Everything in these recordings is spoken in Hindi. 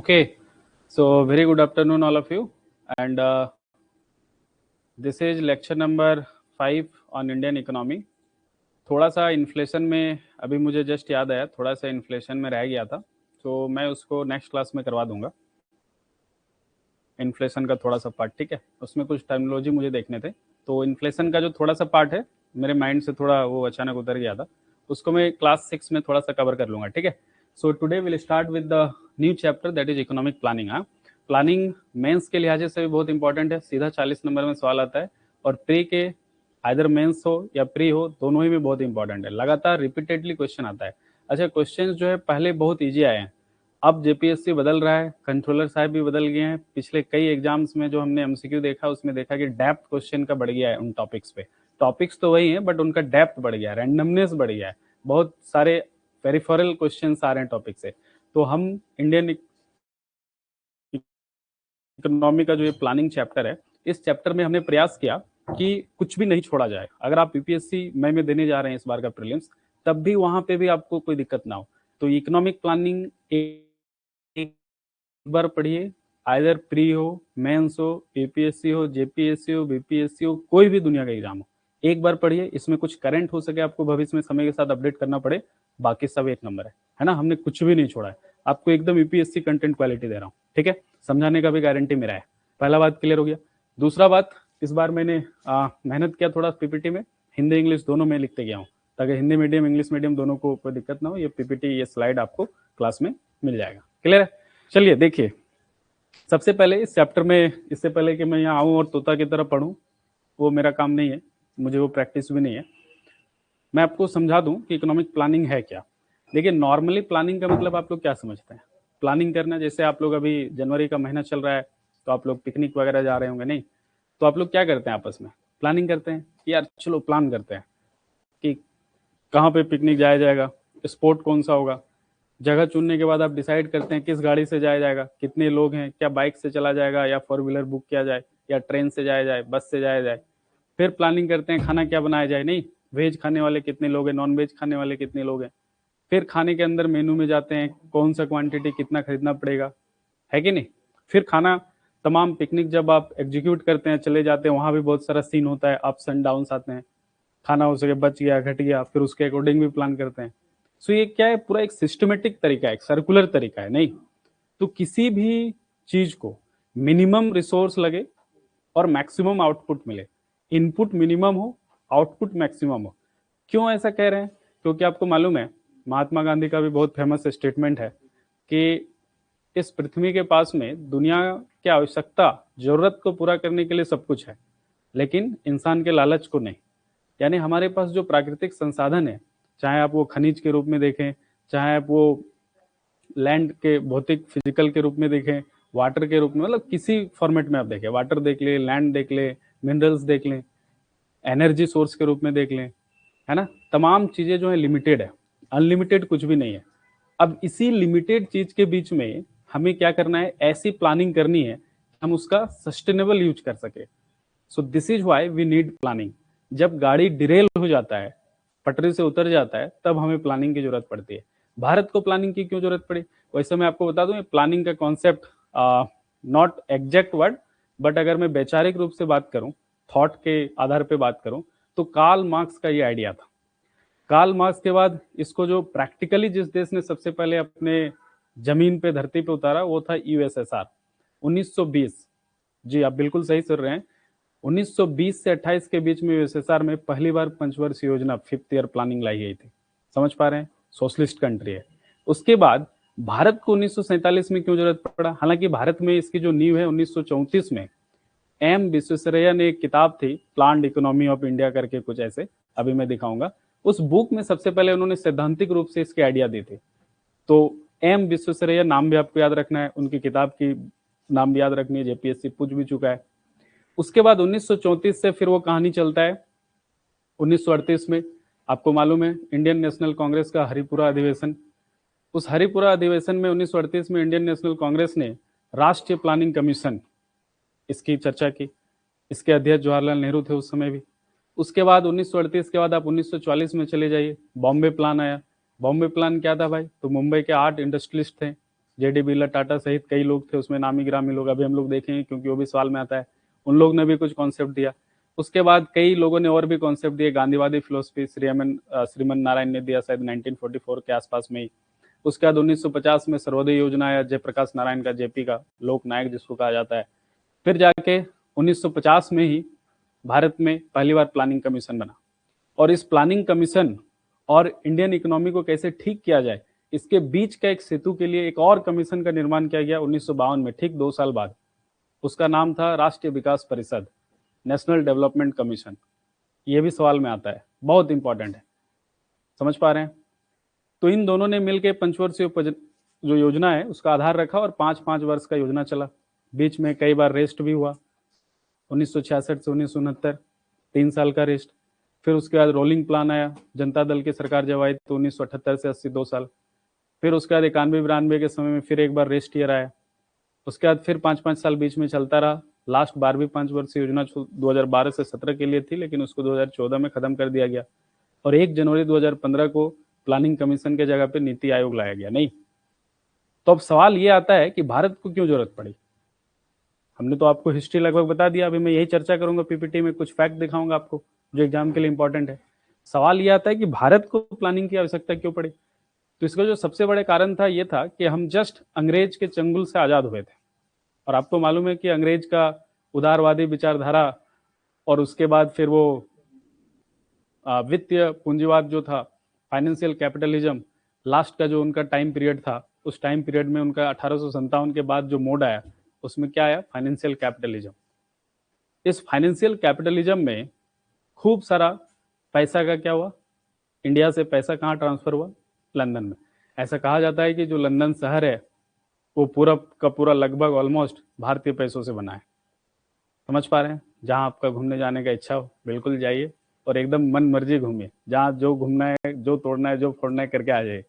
Okay, so very good afternoon, all of you. And this is lecture number 5 on Indian economy. थोड़ा सा इन्फ्लेशन में अभी मुझे जस्ट याद आया, थोड़ा सा इन्फ्लेशन में रह गया था, तो मैं उसको नेक्स्ट क्लास में करवा दूंगा। इन्फ्लेशन का थोड़ा सा पार्ट, ठीक है, उसमें कुछ टर्मिनोलॉजी मुझे देखने थे, तो इन्फ्लेशन का जो थोड़ा सा पार्ट है मेरे माइंड से थोड़ा वो अचानक उतर गया था, उसको मैं क्लास 6 में थोड़ा सा कवर कर लूँगा, ठीक है। So today will start with the new chapter that is economic planning. हाँ, प्लानिंग मेंस के लिहाजे से भी बहुत इंपॉर्टेंट है, सीधा 40 नंबर में सवाल आता है, और प्री के आइदर मेंस हो या प्री हो, दोनों ही में बहुत इंपॉर्टेंट है, लगातार रिपीटेडली क्वेश्चन आता है। अच्छा, क्वेश्चन जो है पहले बहुत ईजी आए हैं, अब जेपीएससी बदल रहा है, कंट्रोलर साहब भी बदल गए हैं। पिछले कई एग्जाम्स में जो हमने एमसीक्यू देखा उसमें देखा कि डेप्थ क्वेश्चन का बढ़ गया है उन टॉपिक्स पे। टॉपिक्स तो वही हैं बट उनका डेप्थ बढ़ गया है, रैंडमनेस बढ़ गया है, बहुत सारे पेरिफेरल क्वेश्चन आ रहे हैं टॉपिक से। तो हम इंडियन इकोनॉमी का जो ये प्लानिंग चैप्टर है, इस चैप्टर में हमने प्रयास किया कि कुछ भी नहीं छोड़ा जाए। अगर आप यूपीएससी मई में देने जा रहे हैं इस बार का प्रीलिम्स, तब भी वहां पे भी आपको कोई दिक्कत ना हो, तो इकोनॉमिक प्लानिंग एक बार पढ़िए, आइदर प्री हो, मेंस हो, एपीएससी हो, जेपीएससी हो, बीपीएससी हो, कोई भी दुनिया का एग्जाम हो, एक बार पढ़िए। इसमें कुछ करंट हो सके, आपको भविष्य में समय के साथ अपडेट करना पड़े, बाकी सब एक नंबर है ना। हमने कुछ भी नहीं छोड़ा है, आपको एकदम यूपीएससी कंटेंट क्वालिटी दे रहा हूँ, ठीक है। समझाने का भी गारंटी मेरा है। पहला बात क्लियर हो गया। दूसरा बात, इस बार मैंने मेहनत किया थोड़ा पीपीटी में, हिंदी इंग्लिश दोनों में लिखते गया हूँ, ताकि हिंदी मीडियम इंग्लिश मीडियम दोनों को कोई दिक्कत ना हो। ये पीपीटी ये स्लाइड आपको क्लास में मिल जाएगा, क्लियर है। चलिए देखिए, सबसे पहले इस चैप्टर में, इससे पहले कि मैं यहाँ आऊँ और तोता की तरह पढ़ूँ, वो मेरा काम नहीं है, मुझे वो प्रैक्टिस भी नहीं है। मैं आपको समझा दूं कि इकोनॉमिक प्लानिंग है क्या। देखिए, नॉर्मली प्लानिंग का मतलब आप लोग क्या समझते हैं? प्लानिंग करना, जैसे आप लोग अभी जनवरी का महीना चल रहा है तो आप लोग पिकनिक वगैरह जा रहे होंगे, नहीं तो आप लोग क्या करते हैं? आपस में प्लानिंग करते हैं, यार चलो प्लान करते हैं कि कहाँ पे पिकनिक जाया जाएगा, स्पॉट कौन सा होगा। जगह चुनने के बाद आप डिसाइड करते हैं किस गाड़ी से जाया जाएगा, कितने लोग हैं, क्या बाइक से चला जाएगा या फोर व्हीलर बुक किया जाए, या ट्रेन से जाया जाए, बस से जाया जाए। फिर प्लानिंग करते हैं खाना क्या बनाया जाए, नहीं वेज खाने वाले कितने लोग हैं, नॉन वेज खाने वाले कितने लोग हैं। फिर खाने के अंदर मेनू में जाते हैं, कौन सा क्वांटिटी कितना खरीदना पड़ेगा, है कि नहीं। फिर खाना, तमाम पिकनिक जब आप एग्जीक्यूट करते हैं, चले जाते हैं, वहां भी बहुत सारा सीन होता है, अप्स एंड डाउन्स आते हैं, खाना हो सके बच गया घट गया, फिर उसके अकॉर्डिंग भी प्लान करते हैं। सो ये क्या है, पूरा एक सिस्टमेटिक तरीका है, एक सर्कुलर तरीका है, नहीं तो किसी भी चीज को मिनिमम रिसोर्स लगे और मैक्सिमम आउटपुट मिले, इनपुट मिनिमम हो, आउटपुट मैक्सिमम हो। क्यों ऐसा कह रहे हैं? क्योंकि आपको मालूम है, महात्मा गांधी का भी बहुत फेमस स्टेटमेंट है कि इस पृथ्वी के पास में दुनिया की आवश्यकता, जरूरत को पूरा करने के लिए सब कुछ है, लेकिन इंसान के लालच को नहीं। यानी हमारे पास जो प्राकृतिक संसाधन है, चाहे आप वो खनिज के रूप में देखें, चाहे आप वो लैंड के भौतिक फिजिकल के रूप में देखें, वाटर के रूप में, मतलब किसी फॉर्मेट में आप देखें, वाटर देख ले, लैंड देख ले, मिनरल्स देख लें, एनर्जी सोर्स के रूप में देख लें, है ना। तमाम चीजें जो है लिमिटेड है, अनलिमिटेड कुछ भी नहीं है। अब इसी लिमिटेड चीज के बीच में हमें क्या करना है, ऐसी प्लानिंग करनी है हम उसका सस्टेनेबल यूज कर सके। So this is why we need planning. जब गाड़ी डिरेल हो जाता है, पटरी से उतर जाता है, तब हमें प्लानिंग की जरूरत पड़ती है। भारत को प्लानिंग की क्यों जरूरत पड़ी? वैसे मैं आपको बता दूं, ये प्लानिंग का concept not exact word, but अगर मैं वैचारिक रूप से बात करूं, थॉट के आधार पे बात करूं, तो कार्ल मार्क्स का ये आइडिया था। कार्ल मार्क्स के बाद इसको जो प्रैक्टिकली जिस देश ने सबसे पहले अपने जमीन पे, धरती पे उतारा, वो था यूएसएसआर, 1920। जी आप बिल्कुल सही सुन रहे हैं, 1920 से 28 के बीच में यूएसएसआर में पहली बार पंचवर्षीय योजना, 5th ईयर प्लानिंग लाई गई थी। समझ पा रहे हैं, सोशलिस्ट कंट्री है। उसके बाद भारत को 1947 में क्यों जरूरत पड़ा? हालांकि भारत में इसकी जो नींव है 1934 में, एम विश्वेश्वरैया ने एक किताब थी, प्लान्ड इकोनॉमी ऑफ इंडिया करके कुछ ऐसे, अभी मैं दिखाऊंगा। उस बुक में सबसे पहले उन्होंने सैद्धांतिक रूप से इसके आइडिया दी थी। तो एम विश्वेश्वरैया नाम भी आपको याद रखना है, उनकी किताब की नाम भी याद रखनी है, जेपीएससी पूछ भी चुका है। उसके बाद 1934 से फिर वो कहानी चलता है 1938 में। आपको मालूम है, इंडियन नेशनल कांग्रेस का हरिपुरा अधिवेशन, उस हरिपुरा अधिवेशन में 1938 में इंडियन नेशनल कांग्रेस ने राष्ट्रीय प्लानिंग कमीशन, इसकी चर्चा की। इसके अध्यक्ष जवाहरलाल नेहरू थे उस समय भी। उसके बाद 1938 के बाद आप 1944 में चले जाइए, बॉम्बे प्लान आया। बॉम्बे प्लान क्या था भाई? तो मुंबई के 8 इंडस्ट्रियलिस्ट थे, जेडी बिरला टाटा सहित कई लोग थे उसमें, नामी गिरामी लोग, अभी हम लोग देखेंगे क्योंकि वो भी सवाल में आता है। उन लोग ने भी कुछ कॉन्सेप्ट दिया। उसके बाद कई लोगों ने और भी कॉन्सेप्ट दिए, गांधीवादी फिलोसफी श्रीमन नारायण ने दिया शायद 1944 के आसपास में ही। उसके बाद 1950 में सर्वोदय योजना आया, जयप्रकाश नारायण का, जेपी का, लोक नायक जिसको कहा जाता है। फिर जाके 1950 में ही भारत में पहली बार प्लानिंग कमीशन बना, और इस प्लानिंग कमीशन और इंडियन इकोनॉमी को कैसे ठीक किया जाए, इसके बीच का एक सेतु के लिए एक और कमीशन का निर्माण किया गया 1952 में, ठीक 2 साल बाद। उसका नाम था राष्ट्रीय विकास परिषद, नेशनल डेवलपमेंट कमीशन। ये भी सवाल में आता है, बहुत इंपॉर्टेंट है, समझ पा रहे हैं। तो इन दोनों ने मिलकर पंचवर्षीय जो योजना है उसका आधार रखा और 5-5 वर्ष का योजना चला। बीच में कई बार रेस्ट भी हुआ, 1966 से 1969 3 साल का रेस्ट। फिर उसके बाद रोलिंग प्लान आया, जनता दल की सरकार जब आई तो 1978 से 80 2 साल। फिर उसके बाद 91-92 के समय में फिर एक बार रेस्ट ईयर आया। उसके बाद फिर 5-5 साल बीच में चलता रहा। लास्ट 12वीं 5 वर्षीय योजना 2012 से 17 के लिए थी, लेकिन उसको 2014 में खत्म कर दिया गया और 1 जनवरी 2015 को प्लानिंग कमीशन के जगह पे नीति आयोग लाया गया। नहीं, तो अब सवाल ये आता है कि भारत को क्यों जरूरत पड़ी। हमने तो आपको हिस्ट्री लगभग बता दिया, अभी मैं यही चर्चा करूंगा, पीपीटी में कुछ फैक्ट दिखाऊंगा आपको जो एग्जाम के लिए इंपॉर्टेंट है। सवाल ये आता है कि भारत को प्लानिंग की आवश्यकता क्यों पड़ी। तो इसका जो सबसे बड़े कारण था ये था कि हम जस्ट अंग्रेज के चंगुल से आजाद हुए थे, और आपको मालूम है कि अंग्रेज का उदारवादी विचारधारा और उसके बाद फिर वो वित्तीय पूंजीवाद जो था, फाइनेंशियल कैपिटलिज्म, लास्ट का जो उनका टाइम पीरियड था, उस टाइम पीरियड में उनका 1857 के बाद जो मोड आया उसमें क्या आया, फाइनेंशियल कैपिटलिज्म। इस फाइनेंशियल कैपिटलिज्म में खूब सारा पैसा का क्या हुआ, इंडिया से पैसा कहाँ ट्रांसफर हुआ, लंदन में। ऐसा कहा जाता है कि जो लंदन शहर है वो पूरा का पूरा लगभग ऑलमोस्ट भारतीय पैसों से बना है। समझ पा रहे हैं। जहाँ आपका घूमने जाने का इच्छा हो बिल्कुल जाइए और एकदम मन मर्जी घूमिए, जहाँ जो घूमना है, जो तोड़ना है, जो फोड़ना है करके आ जाइए,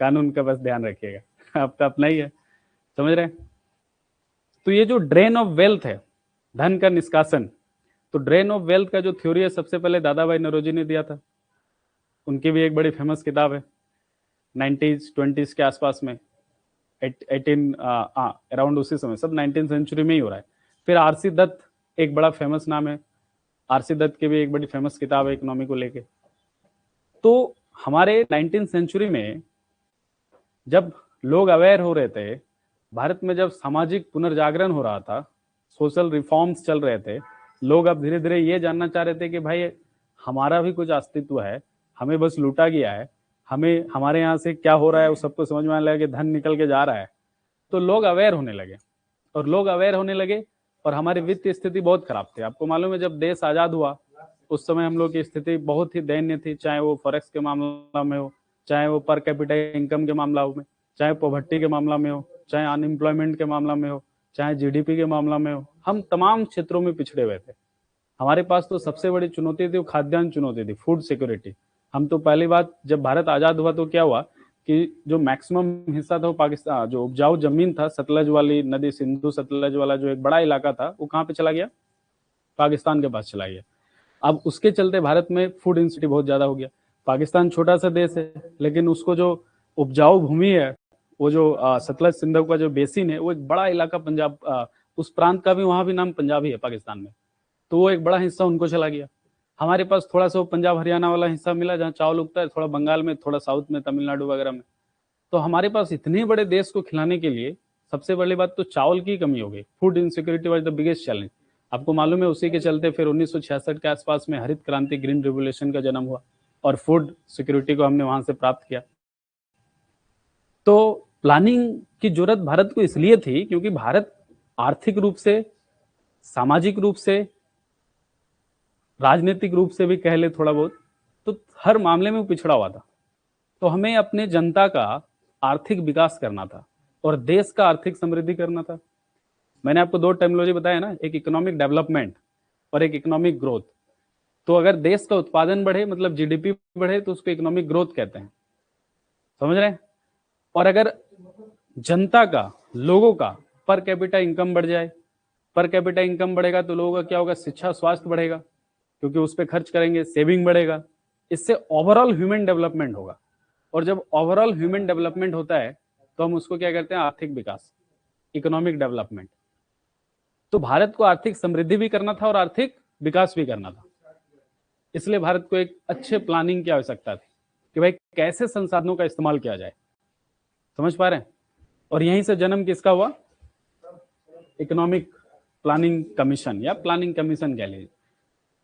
कानून का बस ध्यान रखिएगा आपका अपना ही है, समझ रहे हैं। तो ये जो ड्रेन ऑफ वेल्थ है, धन का निष्कासन, तो ड्रेन ऑफ वेल्थ का जो थ्योरी है सबसे पहले दादा भाई नौरोजी ने दिया था। उनकी भी एक बड़ी फेमस किताब है, 90s 20s के आसपास में, 18 अराउंड उसी समय, सब 19th सेंचुरी में ही हो रहा है। फिर आरसी दत्त एक बड़ा फेमस नाम है, आरसी दत्त की भी एक बड़ी फेमस किताब है इकोनॉमी को लेके। तो हमारे 19th सेंचुरी में जब लोग अवेयर हो रहे थे, भारत में जब सामाजिक पुनर्जागरण हो रहा था, सोशल रिफॉर्म्स चल रहे थे, लोग अब धीरे धीरे ये जानना चाह रहे थे कि भाई हमारा भी कुछ अस्तित्व है, हमें बस लूटा गया है, हमें हमारे यहाँ से क्या हो रहा है वो सबको समझ में आने लगा कि धन निकल के जा रहा है। तो लोग अवेयर होने लगे, और लोग अवेयर होने लगे, और हमारी वित्तीय स्थिति बहुत खराब थी। आपको मालूम है जब देश आजाद हुआ उस समय हम लोग की स्थिति बहुत ही दयनीय थी, चाहे वो फॉरेक्स के मामला में हो, चाहे वो पर कैपिटा इनकम के मामला में, चाहे पॉवर्टी के मामला में हो, चाहे अनएम्प्लॉयमेंट के मामला में हो, चाहे जीडीपी के मामला में हो, हम तमाम क्षेत्रों में पिछड़े हुए थे। हमारे पास तो सबसे बड़ी चुनौती थी वो खाद्यान्न चुनौती थी, फूड सिक्योरिटी। हम तो पहली बात जब भारत आजाद हुआ तो क्या हुआ कि जो मैक्सिमम हिस्सा था वो पाकिस्तान, जो उपजाऊ जमीन था, सतलज वाली नदी, सिंधु सतलज वाला जो एक बड़ा इलाका था, वो कहाँ पे चला गया, पाकिस्तान के पास चला गया। अब उसके चलते भारत में फूड इंसिटी बहुत ज्यादा हो गया। पाकिस्तान छोटा सा देश है, लेकिन उसको जो उपजाऊ भूमि है, वो जो सतलज सिंधु का जो बेसिन है, वो एक बड़ा इलाका पंजाब, उस प्रांत का भी वहां भी नाम पंजाब ही है पाकिस्तान में, तो वो एक बड़ा हिस्सा उनको चला गया। हमारे पास थोड़ा सा पंजाब हरियाणा वाला हिस्सा मिला जहाँ चावल उगता है, थोड़ा बंगाल में, थोड़ा साउथ में, तमिलनाडु वगैरह में। तो हमारे पास इतने बड़े देश को खिलाने के लिए सबसे बड़ी बात तो चावल की कमी हो गई। Food insecurity was the biggest challenge. आपको मालूम है उसी के चलते फिर 1966 के आसपास में हरित क्रांति, ग्रीन रिवोल्यूशन का जन्म हुआ, और फूड सिक्योरिटी को हमने वहां से प्राप्त किया। तो प्लानिंग की जरूरत भारत को इसलिए थी क्योंकि भारत आर्थिक रूप से, सामाजिक रूप से, राजनीतिक रूप से भी कह ले थोड़ा बहुत, तो हर मामले में पिछड़ा हुआ था। तो हमें अपने जनता का आर्थिक विकास करना था और देश का आर्थिक समृद्धि करना था। मैंने आपको 2 टर्मिनोलॉजी बताया ना, एक इकोनॉमिक डेवलपमेंट और एक इकोनॉमिक ग्रोथ। तो अगर देश का उत्पादन बढ़े, मतलब जीडीपी बढ़े, तो उसको इकोनॉमिक ग्रोथ कहते हैं, समझ रहे हैं। और अगर जनता का, लोगों का पर कैपिटा इनकम बढ़ जाए, पर कैपिटा इनकम बढ़ेगा तो लोगों का क्या होगा, शिक्षा स्वास्थ्य बढ़ेगा, क्योंकि उस पर खर्च करेंगे, सेविंग बढ़ेगा, इससे ओवरऑल ह्यूमन डेवलपमेंट होगा। और जब ओवरऑल ह्यूमन डेवलपमेंट होता है तो हम उसको क्या करते हैं, आर्थिक विकास, इकोनॉमिक डेवलपमेंट। तो भारत को आर्थिक समृद्धि भी करना था और आर्थिक विकास भी करना था, इसलिए भारत को एक अच्छे प्लानिंग की आवश्यकता थी कि भाई कैसे संसाधनों का इस्तेमाल किया जाए। समझ पा रहे हैं? और यहीं से जन्म किसका हुआ, इकोनॉमिक प्लानिंग कमीशन या प्लानिंग कमीशन कह लीजिए।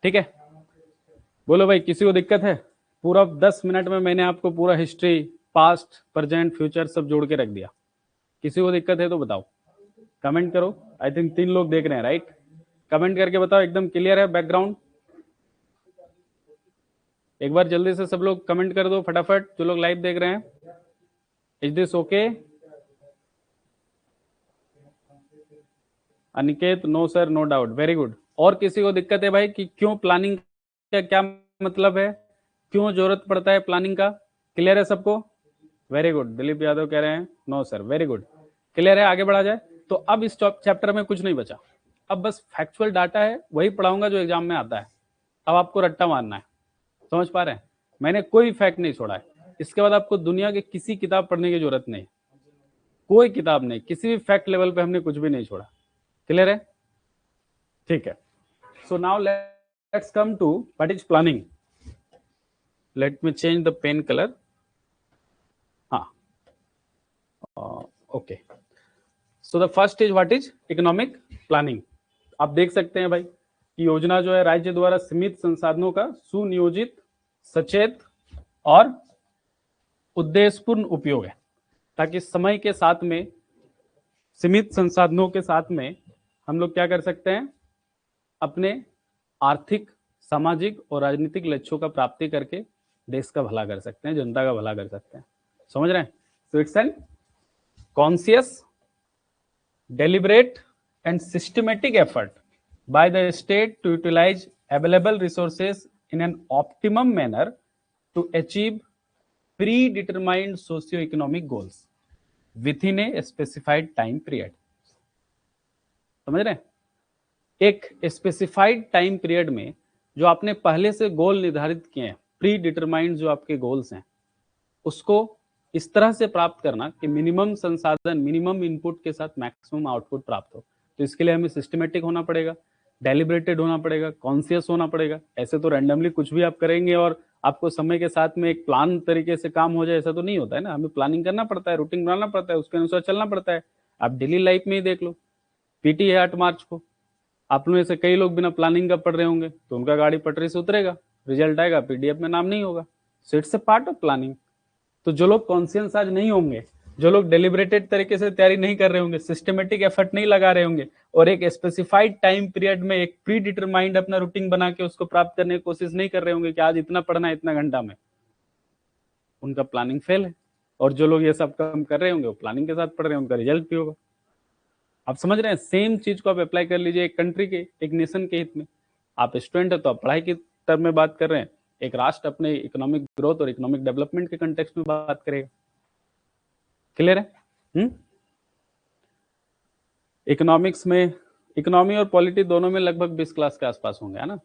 ठीक है, बोलो भाई किसी को दिक्कत है? पूरा 10 मिनट में मैंने आपको पूरा हिस्ट्री, पास्ट, प्रेजेंट, फ्यूचर सब जोड़ के रख दिया। किसी को दिक्कत है तो बताओ, कमेंट करो। आई थिंक 3 लोग देख रहे हैं, राइट? कमेंट करके बताओ एकदम क्लियर है बैकग्राउंड। एक बार जल्दी से सब लोग कमेंट कर दो फटाफट, जो लोग लाइव देख रहे हैं। Is this okay? Aniket, no sir, no doubt, very good. और किसी को दिक्कत है भाई कि क्यों प्लानिंग का क्या मतलब है, क्यों जरूरत पड़ता है प्लानिंग का? क्लियर है सबको? Very good. दिलीप यादव कह रहे हैं no sir, very good, clear है। आगे बढ़ा जाए। तो अब इस चैप्टर में कुछ नहीं बचा, अब बस फैक्चुअल डाटा है, वही पढ़ाऊंगा जो एग्जाम में आता है। अब आपको रट्टा मारना है। समझ पा रहे हैं? मैंने कोई फैक्ट नहीं छोड़ा है। इसके बाद आपको दुनिया के किसी किताब पढ़ने की जरूरत नहीं, कोई किताब नहीं, किसी भी फैक्ट लेवल पे हमने कुछ भी नहीं छोड़ा। क्लियर है? ठीक है। So now let's come to what is planning. Let me change the pen colour. हाँ, okay. So the first is what is economic planning. आप देख सकते हैं भाई कि योजना जो है राज्य द्वारा सीमित संसाधनों का सुनियोजित, सचेत और उद्देश्यपूर्ण उपयोग है, ताकि समय के साथ में, सीमित संसाधनों के साथ में हम लोग क्या कर सकते हैं, अपने आर्थिक, सामाजिक और राजनीतिक लक्ष्यों का प्राप्ति करके देश का भला कर सकते हैं, जनता का भला कर सकते हैं। समझ रहे हैं? So it's an conscious, deliberate and systematic effort by the state to utilize available resources in an optimum manner to achieve predetermined socio-economic goals within a specified time period. समझ रहे हैं? एक स्पेसिफाइड टाइम पीरियड में जो आपने पहले से गोल निर्धारित किए हैं, प्री डिटरमाइंड जो आपके गोल्स हैं, उसको इस तरह से प्राप्त करना कि मिनिमम संसाधन, मिनिमम इनपुट के साथ मैक्सिमम आउटपुट प्राप्त हो। तो इसके लिए हमें सिस्टमेटिक होना पड़ेगा, डेलिब्रेटेड होना पड़ेगा, कॉन्शियस होना पड़ेगा। ऐसे तो रैंडमली कुछ भी आप करेंगे और आपको समय के साथ में एक प्लान तरीके से काम हो जाए, ऐसा तो नहीं होता है ना। हमें प्लानिंग करना पड़ता है, रूटीन बनाना पड़ता है, उसके अनुसार चलना पड़ता है। आप डेली लाइफ में ही देख लो, पीटी है 8 मार्च को, आप में से कई लोग बिना प्लानिंग का पढ़ रहे होंगे, तो उनका गाड़ी पटरी से उतरेगा, रिजल्ट आएगा, पीडीएफ में नाम नहीं होगा। So it's a part of planning. तो जो लोग कॉन्शियस आज नहीं होंगे, जो लोग डेलिब्रेटेड तरीके से तैयारी नहीं कर रहे होंगे, सिस्टमेटिक एफर्ट नहीं लगा रहे होंगे और एक स्पेसिफाइड टाइम पीरियड में एक प्री डिटरमाइंड अपना रूटीन बना के उसको प्राप्त करने की कोशिश नहीं कर रहे होंगे कि आज इतना पढ़ना है इतना घंटा में, उनका प्लानिंग फेल है। और जो लोग ये सब काम कर रहे होंगे वो प्लानिंग के साथ पढ़ रहे हैं, उनका रिजल्ट भी होगा। आप समझ रहे हैं? सेम चीज को आप अप्लाई कर लीजिए एक कंट्री के, एक नेशन के हित में। आप स्टूडेंट है तो आप पढ़ाई की टर्म में बात कर रहे हैं, एक राष्ट्र अपने इकोनॉमिक ग्रोथ और इकोनॉमिक डेवलपमेंट के कंटेक्स्ट में बात करेगा। क्लियर है? इकोनॉमिक्स में, इकोनॉमी और पॉलिटी दोनों में लगभग 20 क्लास के आसपास होंगे, है ना।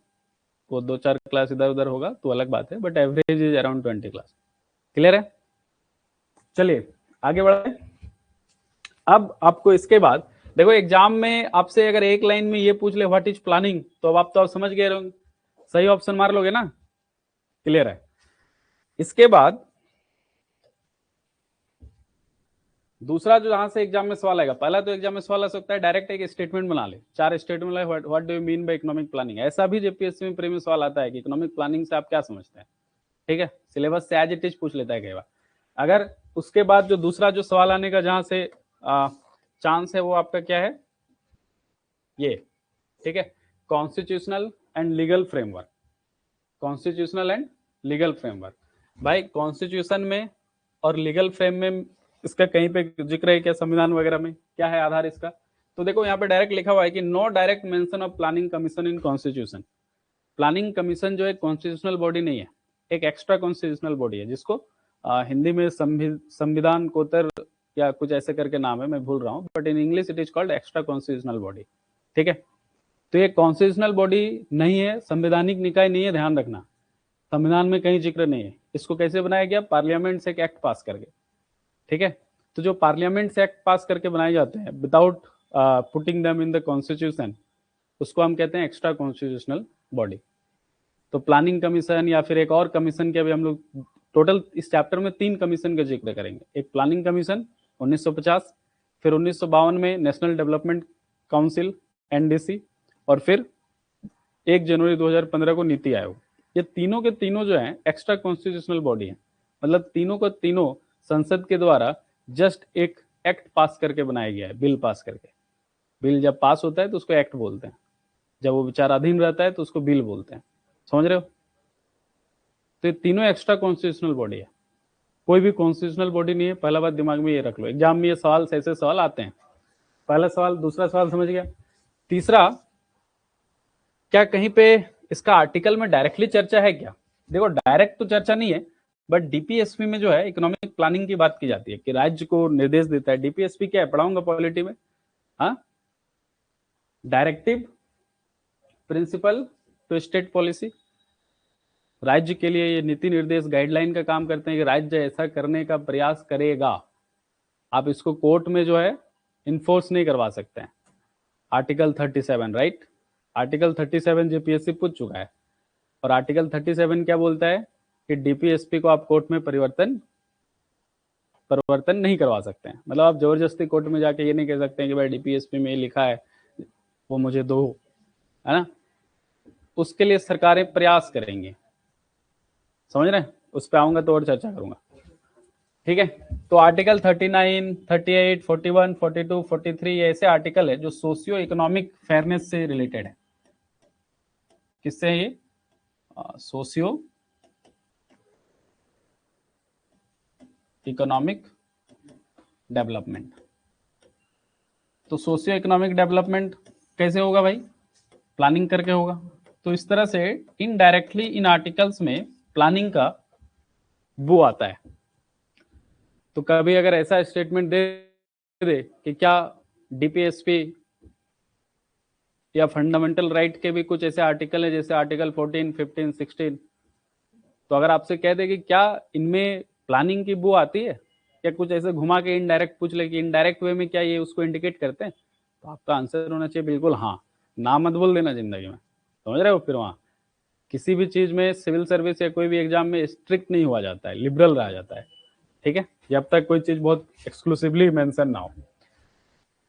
वो 2-4 क्लास इधर उधर होगा तो अलग बात है, but average is around 20 class. Clear है? चलिए आगे बढ़े। अब आपको इसके बाद देखो, एग्जाम में आपसे अगर एक लाइन में ये पूछ ले व्हाट इज प्लानिंग, तो अब आप तो समझ गए होंगे, सही ऑप्शन मार लोगे ना। क्लियर है? इसके बाद दूसरा जो जहां से एग्जाम में सवाल आएगा, पहला तो एग्जाम में सवाल आ सकता है डायरेक्ट एक स्टेटमेंट बना ले, 4 स्टेटमेंट लाए, what do you mean by economic planning. ऐसा भी जेपीएससी में प्री में सवाल आता है कि इकोनॉमिक प्लानिंग से आप क्या समझते हैं। ठीक है, सिलेबस से एज इट इज पूछ लेता है कई बार। अगर उसके बाद जो दूसरा जो सवाल आने का जहां से चांस है वो आपका क्या है, ये। ठीक है, constitutional and legal framework. Constitutional and legal framework, भाई कॉन्स्टिट्यूशन में और लीगल फ्रेम में इसका कहीं पे जिक्र है क्या, संविधान वगैरह में क्या है आधार इसका? तो देखो यहाँ पे डायरेक्ट लिखा हुआ है कि no direct mention of planning commission in constitution. Planning commission जो है कॉन्स्टिट्यूशनल बॉडी नहीं है, एक एक्स्ट्रा कॉन्स्टिट्यूशनल बॉडी है, जिसको हिंदी में संविधान कोतर या कुछ ऐसे करके नाम है, मैं भूल रहा हूँ, but in English it is called extra constitutional body. ठीक है, तो ये कॉन्स्टिट्यूशनल बॉडी नहीं है, संवैधानिक निकाय नहीं है, ध्यान रखना। संविधान में कहीं जिक्र नहीं है। इसको कैसे बनाया गया? पार्लियामेंट से एक एक्ट पास करके। ठीक है, तो जो पार्लियामेंट से एक्ट पास करके बनाए जाते हैं without putting them in the constitution, उसको हम कहते हैं एक्स्ट्रा कॉन्स्टिट्यूशनल बॉडी। तो प्लानिंग कमीशन या फिर एक और कमीशन के अभी हम लोग टोटल इस चैप्टर में 3 कमीशन का जिक्र करेंगे। एक प्लानिंग कमीशन 1950, फिर 1952 में नेशनल डेवलपमेंट काउंसिल एनडीसी, और फिर 1 जनवरी 2015 को नीति आयोग। ये तीनों के तीनों जो हैं एक्स्ट्रा कॉन्स्टिट्यूशनल बॉडी हैं, मतलब तीनों को तीनों संसद के द्वारा जस्ट एक एक्ट पास करके बनाया गया है, बिल पास करके। बिल जब पास होता है तो उसको एक्ट बोलते हैं, जब वो विचाराधीन रहता है तो उसको बिल बोलते हैं। समझ रहे हो? तो ये तीनों एक्स्ट्रा कॉन्स्टिट्यूशनल बॉडी है, कोई भी कॉन्स्टिट्यूशनल बॉडी नहीं है। पहला बात दिमाग में ये रख लो, एग्जाम में ये सवाल ऐसे सवाल आते हैं। पहला सवाल, दूसरा सवाल समझ गया। तीसरा, क्या कहीं पे इसका आर्टिकल में डायरेक्टली चर्चा है क्या? देखो डायरेक्ट तो चर्चा नहीं है, बट डीपीएसपी में जो है इकोनॉमिक प्लानिंग की बात की जाती है कि राज्य को निर्देश देता है। डीपीएसपी क्या है, पढ़ाऊंगा पॉलिटी में। हाँ, directive principle to state policy. राज्य के लिए ये नीति निर्देश गाइडलाइन का काम करते हैं कि राज्य ऐसा करने का प्रयास करेगा। आप इसको कोर्ट में जो है इन्फोर्स नहीं करवा सकते हैं। Article 37, right? आर्टिकल 37 जेपीएससी पूछ चुका है, और आर्टिकल 37 क्या बोलता है कि डीपीएसपी को आप कोर्ट में परिवर्तन नहीं करवा सकते हैं। मतलब आप जबरदस्ती कोर्ट में जाके ये नहीं कह सकते हैं कि भाई डीपीएसपी में ये लिखा है वो मुझे दो, है ना? उसके लिए सरकारें प्रयास करेंगी। समझ रहे हैं? उस पर आऊंगा तो और चर्चा करूंगा, ठीक है? तो आर्टिकल 39, 38, 41, 42, 43 ये ऐसे आर्टिकल है जो सोशियो इकोनॉमिक फेयरनेस से रिलेटेड है। किससे है ये? Socio economic development. तो सोशियो इकोनॉमिक डेवलपमेंट कैसे होगा भाई? प्लानिंग करके होगा। तो इस तरह से इनडायरेक्टली इन आर्टिकल्स में प्लानिंग का वो आता है। तो कभी अगर ऐसा स्टेटमेंट दे कि क्या डीपीएसपी या फंडामेंटल राइट के भी कुछ ऐसे आर्टिकल है जैसे आर्टिकल 14, 15, 16, तो अगर आपसे कह दे कि क्या इनमें प्लानिंग की वो आती है, या कुछ ऐसे घुमा के इनडायरेक्ट पूछ ले कि इनडायरेक्ट वे में क्या ये उसको इंडिकेट करते हैं, तो आपका आंसर होना चाहिए बिल्कुल हाँ। ना मत बोल देना जिंदगी में। समझ रहे हो? फिर वहाँ किसी भी चीज में, सिविल सर्विस या कोई भी एग्जाम में स्ट्रिक्ट नहीं हुआ जाता है, लिबरल रहा जाता है, ठीक है? जब तक कोई चीज बहुत एक्सक्लूसिवली मेंशन ना हो।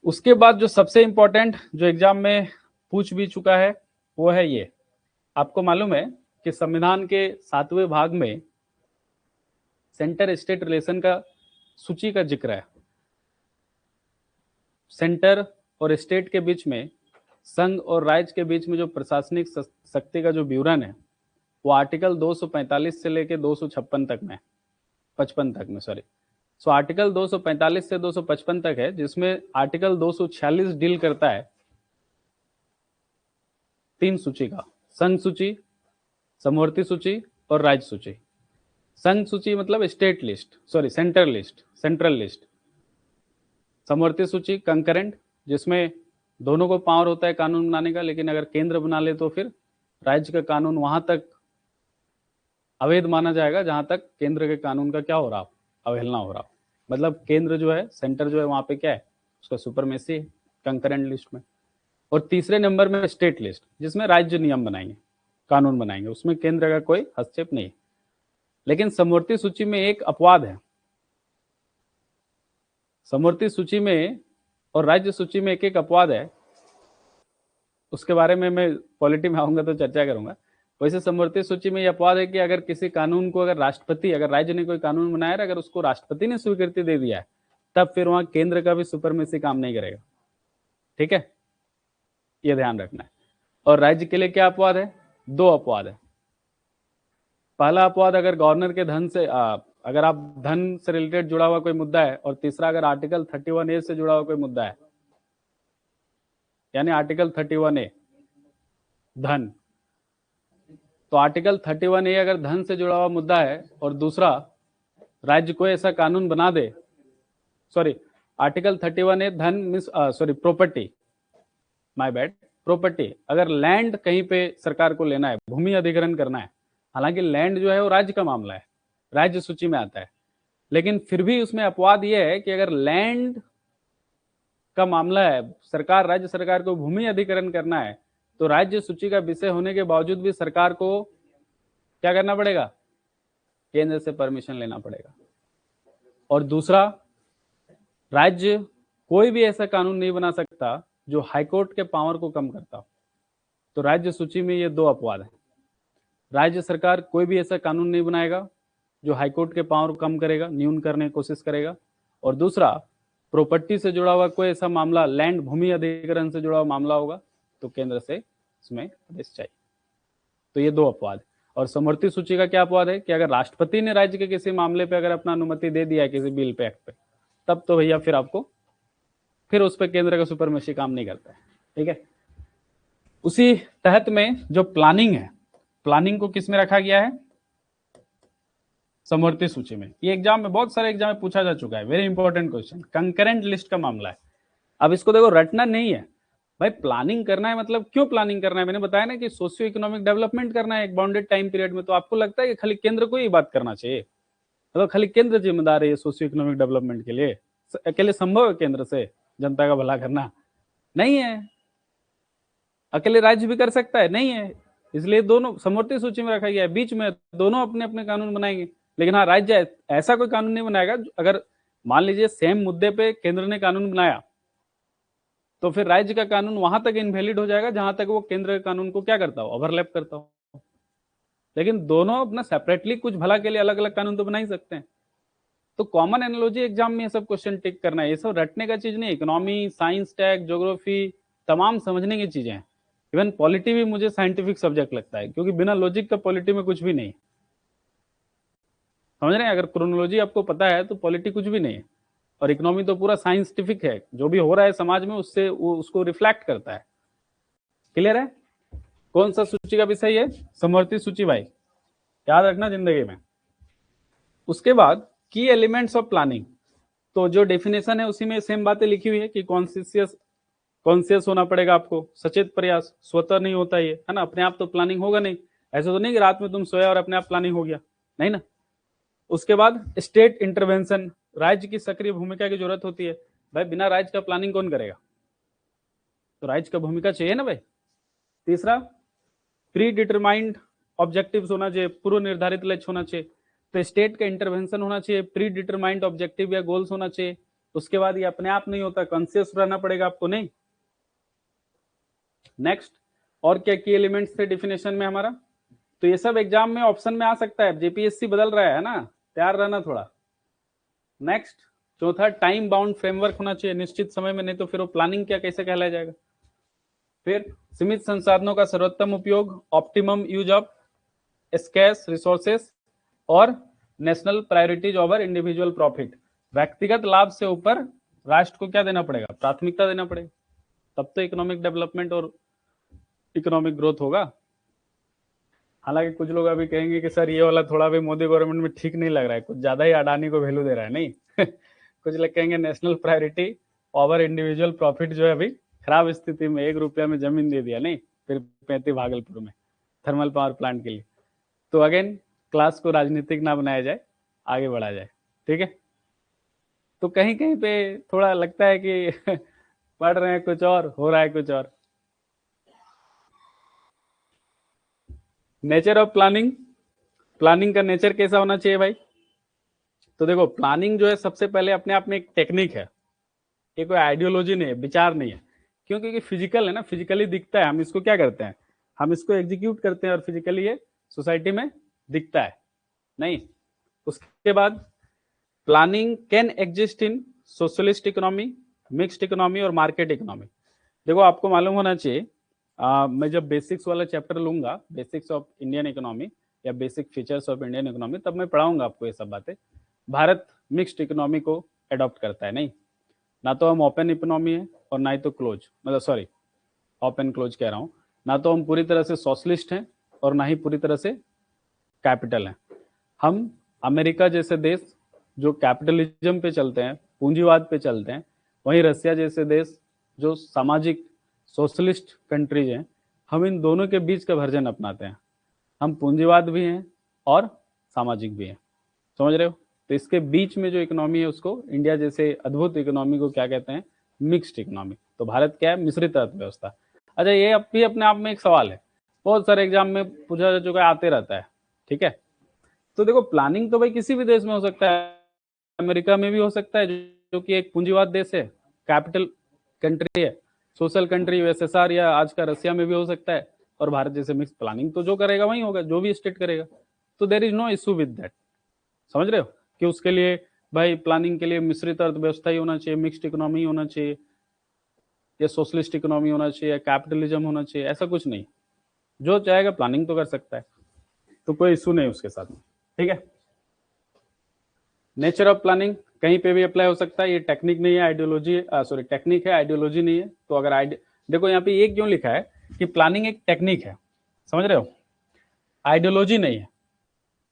उसके बाद जो सबसे इंपॉर्टेंट जो एग्जाम में पूछ भी चुका है वो है ये। आपको मालूम है कि संविधान के 7वें भाग में सेंटर स्टेट रिलेशन का सूची का जिक्र है। सेंटर और स्टेट के बीच में, संघ और राज्य के बीच में जो प्रशासनिक शक्ति का जो विवरण है वो आर्टिकल 245 से लेके 256 तक में, 55 तक में, सॉरी। सो आर्टिकल 245 से 255 तक है, जिसमें आर्टिकल 246 डील करता है 3 सूची का: संघ सूची, समवर्ती सूची और राज्य सूची। संघ सूची मतलब state list, sorry central list. समवर्ती सूची कंकरेंट, जिसमें दोनों को पावर होता है कानून बनाने का, लेकिन अगर केंद्र बना ले तो फिर राज्य का कानून वहां तक अवैध माना जाएगा जहां तक केंद्र के कानून का क्या हो रहा, अवहेलना हो रहा। मतलब केंद्र जो है, सेंटर जो है, वहां पे क्या है, उसका सुपरमेसी है कंकरेंट लिस्ट में। और तीसरे नंबर में स्टेट लिस्ट, जिसमें राज्य नियम बनाएंगे, कानून बनाएंगे, उसमें केंद्र का कोई हस्तक्षेप नहीं। लेकिन समवर्ती सूची में एक अपवाद है। समवर्ती सूची में और राज्य सूची में एक अपवाद है, उसके बारे में मैं पॉलिटी में आऊंगा तो चर्चा करूंगा। वैसे समवर्ती सूची में यह अपवाद है कि अगर किसी कानून को अगर राज्य ने कोई कानून बनाया है, अगर उसको राष्ट्रपति ने स्वीकृति दे दिया है, तब फिर वहां केंद्र का भी सुपरमेसी काम नहीं करेगा, ठीक है? ये ध्यान रखना है। और राज्य के लिए क्या अपवाद है? 2 अपवाद है। पहला अपवाद, अगर गवर्नर के धन से अगर आप धन से रिलेटेड जुड़ा हुआ कोई मुद्दा है, और तीसरा अगर आर्टिकल 31A से जुड़ा हुआ कोई मुद्दा है, यानी आर्टिकल 31A धन। तो आर्टिकल 31A अगर धन से जुड़ा हुआ मुद्दा है और दूसरा राज्य को ऐसा कानून बना दे, सॉरी आर्टिकल 31A धन means sorry property, my bad, property. अगर लैंड कहीं पे सरकार को लेना है, भूमि अधिग्रहण करना है, हालांकि लैंड जो है वो राज्य का मामला है, राज्य सूची में आता है, लेकिन फिर भी उसमें अपवाद यह है कि अगर लैंड का मामला है, सरकार, राज्य सरकार को भूमि अधिग्रहण करना है, तो राज्य सूची का विषय होने के बावजूद भी सरकार को क्या करना पड़ेगा, केंद्र से परमिशन लेना पड़ेगा। और दूसरा, राज्य कोई भी ऐसा कानून नहीं बना सकता जो हाईकोर्ट के पावर को कम करता हो। तो राज्य सूची में ये दो अपवाद है। राज्य सरकार कोई भी ऐसा कानून नहीं बनाएगा जो हाईकोर्ट के पावर को कम करेगा, न्यून करने की कोशिश करेगा। और दूसरा, प्रॉपर्टी से जुड़ा हुआ कोई ऐसा मामला, लैंड भूमि अधिग्रहण से जुड़ा हुआ मामला होगा तो केंद्र से उसमें आदेश चाहिए। तो ये दो अपवाद। और समवर्ती सूची का क्या अपवाद है कि अगर राष्ट्रपति ने राज्य के किसी मामले पे अगर अपना अनुमति दे दिया है किसी बिल पे, एक्ट पे, तब तो भैया फिर आपको फिर उस पर केंद्र का सुपरमेसी काम नहीं करता है। ठीक है। उसी तहत में जो प्लानिंग है, प्लानिंग को किस में रखा गया है, समवर्ती सूची में। ये एग्जाम में, बहुत सारे एग्जाम में पूछा जा चुका है, very important question, concurrent list का मामला है। अब इसको देखो, रटना नहीं है भाई, प्लानिंग करना है। मतलब क्यों प्लानिंग करना है, मैंने बताया ना कि सोशियो इकोनॉमिक डेवलपमेंट करना है एक बाउंडेड टाइम पीरियड में। तो आपको लगता है कि खाली केंद्र को ही बात करना चाहिए, मतलब खाली केंद्र जिम्मेदार है सोशियो इकोनॉमिक डेवलपमेंट के लिए, अकेले संभव है केंद्र से जनता का भला करना? नहीं है। अकेले राज्य भी कर सकता है? नहीं है। इसलिए दोनों समवर्ती सूची में रखा गया है, बीच में दोनों अपने अपने कानून बनाएंगे। लेकिन हाँ, राज्य ऐसा कोई कानून नहीं बनाएगा। अगर मान लीजिए सेम मुद्दे पे केंद्र ने कानून बनाया तो फिर राज्य का कानून वहां तक इनवैलिड हो जाएगा जहां तक वो केंद्र के कानून को क्या करता हो, ओवरलैप करता हो। लेकिन दोनों अपना सेपरेटली कुछ भला के लिए अलग अलग कानून तो बना ही सकते हैं। तो कॉमन एनालॉजी एग्जाम में ये सब क्वेश्चन टिक करना है, ये सब रटने का चीज नहीं। इकोनॉमी, साइंस, टेक, ज्योग्राफी तमाम समझने की चीजें हैं। इवन पॉलिटी भी मुझे साइंटिफिक सब्जेक्ट लगता है, क्योंकि बिना लॉजिक का पॉलिटी में कुछ भी नहीं। समझ रहे हैं? अगर क्रोनोलॉजी आपको पता है तो पॉलिटी कुछ भी नहीं है। और इकोनॉमी तो पूरा साइंटिफिक है, जो भी हो रहा है समाज में उससे वो उसको रिफ्लेक्ट करता है। क्लियर है? कौन सा सूची का विषय है? समवर्ती सूची भाई, याद रखना जिंदगी में। उसके बाद की एलिमेंट्स ऑफ प्लानिंग, तो जो डेफिनेशन है उसी में सेम बातें लिखी हुई है कि कॉन्शियस होना पड़ेगा आपको, सचेत प्रयास, स्वतः नहीं होता ये, है ना, अपने आप तो प्लानिंग होगा नहीं। ऐसा तो नहीं कि रात में तुम सोया और अपने आप प्लानिंग हो गया, नहीं ना। उसके बाद स्टेट इंटरवेंशन, राज्य की सक्रिय भूमिका की जरूरत होती है। भाई बिना राज्य का प्लानिंग कौन करेगा? तो राज्य का भूमिका चाहिए ना भाई। तीसरा, प्री डिटरमाइंड ऑब्जेक्टिव्स होना चाहिए, पूर्व निर्धारित लक्ष्य होना चाहिए। तो स्टेट का इंटरवेंशन होना चाहिए, प्री डिटरमाइंड ऑब्जेक्टिव या गोल्स होना चाहिए। उसके बाद ये अपने आप नहीं होता, कॉन्शियस रहना पड़ेगा आपको, नहीं। नेक्स्ट, और क्या की एलिमेंट्स थे डिफिनेशन में हमारा? तो ये सब एग्जाम में ऑप्शन में आ सकता है, जेपीएससी बदल रहा है ना, तैयार रहना थोड़ा। नेक्स्ट, चौथा, टाइम बाउंड फ्रेमवर्क होना चाहिए, निश्चित समय में, नहीं तो फिर वो प्लानिंग क्या कैसे कहलाया जाएगा। फिर सीमित संसाधनों का सर्वोत्तम उपयोग, optimum use of scarce resources, और national priorities over individual profit, व्यक्तिगत लाभ से ऊपर राष्ट्र को क्या देना पड़ेगा, प्राथमिकता देना पड़ेगा, तब तो इकोनॉमिक डेवलपमेंट और इकोनॉमिक ग्रोथ होगा। हालांकि कुछ लोग अभी कहेंगे कि सर ये वाला थोड़ा भी मोदी गवर्नमेंट में ठीक नहीं लग रहा है, कुछ ज्यादा ही अडानी को वैल्यू दे रहा है, नहीं। कुछ लोग कहेंगे national priority over individual profit जो है अभी खराब स्थिति में, 1 रुपया में जमीन दे दिया, नहीं, फिर 35 भागलपुर में थर्मल पावर प्लांट के लिए। तो अगेन क्लास को राजनीतिक ना बनाया जाए, आगे बढ़ा जाए, ठीक है। तो कहीं कहीं पे थोड़ा लगता है कि पढ़ रहे हैं कुछ और, हो रहा है कुछ और। नेचर ऑफ प्लानिंग, प्लानिंग का नेचर कैसा होना चाहिए भाई? तो देखो, प्लानिंग जो है सबसे पहले अपने आप में एक टेक्निक है, ये कोई आइडियोलॉजी नहीं है, विचार नहीं है। क्यों? क्योंकि फिजिकल है ना, फिजिकली दिखता है, हम इसको क्या करते हैं, हम इसको एग्जीक्यूट करते हैं और फिजिकली ये सोसाइटी में दिखता है, नहीं। उसके बाद planning can exist in socialist economy, mixed economy और मार्केट इकोनॉमी। देखो आपको मालूम होना चाहिए, मैं जब बेसिक्स वाला चैप्टर लूंगा, बेसिक्स ऑफ इंडियन इकोनॉमी या basic features of Indian economy, तब मैं पढ़ाऊंगा आपको ये सब बातें। भारत मिक्स्ड इकोनॉमी को अडॉप्ट करता है, नहीं, ना तो हम ओपन इकोनॉमी है और ना ही तो क्लोज, मतलब सॉरी ओपन क्लोज कह रहा हूँ, ना तो हम पूरी तरह से सोशलिस्ट हैं और ना ही पूरी तरह से कैपिटल हैं। हम अमेरिका जैसे देश जो कैपिटलिज्म पे चलते हैं, पूंजीवाद पे चलते हैं, वहीं रसिया जैसे देश जो सामाजिक सोशलिस्ट कंट्रीज हैं, हम इन दोनों के बीच का वर्जन अपनाते हैं। हम पूंजीवाद भी हैं और सामाजिक भी हैं, समझ रहे हो? तो इसके बीच में जो इकोनॉमी है उसको इंडिया जैसे अद्भुत इकोनॉमी को क्या कहते हैं, मिक्स्ड इकोनॉमी। तो भारत क्या है, मिश्रित अर्थव्यवस्था। अच्छा, ये अब भी अपने आप में एक सवाल है, बहुत सारे एग्जाम में पूछा जा चुका है, आते रहता है, ठीक है। तो देखो प्लानिंग तो भाई किसी भी देश में हो सकता है, अमेरिका में भी हो सकता है जो कि एक पूंजीवाद देश है, कैपिटल कंट्री है, सोशल कंट्री यूएसएसआर या आज का रशिया में भी हो सकता है, और भारत जैसे मिक्स। प्लानिंग तो जो करेगा वही होगा, जो भी स्टेट करेगा। तो there is no issue with that, समझ रहे हो कि उसके लिए भाई प्लानिंग के लिए मिश्रित अर्थव्यवस्था ही होना चाहिए, मिक्स्ड इकोनॉमी होना चाहिए, या सोशलिस्ट इकोनॉमी होना चाहिए, या कैपिटलिज्म होना चाहिए, ऐसा कुछ नहीं। जो चाहेगा प्लानिंग तो कर सकता है, तो कोई इशू नहीं उसके साथ में, ठीक है। नेचर ऑफ प्लानिंग कहीं पे भी अप्लाई हो सकता है, ये टेक्निक नहीं है, आइडियोलॉजी, सॉरी टेक्निक है, आइडियोलॉजी नहीं है। तो अगर देखो यहाँ पे ये क्यों लिखा है कि प्लानिंग एक टेक्निक है, समझ रहे हो, आइडियोलॉजी नहीं है।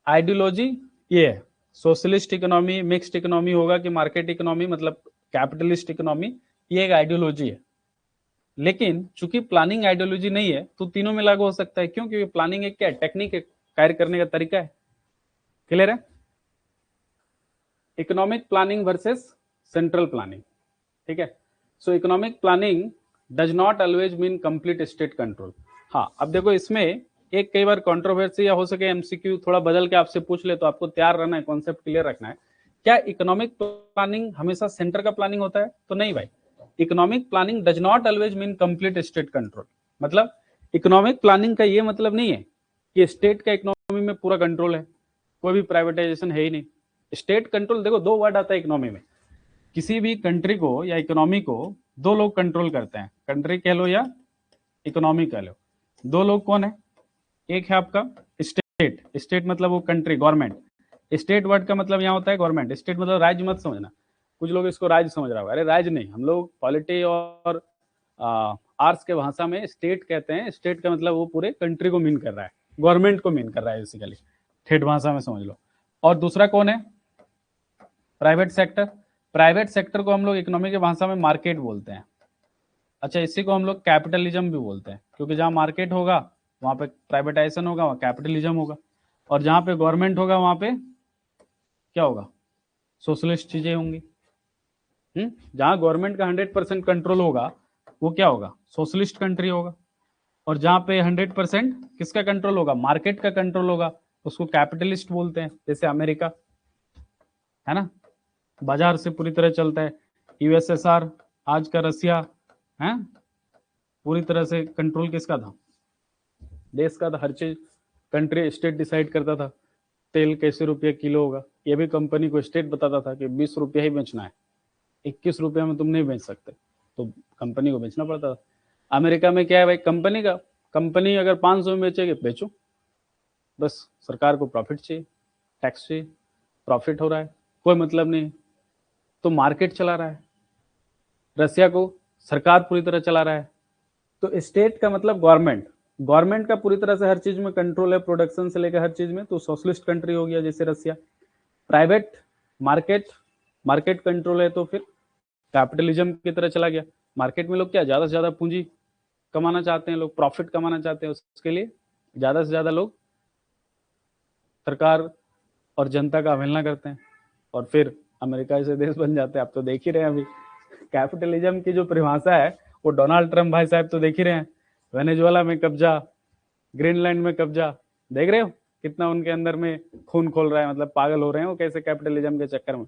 आइडियोलॉजी ये है, सोशलिस्ट इकोनॉमी, मिक्स्ड इकोनॉमी होगा कि मार्केट इकोनॉमी, मतलब कैपिटलिस्ट इकोनॉमी, ये एक आइडियोलॉजी है। लेकिन चूंकि प्लानिंग आइडियोलॉजी नहीं है तो तीनों में लागू हो सकता है। क्यों? क्योंकि प्लानिंग एक क्या है, टेक्निक है, कार्य करने का तरीका है। क्लियर है? Economic planning versus central planning, ठीक है। सो economic planning does not always mean complete state control. हाँ, अब देखो इसमें एक कई बार कंट्रोवर्सी या हो सके एमसीक्यू थोड़ा बदल के आपसे पूछ ले, तो आपको तैयार रहना है, कॉन्सेप्ट क्लियर रखना है। क्या इकोनॉमिक प्लानिंग हमेशा सेंटर का प्लानिंग होता है? तो नहीं भाई, economic planning does not always mean complete state control. मतलब इकोनॉमिक प्लानिंग का ये मतलब नहीं है कि स्टेट का इकोनॉमी में पूरा कंट्रोल है, कोई भी प्राइवेटाइजेशन है ही नहीं। स्टेट कंट्रोल, देखो दो वर्ड आता है इकोनॉमी में, किसी भी कंट्री को या इकोनॉमी को दो लोग कंट्रोल करते हैं, कंट्री कह लो या इकोनॉमी कह लो। दो लोग कौन है? एक है आपका स्टेट, स्टेट मतलब वो कंट्री, गवर्नमेंट। स्टेट वर्ड का मतलब यहाँ होता है गवर्नमेंट, स्टेट मतलब राज्य मत समझना, कुछ लोग इसको राज्य समझ रहा होगा, अरे राज्य नहीं, हम लोग पॉलिटी और आर्ट्स के भाषा में स्टेट कहते हैं। स्टेट का मतलब वो पूरे कंट्री को मीन कर रहा है, गवर्नमेंट को मीन कर रहा है बेसिकली, ठेठ भाषा में समझ लो। और दूसरा कौन है? Private sector. प्राइवेट सेक्टर को हम लोग इकोनॉमी की भाषा में मार्केट बोलते हैं। अच्छा, इसी को हम लोग कैपिटलिज्म भी बोलते हैं, क्योंकि जहाँ मार्केट होगा वहाँ पे प्राइवेटाइजेशन होगा, वहाँ कैपिटलिज्म होगा, और जहाँ पे गवर्नमेंट होगा वहाँ पे क्या होगा? सोशलिस्ट चीजें होंगी। जहाँ गवर्नमेंट का 100% कंट्रोल होगा वो क्या होगा? सोशलिस्ट कंट्री होगा। और जहाँ पे 100% किसका कंट्रोल होगा? मार्केट का कंट्रोल होगा, उसको कैपिटलिस्ट बोलते हैं। जैसे अमेरिका है ना, बाजार से पूरी तरह चलता है। यूएसएसआर, आज का रसिया है, पूरी तरह से कंट्रोल किसका था? देश का था। हर चीज कंट्री, स्टेट डिसाइड करता था। तेल कैसे रुपये किलो होगा, ये भी कंपनी को स्टेट बताता था कि 20 रुपया ही बेचना है, 21 रुपया में तुम नहीं बेच सकते, तो कंपनी को बेचना पड़ता था। अमेरिका में क्या है भाई, कंपनी का, कंपनी अगर 500 में बेचेगी बेचो, बस सरकार को प्रॉफिट चाहिए, टैक्स चाहिए, प्रॉफिट हो रहा है, कोई मतलब नहीं, तो मार्केट चला रहा है। रसिया को सरकार पूरी तरह चला रहा है। तो स्टेट का मतलब गवर्नमेंट, गवर्नमेंट का पूरी तरह से हर चीज में कंट्रोल है, प्रोडक्शन से लेकर हर चीज में, तो सोशलिस्ट कंट्री हो गया जैसे रसिया। प्राइवेट, मार्केट, मार्केट कंट्रोल है तो फिर कैपिटलिज्म की तरह चला गया। मार्केट में लोग क्या, ज्यादा से ज्यादा पूंजी कमाना चाहते हैं, लोग प्रॉफिट कमाना चाहते हैं, उसके लिए ज्यादा से ज्यादा लोग सरकार और जनता का अवहेलना करते हैं, और फिर अमेरिका जैसे देश बन जाते हैं। आप तो देख ही रहे हैं अभी कैपिटलिज्म की जो परिभाषा है वो डोनाल्ड ट्रम्प भाई साहब तो देख ही रहे हैं, वेनेजुएला में कब्जा, ग्रीनलैंड में कब्जा, देख रहे हो कितना उनके अंदर में खून खोल रहा है, मतलब पागल हो रहे हैं वो कैसे कैपिटलिज्म के चक्कर में।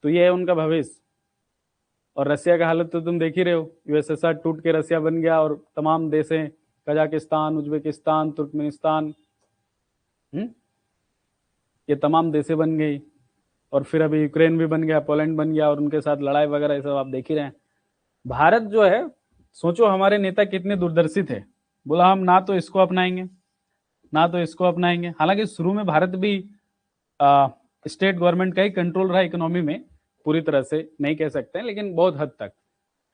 तो ये है उनका भविष्य। और रसिया का हालत तो तुम देख ही रहे हो, यूएसएसआर टूट के रसिया बन गया, और तमाम देशें, कजाकिस्तान, उज्बेकिस्तान, तुर्कमेनिस्तान, ये तमाम देशें बन गई, और फिर अभी यूक्रेन भी बन गया, पोलैंड बन गया, और उनके साथ लड़ाई वगैरह ये सब आप देख ही रहे हैं। भारत जो है, सोचो हमारे नेता कितने दूरदर्शी थे, बोला हम ना तो इसको अपनाएंगे ना तो इसको अपनाएंगे। हालांकि शुरू में भारत भी स्टेट गवर्नमेंट का ही कंट्रोल रहा इकोनॉमी में, पूरी तरह से नहीं कह सकते हैं, लेकिन बहुत हद तक,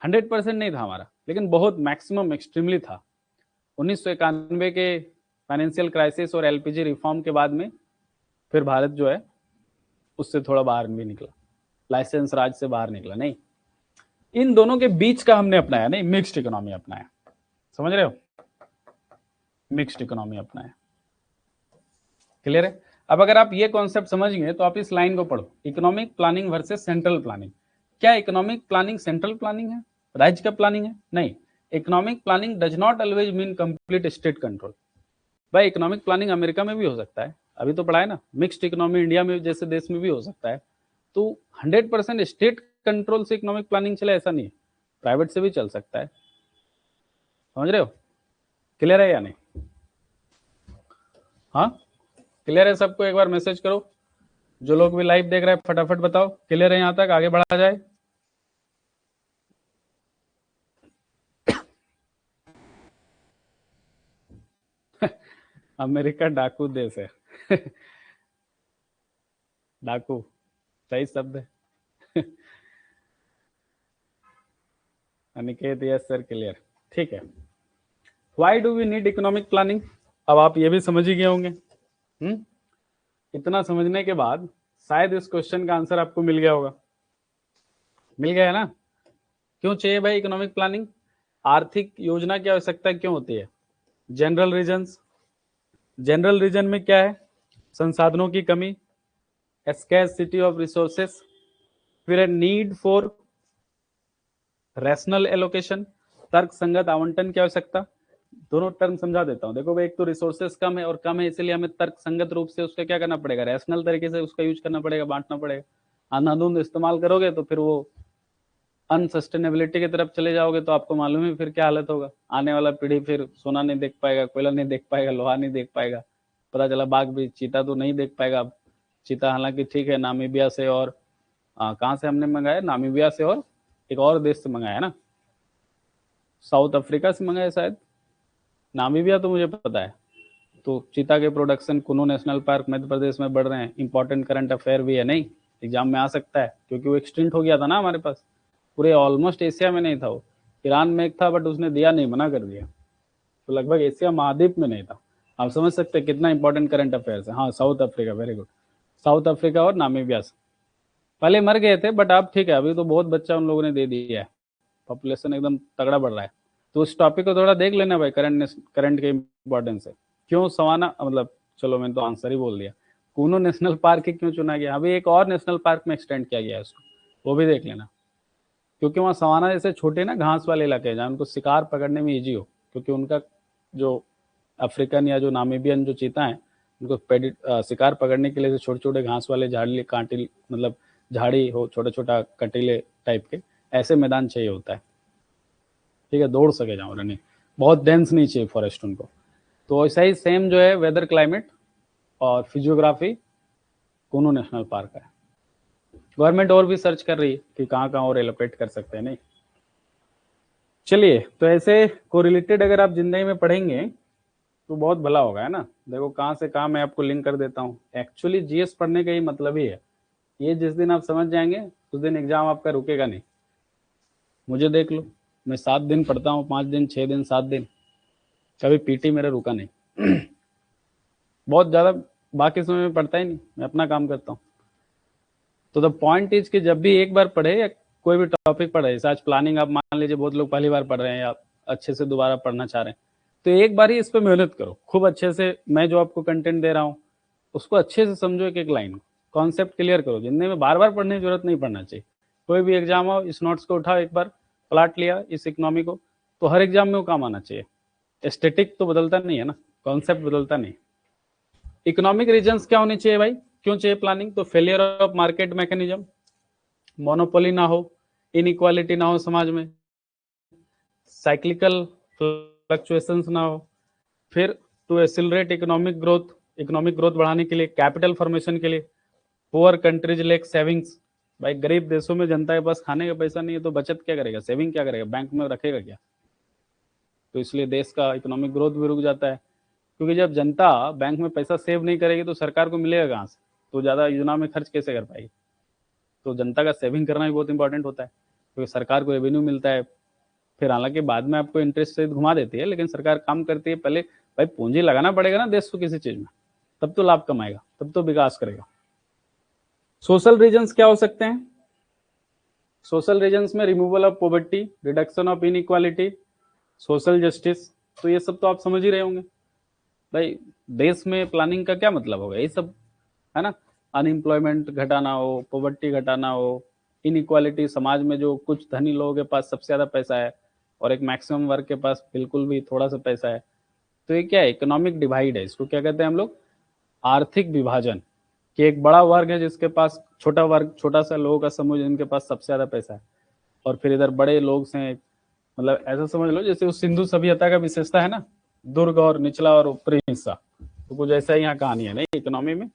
100% नहीं था हमारा, लेकिन बहुत मैक्सिमम एक्सट्रीमली था। 1991 के फाइनेंशियल क्राइसिस और एलपीजी रिफॉर्म के बाद में फिर भारत जो है उससे थोड़ा बाहर भी निकला, लाइसेंस राज से बाहर निकला नहीं। इन दोनों के बीच का हमने अपनाया, नहीं मिक्स्ड इकोनॉमी अपनाया, समझ रहे हो, मिक्स्ड इकोनॉमी अपनाया। क्लियर है? अब अगर आप ये कॉन्सेप्ट समझ गए तो आप इस लाइन को पढ़ो, economic planning versus central planning. क्या इकोनॉमिक प्लानिंग सेंट्रल प्लानिंग है, राज्य का प्लानिंग है? नहीं, economic planning does not always mean complete state control. भाई इकोनॉमिक प्लानिंग अमेरिका में भी हो सकता है, अभी तो पढ़ा है ना, मिक्स्ड इकोनॉमी इंडिया में जैसे देश में भी हो सकता है। तो 100% स्टेट कंट्रोल से इकोनॉमिक प्लानिंग चले ऐसा नहीं है, प्राइवेट से भी चल सकता है। समझ रहे हो? क्लियर है या नहीं? हाँ क्लियर है सबको? एक बार मैसेज करो, जो लोग भी लाइव देख रहे हैं फटाफट बताओ क्लियर है, यहां तक आगे बढ़ा जाए। अमेरिका डाकू देश है। डाकू सही शब्द है। अनिकेत यस सर क्लियर, ठीक है। Why do we need economic planning? अब आप ये भी समझ ही गए होंगे। इतना समझने के बाद शायद इस क्वेश्चन का आंसर आपको मिल गया होगा। मिल गया है ना? क्यों चाहिए भाई इकोनॉमिक प्लानिंग? आर्थिक योजना की आवश्यकता क्यों होती है? जनरल रीजंस, जनरल रीजन में क्या है? संसाधनों की कमी, स्कैर्सिटी ऑफ रिसोर्सेस, फिर नीड फॉर रैशनल एलोकेशन, तर्क संगत आवंटन की आवश्यकता। दोनों टर्म समझा देता हूं। देखो भाई, एक तो रिसोर्सेस कम है और कम है, इसलिए हमें तर्क संगत रूप से उसका क्या करना पड़ेगा, रैशनल तरीके से उसका यूज करना पड़ेगा, बांटना पड़ेगा। अंधाधुंध इस्तेमाल करोगे तो फिर वो अनसस्टेनेबिलिटी की तरफ चले जाओगे, तो आपको मालूम है फिर क्या हालत होगा। आने वाला पीढ़ी फिर सोना नहीं देख पाएगा, कोयला नहीं देख पाएगा, लोहा नहीं देख पाएगा, पता चला बाघ भी, चीता तो नहीं देख पाएगा। अब चीता हालांकि ठीक है, नामीबिया से और कहाँ से हमने मंगाया, नामीबिया से और एक और देश से मंगाया ना, साउथ अफ्रीका से मंगाया शायद, नामीबिया तो मुझे पता है। तो चीता के प्रोडक्शन कुनो नेशनल पार्क मध्य प्रदेश में बढ़ रहे हैं। इंपॉर्टेंट करंट अफेयर भी है, नहीं एग्जाम में आ सकता है, क्योंकि वो एक्सटिंक्ट हो गया था ना हमारे पास, पूरे ऑलमोस्ट एशिया में नहीं था वो। ईरान में एक था बट उसने दिया नहीं, मना कर दिया, तो लगभग एशिया महाद्वीप में नहीं था। आप समझ सकते हैं कितना इंपॉर्टेंट करंट अफेयर्स है। हाँ south Africa, very good, south Africa और नामीबिया से पहले मर गए थे, बट अब ठीक है, अभी तो बहुत बच्चा उन लोगों ने दे दिया है, पॉपुलेशन एकदम तगड़ा बढ़ रहा है। तो उस टॉपिक को थोड़ा देख लेना भाई, करंट के इंपॉर्टेंस है। क्यों सवाना, मतलब चलो मैंने तो आंसर ही बोल दिया, कूनो नेशनल पार्क ही क्यों चुना गया? अभी एक और नेशनल पार्क में एक्सटेंड किया गया है उसको, वो भी देख लेना। क्योंकि वहाँ सवाना जैसे छोटे ना घास वाले इलाके हैं जहाँ उनको शिकार पकड़ने में ईजी हो, क्योंकि उनका जो अफ्रीकन या जो नामीबियन जो चीता है, उनको शिकार पकड़ने के लिए छोटे छोटे घास वाले झाड़ी कांटिल, मतलब झाड़ी हो, छोटा छोटा कटीले टाइप के ऐसे मैदान चाहिए होता है, ठीक है, दौड़ सके जहाँ रनिंग, बहुत डेंस नहीं चाहिए फॉरेस्ट उनको। तो ऐसा ही सेम जो है वेदर क्लाइमेट और फिजियोग्राफी कूनो नेशनल पार्क है। गवर्नमेंट और भी सर्च कर रही है कि कहाँ कहाँ और एलोकेट कर सकते हैं। नहीं चलिए, तो ऐसे कोरिलेटेड अगर आप जिंदगी में पढ़ेंगे तो बहुत भला होगा, है ना। देखो कहाँ से कहाँ मैं आपको लिंक कर देता हूँ। एक्चुअली जीएस पढ़ने का ही मतलब ही है, ये जिस दिन आप समझ जाएंगे उस दिन एग्जाम आपका रुकेगा नहीं। मुझे देख लो, मैं 7 दिन पढ़ता हूँ, 5 दिन, 6 दिन, 7 दिन, कभी पीटी मेरा रुका नहीं। बहुत ज़्यादा बाकी समय में पढ़ता ही नहीं, मैं अपना काम करता हूँ। तो द पॉइंट इज कि जब भी एक बार पढ़े या कोई भी टॉपिक पढ़े, जैसे आज प्लानिंग आप मान लीजिए बहुत लोग पहली बार पढ़ रहे हैं या अच्छे से दोबारा पढ़ना चाह रहे हैं, तो एक बार ही इस पर मेहनत करो खूब अच्छे से। मैं जो आपको कंटेंट दे रहा हूँ उसको अच्छे से समझो, एक एक लाइन कॉन्सेप्ट क्लियर करो। जिंदगी में बार बार पढ़ने की जरूरत नहीं पड़ना चाहिए। कोई भी एग्जाम हो, इस नोट्स को उठाओ, एक बार प्लाट लिया इस इकोनॉमी को, तो हर एग्जाम में वो काम आना चाहिए। एस्थेटिक तो बदलता नहीं है ना, कॉन्सेप्ट बदलता नहीं। इकोनॉमिक रीजंस क्या होनी चाहिए भाई, क्यों चाहिए प्लानिंग? तो failure of market mechanism, monopoly ना हो, इनइक्वालिटी ना हो समाज में, साइक्लिकल फ्लक्चुएशंस ना हो, फिर टू एक्सिलरेट इकोनॉमिक ग्रोथ बढ़ाने के लिए, कैपिटल फॉर्मेशन के लिए, पुअर कंट्रीज लेक सेविंग्स। भाई गरीब देशों में जनता के पास खाने का पैसा नहीं है तो बचत क्या करेगा, सेविंग क्या करेगा, बैंक में रखेगा क्या? तो इसलिए देश का इकोनॉमिक ग्रोथ भी रुक जाता है, क्योंकि जब जनता बैंक में पैसा सेव नहीं करेगी तो सरकार को मिलेगा कहाँ से, तो ज़्यादा योजना में खर्च कैसे कर पाएगी? तो जनता का सेविंग करना भी बहुत इंपॉर्टेंट होता है, क्योंकि सरकार को रेवेन्यू मिलता है। फिर हालांकि बाद में आपको इंटरेस्ट रेट घुमा देती है, लेकिन सरकार काम करती है। पहले भाई पूंजी लगाना पड़ेगा ना देश को किसी चीज में, तब तो लाभ कमाएगा, तब तो विकास करेगा। सोशल रीजन्स क्या हो सकते हैं? सोशल रीजन्स में removal of poverty, reduction of inequality, social justice. तो ये सब तो आप समझ ही रहे होंगे भाई। देश में प्लानिंग का क्या मतलब होगा, ये सब है ना, अनएम्प्लॉयमेंट घटाना हो, पॉवर्टी घटाना हो, इनइक्वालिटी, समाज में जो कुछ धनी लोगों के पास सबसे ज़्यादा पैसा है और एक मैक्सिमम वर्ग के पास बिल्कुल भी थोड़ा सा पैसा है, तो ये क्या है, इकोनॉमिक डिवाइड है। इसको क्या कहते हैं हम लोग, आर्थिक विभाजन, कि एक बड़ा वर्ग है जिसके पास, छोटा वर्ग, छोटा सा लोगों का समूह जिनके पास सबसे ज़्यादा पैसा है, और फिर इधर बड़े लोग से, मतलब ऐसा समझ लो जैसे उस सिंधु सभ्यता का विशेषता है ना, दुर्ग और निचला और ऊपरी हिस्सा, तो कुछ ऐसा ही यहाँ कहानी है नहीं इकोनॉमी में।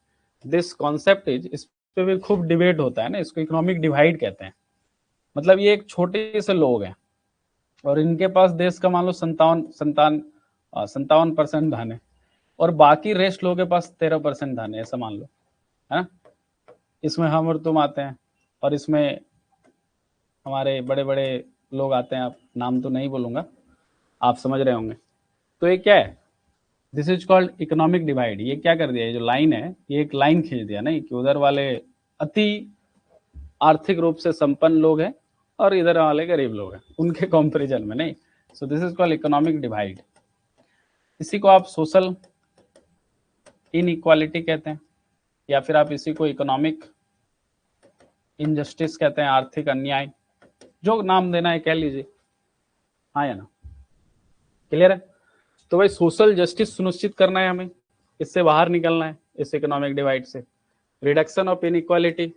दिस कॉन्सेप्ट इज, इस पे भी खूब डिबेट होता है ना, इसको इकोनॉमिक डिवाइड कहते हैं। मतलब ये एक छोटे से लोग हैं और इनके पास देश का मान लो 57% धन है, और बाकी रेस्ट लोगों के पास 13% धन है, ऐसा मान लो, है ना। इसमें हम और तुम आते हैं, और इसमें हमारे बड़े बड़े लोग आते हैं, आप नाम तो नहीं बोलूंगा, आप समझ रहे होंगे। तो ये क्या है, this is called economic divide. ये क्या कर दिया, ये जो लाइन है, ये एक लाइन खींच दिया नहीं, कि उधर वाले अति आर्थिक रूप से संपन्न लोग हैं और इधर वाले गरीब लोग हैं, उनके कंपैरिजन में नहीं। सो this is called economic divide. इसी को आप सोशल इनइक्वालिटी कहते हैं, या फिर आप इसी को इकोनॉमिक इनजस्टिस कहते हैं, आर्थिक अन्याय, जो नाम देना है कह लीजिए, हाँ या ना, क्लियर है। तो भाई सोशल जस्टिस सुनिश्चित करना है हमें, इससे बाहर निकलना है, इस इकोनॉमिक डिवाइड से। रिडक्शन ऑफ इनइक्वालिटी,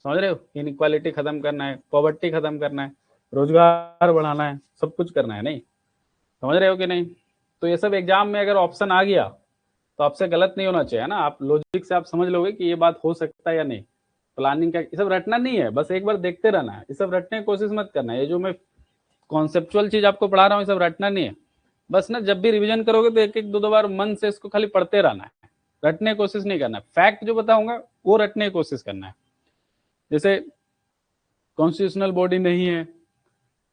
समझ रहे हो, इनइक्वालिटी खत्म करना है, पॉवर्टी खत्म करना है, रोजगार बढ़ाना है, सब कुछ करना है नहीं, समझ रहे हो कि नहीं। तो ये सब एग्जाम में अगर ऑप्शन आ गया तो आपसे गलत नहीं होना चाहिए ना, आप लॉजिक से आप समझ लोगे कि ये बात हो सकता है या नहीं। प्लानिंग का ये सब रटना नहीं है, बस एक बार देखते रहना है, ये सब रटने की कोशिश मत करना है। ये जो मैं कॉन्सेप्चुअल चीज आपको पढ़ा रहा हूँ, ये सब रटना नहीं है, बस ना जब भी रिवीजन करोगे तो एक एक दो दो बार मन से इसको खाली पढ़ते रहना है, रटने की कोशिश नहीं करना है। फैक्ट जो बताऊंगा वो रटने की कोशिश करना है। जैसे कॉन्स्टिट्यूशनल बॉडी नहीं है,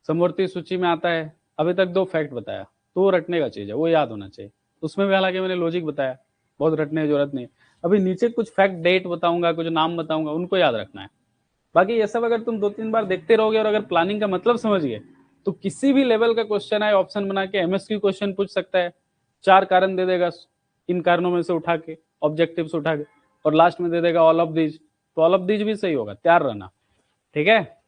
समवर्ती सूची में आता है, अभी तक 2 फैक्ट बताया, तो वो रटने का चीज है, वो याद होना चाहिए। उसमें भी हालांकि मैंने लॉजिक बताया, बहुत रटने की जरूरत नहीं है। अभी नीचे कुछ फैक्ट, डेट बताऊंगा, कुछ नाम बताऊंगा, उनको याद रखना है। बाकी ये सब अगर तुम 2-3 बार देखते रहोगे और अगर प्लानिंग का मतलब समझ गए, तो किसी भी लेवल का क्वेश्चन है, ऑप्शन बना के एमएसक्यू क्वेश्चन पूछ सकता है, 4 कारण दे देगा, इन कारणों में से उठा के, ऑब्जेक्टिव्स उठा के, और लास्ट में दे देगा ऑल ऑफ दीज, तो ऑल ऑफ दीज भी सही होगा, तैयार रहना, ठीक है।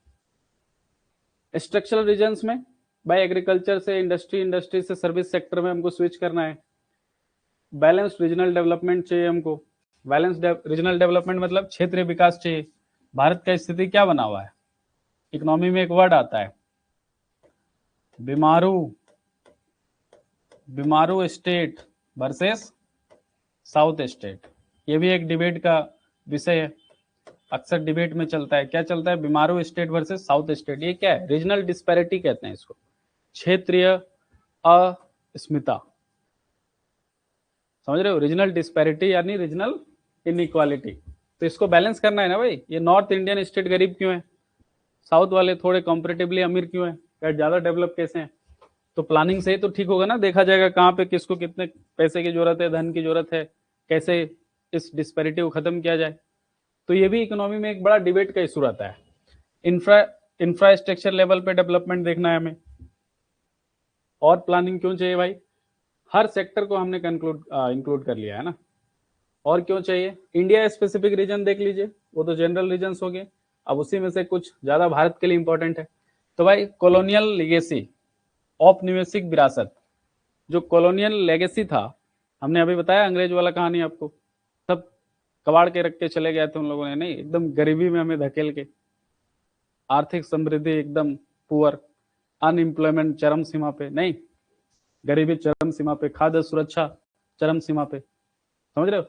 स्ट्रक्चरल रीजन्स में भाई एग्रीकल्चर से इंडस्ट्री, इंडस्ट्री से सर्विस सेक्टर में हमको स्विच करना है। बैलेंस्ड रीजनल डेवलपमेंट चाहिए हमको। बैलेंस रीजनल डेवलपमेंट मतलब क्षेत्रीय विकास चाहिए। भारत का स्थिति क्या बना हुआ है, इकोनॉमी में एक वर्ड आता है बीमारू, बीमारू स्टेट वर्सेस साउथ स्टेट। ये भी एक डिबेट का विषय है, अक्सर डिबेट में चलता है। क्या चलता है, बीमारू स्टेट वर्सेस साउथ स्टेट। ये क्या है, रीजनल डिस्पैरिटी कहते हैं इसको, क्षेत्रीय अस्मिता, समझ रहे हो, रीजनल डिस्पैरिटी यानी रीजनल इनइक्वालिटी। तो इसको बैलेंस करना है ना भाई। ये नॉर्थ इंडियन स्टेट गरीब क्यों है, साउथ वाले थोड़े कंपैरेटिवली अमीर क्यों है, या ज्यादा डेवलप कैसे हैं। तो प्लानिंग से ही तो ठीक होगा ना, देखा जाएगा कहाँ पे किसको कितने पैसे की जरूरत है, धन की जरूरत है, कैसे इस डिस्पैरिटी को खत्म किया जाए। तो ये भी इकोनॉमी में एक बड़ा डिबेट का इशू रहता है। इंफ्रास्ट्रक्चर लेवल पे डेवलपमेंट देखना है हमें। और प्लानिंग क्यों चाहिए भाई, हर सेक्टर को हमने इंक्लूड कर लिया है ना। और क्यों चाहिए, इंडिया स्पेसिफिक रीजन देख लीजिए, वो तो जनरल रीजन हो गए, अब उसी में से कुछ ज्यादा भारत के लिए इंपॉर्टेंट है। तो भाई कॉलोनियल लेगेसी, औपनिवेशिक विरासत, जो कॉलोनियल लेगेसी था, हमने अभी बताया अंग्रेज वाला कहानी आपको, सब कबाड़ के रख के चले गए थे उन लोगों ने, नहीं एकदम गरीबी में हमें धकेल के, आर्थिक समृद्धि एकदम पुअर, अनएम्प्लॉयमेंट चरम सीमा पे, नहीं गरीबी चरम सीमा पे, खाद्य सुरक्षा चरम सीमा पे, समझ रहे हो।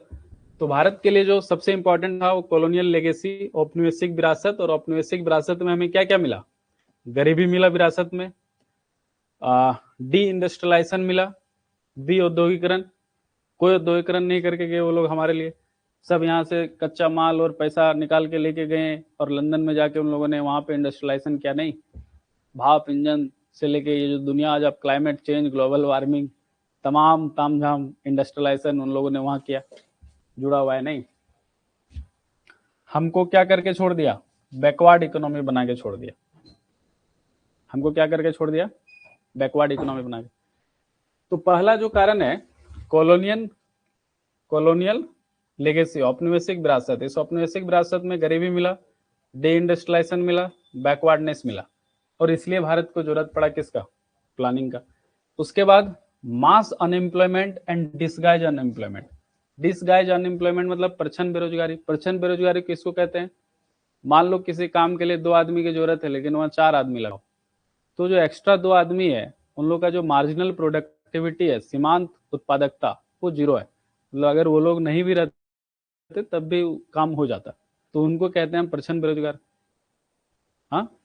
तो भारत के लिए जो सबसे इंपॉर्टेंट था वो कॉलोनियल लेगेसी, औपनिवेशिक विरासत। और औपनिवेशिक विरासत में हमें क्या क्या मिला, गरीबी मिला विरासत में, डी इंडस्ट्रियलाइजेशन मिला, डी औद्योगिकरण, कोई औद्योगिकरण नहीं करके गए वो लोग हमारे लिए, सब यहाँ से कच्चा माल और पैसा निकाल के लेके गए, और लंदन में जाके उन लोगों ने वहाँ पे इंडस्ट्रियलाइजेशन किया, नहीं भाप इंजन से लेके ये जो दुनिया आज अब क्लाइमेट चेंज, ग्लोबल वार्मिंग, तमाम तामझाम इंडस्ट्रियलाइजेशन उन लोगों ने वहाँ किया, जुड़ा हुआ है नहीं। हमको क्या करके छोड़ दिया, बैकवर्ड इकोनॉमी बना के छोड़ दिया, हमको क्या करके छोड़ दिया, बैकवर्ड इकोनॉमी बना के। तो पहला जो कारण है कॉलोनियल लेगेसी औपनिवेशिक विरासत, इस औपनिवेशिक विरासत में गरीबी मिला, डे इंडस्ट्रियलाइजेशन मिला, बैकवर्डनेस मिला, और इसलिए भारत को जरूरत पड़ा किसका, प्लानिंग का। उसके बाद mass unemployment and disguise unemployment. Disguise unemployment मतलब परछन बेरोजगारी। परछन बेरोजगारी किसको कहते हैं, मान लो किसी काम के लिए 2 आदमी की जरूरत है लेकिन वहां 4 आदमी लगाओ, तो जो एक्स्ट्रा 2 आदमी है उन लोग का जो मार्जिनल प्रोडक्टिविटी है, सीमांत उत्पादकता, वो 0 है। मतलब अगर वो लोग नहीं भी रहते तब भी काम हो जाता, तो उनको कहते हैं परछन बेरोजगार। हाँ,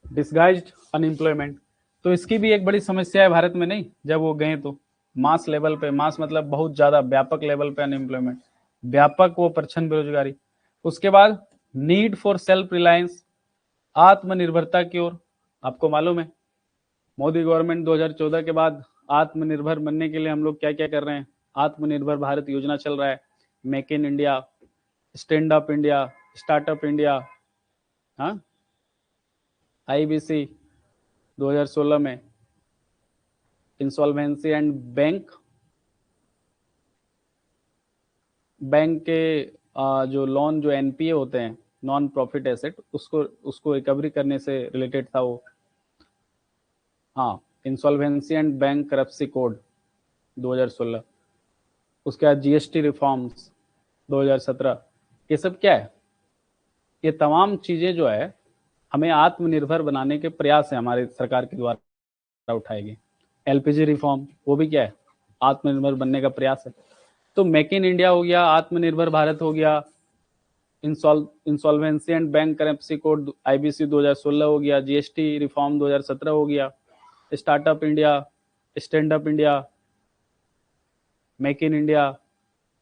डिसगाइज्ड अनएम्प्लॉयमेंट। तो इसकी भी एक बड़ी समस्या है भारत में, नहीं, जब वो गए तो मास लेवल पे, मास मतलब बहुत ज्यादा व्यापक लेवल पे अनएम्प्लॉयमेंट, व्यापक वो परछन बेरोजगारी। उसके बाद नीड फॉर सेल्फ रिलायंस, आत्मनिर्भरता की ओर। आपको मालूम है मोदी गवर्नमेंट 2014 के बाद आत्मनिर्भर बनने के लिए हम लोग क्या क्या कर रहे हैं, आत्मनिर्भर भारत योजना चल रहा है, make in India, stand up India, startup India, हाँ, आईबीसी 2016 में, इंसॉल्वेंसी एंड बैंक के जो लोन, जो एनपीए होते हैं, नॉन प्रॉफिट एसेट, उसको रिकवरी करने से रिलेटेड था वो। हाँ, इंसॉल्वेंसी एंड बैंक करप्सी कोड 2016। उसके बाद जीएसटी रिफॉर्म्स 2017। ये सब क्या है, ये तमाम चीजें जो है हमें आत्मनिर्भर बनाने के प्रयास है हमारे सरकार के द्वारा उठाएगी। एलपीजी रिफॉर्म, वो भी क्या है, आत्मनिर्भर बनने का प्रयास है। तो मेक इन इंडिया हो गया, आत्मनिर्भर भारत हो गया, insolvency and bank करप्सी code IBC 2016 हो गया, जीएसटी रिफॉर्म 2017 हो गया, startup India, stand up India, make in India,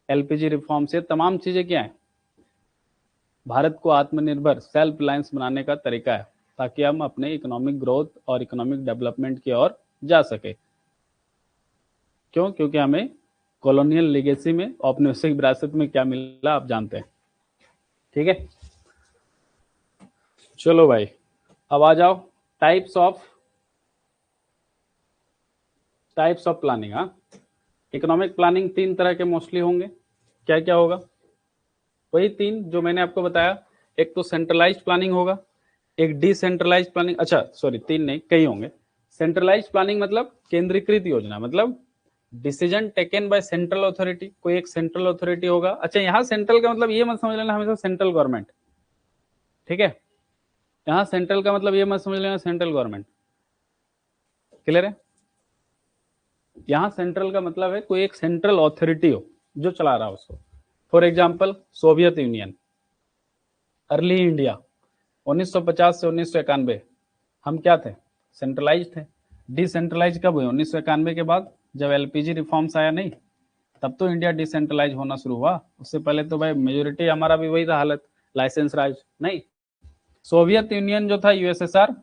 LPG reform से तमाम चीजें क्या है, भारत को आत्मनिर्भर सेल्फ रिलायंस बनाने का तरीका है, ताकि हम अपने इकोनॉमिक ग्रोथ और इकोनॉमिक डेवलपमेंट की ओर जा सके। क्यों, क्योंकि हमें कॉलोनियल लेगेसी में, औपनिवेशिक विरासत में क्या मिला आप जानते हैं। ठीक है, चलो भाई अब आ जाओ टाइप्स ऑफ प्लानिंग। हाँ, इकोनॉमिक प्लानिंग 3 तरह के मोस्टली होंगे। क्या क्या होगा, वही 3 जो मैंने आपको बताया। एक तो सेंट्रलाइज्ड प्लानिंग होगा, एक डिसेंट्रलाइज्ड प्लानिंग, अच्छा सॉरी 3 नहीं, कई होंगे। सेंट्रलाइज्ड प्लानिंग मतलब केंद्रीकृत योजना, मतलब decision taken by central authority, कोई एक सेंट्रल अथॉरिटी होगा। अच्छा, यहाँ सेंट्रल का मतलब ये मत समझ लेना हमेशा सेंट्रल गवर्नमेंट, ठीक है, यहाँ सेंट्रल का मतलब ये मत समझ लेना सेंट्रल गवर्नमेंट, क्लियर है। यहाँ सेंट्रल का मतलब है कोई एक सेंट्रल अथॉरिटी हो जो चला रहा हो उसको। For example Soviet union, early India 1950 से 1991, हम क्या थे, सेंट्रलाइज थे। डिसेंट्रलाइज कब हुए, 1991 के बाद, जब एलपीजी रिफॉर्म्स आया, नहीं, तब तो इंडिया डिसेंट्रलाइज होना शुरू हुआ। उससे पहले तो भाई मेजोरिटी हमारा भी वही था हालत, लाइसेंस राज। नहीं, सोवियत यूनियन जो था, यूएसएसआर,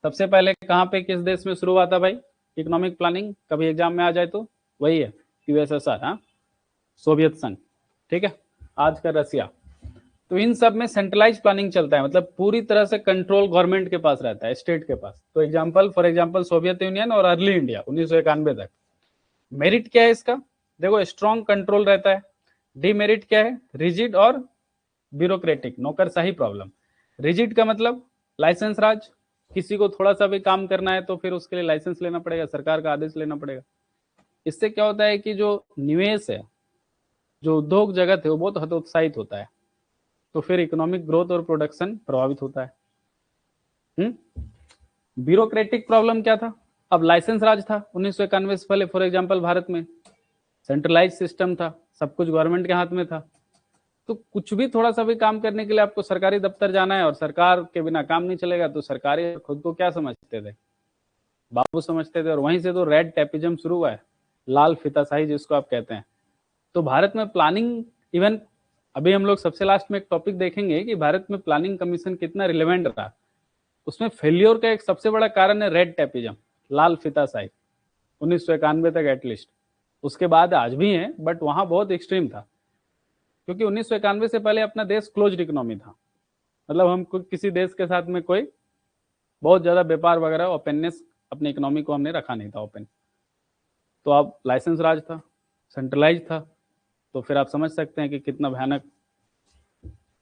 सबसे पहले कहाँ पे, किस देश में शुरू हुआ था भाई इकोनॉमिक प्लानिंग, कभी एग्जाम में आ जाए तो वही है यूएसएसआर, हाँ, सोवियत संघ, ठीक है, आज का रसिया। तो इन सब में सेंट्रलाइज प्लानिंग चलता है, मतलब पूरी तरह से कंट्रोल गवर्नमेंट के पास रहता है, स्टेट के पास। तो example, for example Soviet union और अर्ली इंडिया 1991 तक। मेरिट क्या है इसका, देखो स्ट्रॉन्ग कंट्रोल रहता है। डीमेरिट क्या है, रिजिड और ब्यूरोक्रेटिक, नौकरशाही प्रॉब्लम। रिजिड का मतलब लाइसेंस राज, किसी को थोड़ा सा भी काम करना है तो फिर उसके लिए लाइसेंस लेना पड़ेगा, सरकार का आदेश लेना पड़ेगा। इससे क्या होता है कि जो निवेश है, जो उद्योग जगत है, वो बहुत हतोत्साहित होता है, तो फिर इकोनॉमिक ग्रोथ और प्रोडक्शन प्रभावित होता है। ब्यूरोक्रेटिक प्रॉब्लम क्या था, अब लाइसेंस राज था 1991 से पहले, फॉर एग्जांपल भारत में सेंट्रलाइज सिस्टम था, सब कुछ गवर्नमेंट के हाथ में था। तो कुछ भी थोड़ा सा भी काम करने के लिए आपको सरकारी दफ्तर जाना है, और सरकार के बिना काम नहीं चलेगा, तो सरकारी खुद को क्या समझते थे, बाबू समझते थे, और वहीं से तो रेड टैपिज्म शुरू हुआ है, लाल फीताशाही जिसको आप कहते हैं। तो भारत में प्लानिंग, इवन अभी हम लोग सबसे लास्ट में एक टॉपिक देखेंगे कि भारत में प्लानिंग कमीशन कितना रिलेवेंट रहा। उसमें फेल्योर का एक सबसे बड़ा कारण है रेड टैपिज्म, लाल फीताशाही, 1991 तक एटलीस्ट। उसके बाद आज भी है, बट वहां बहुत एक्सट्रीम था, क्योंकि 1991 से पहले अपना देश क्लोज्ड इकोनॉमी था, मतलब हम किसी देश के साथ में कोई बहुत ज्यादा व्यापार वगैरह, ओपननेस, अपनी इकोनॉमी को हमने रखा नहीं था ओपन। तो अब लाइसेंस राज था, सेंट्रलाइज था, तो फिर आप समझ सकते हैं कि कितना भयानक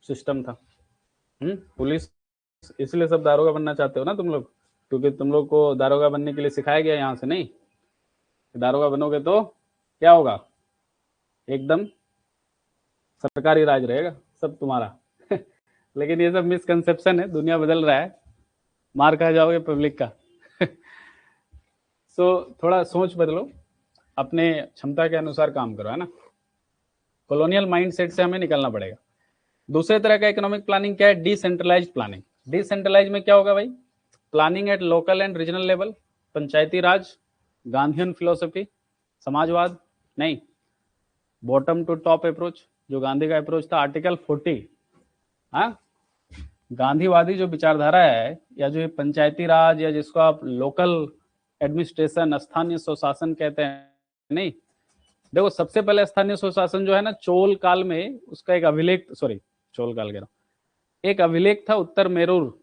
सिस्टम था। पुलिस, इसलिए सब दारोगा बनना चाहते हो ना तुम लोग, क्योंकि तुम लोग को दारोगा बनने के लिए सिखाया गया यहाँ से नहीं। दारोगा बनोगे तो क्या होगा, एकदम सरकारी राज रहेगा सब तुम्हारा। लेकिन ये सब मिसकंसेप्शन है, दुनिया बदल रहा है, मार खा जाओगे पब्लिक का। सो थोड़ा सोच बदलो, अपने क्षमता के अनुसार काम करो, है ना। कॉलोनियल माइंडसेट से हमें निकलना पड़ेगा। दूसरे तरह का इकोनॉमिक प्लानिंग क्या है, डिसेंट्रलाइज्ड प्लानिंग। डिसेंट्रलाइज में क्या होगा भाई, planning at local and regional level, Panchayati Raj, Gandhian philosophy, समाजवाद नहीं, बॉटम टू टॉप अप्रोच, जो गांधी का अप्रोच था, आर्टिकल 40। हाँ, गांधीवादी जो विचारधारा है, या जो ये पंचायती राज, या जिसको आप लोकल एडमिनिस्ट्रेशन, स्थानीय स्वशासन कहते हैं, नहीं, देखो सबसे पहले स्थानीय स्वशासन जो है ना, चोल काल में उसका एक अभिलेख, सॉरी चोल काल कह रहा हूं, एक अभिलेख था उत्तर मेरूर।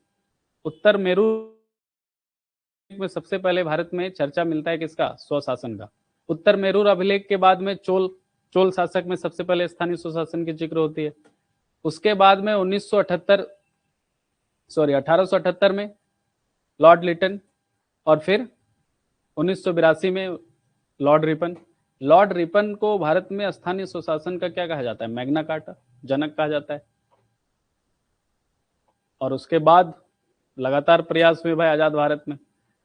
उत्तर मेरूर में सबसे पहले भारत में चर्चा मिलता है किसका, स्वशासन का। उत्तर मेरूर अभिलेख के बाद में चोल शासक में सबसे पहले स्थानीय स्वशासन की जिक्र होती है। उसके बाद में 1878 में लॉर्ड लिटन, और फिर 1982 में लॉर्ड रिपन। लॉर्ड रिपन को भारत में स्थानीय स्वशासन का क्या कहा जाता है, मैग्ना कार्टा, जनक कहा जाता है। और उसके बाद लगातार प्रयास हुए भाई आजाद भारत में।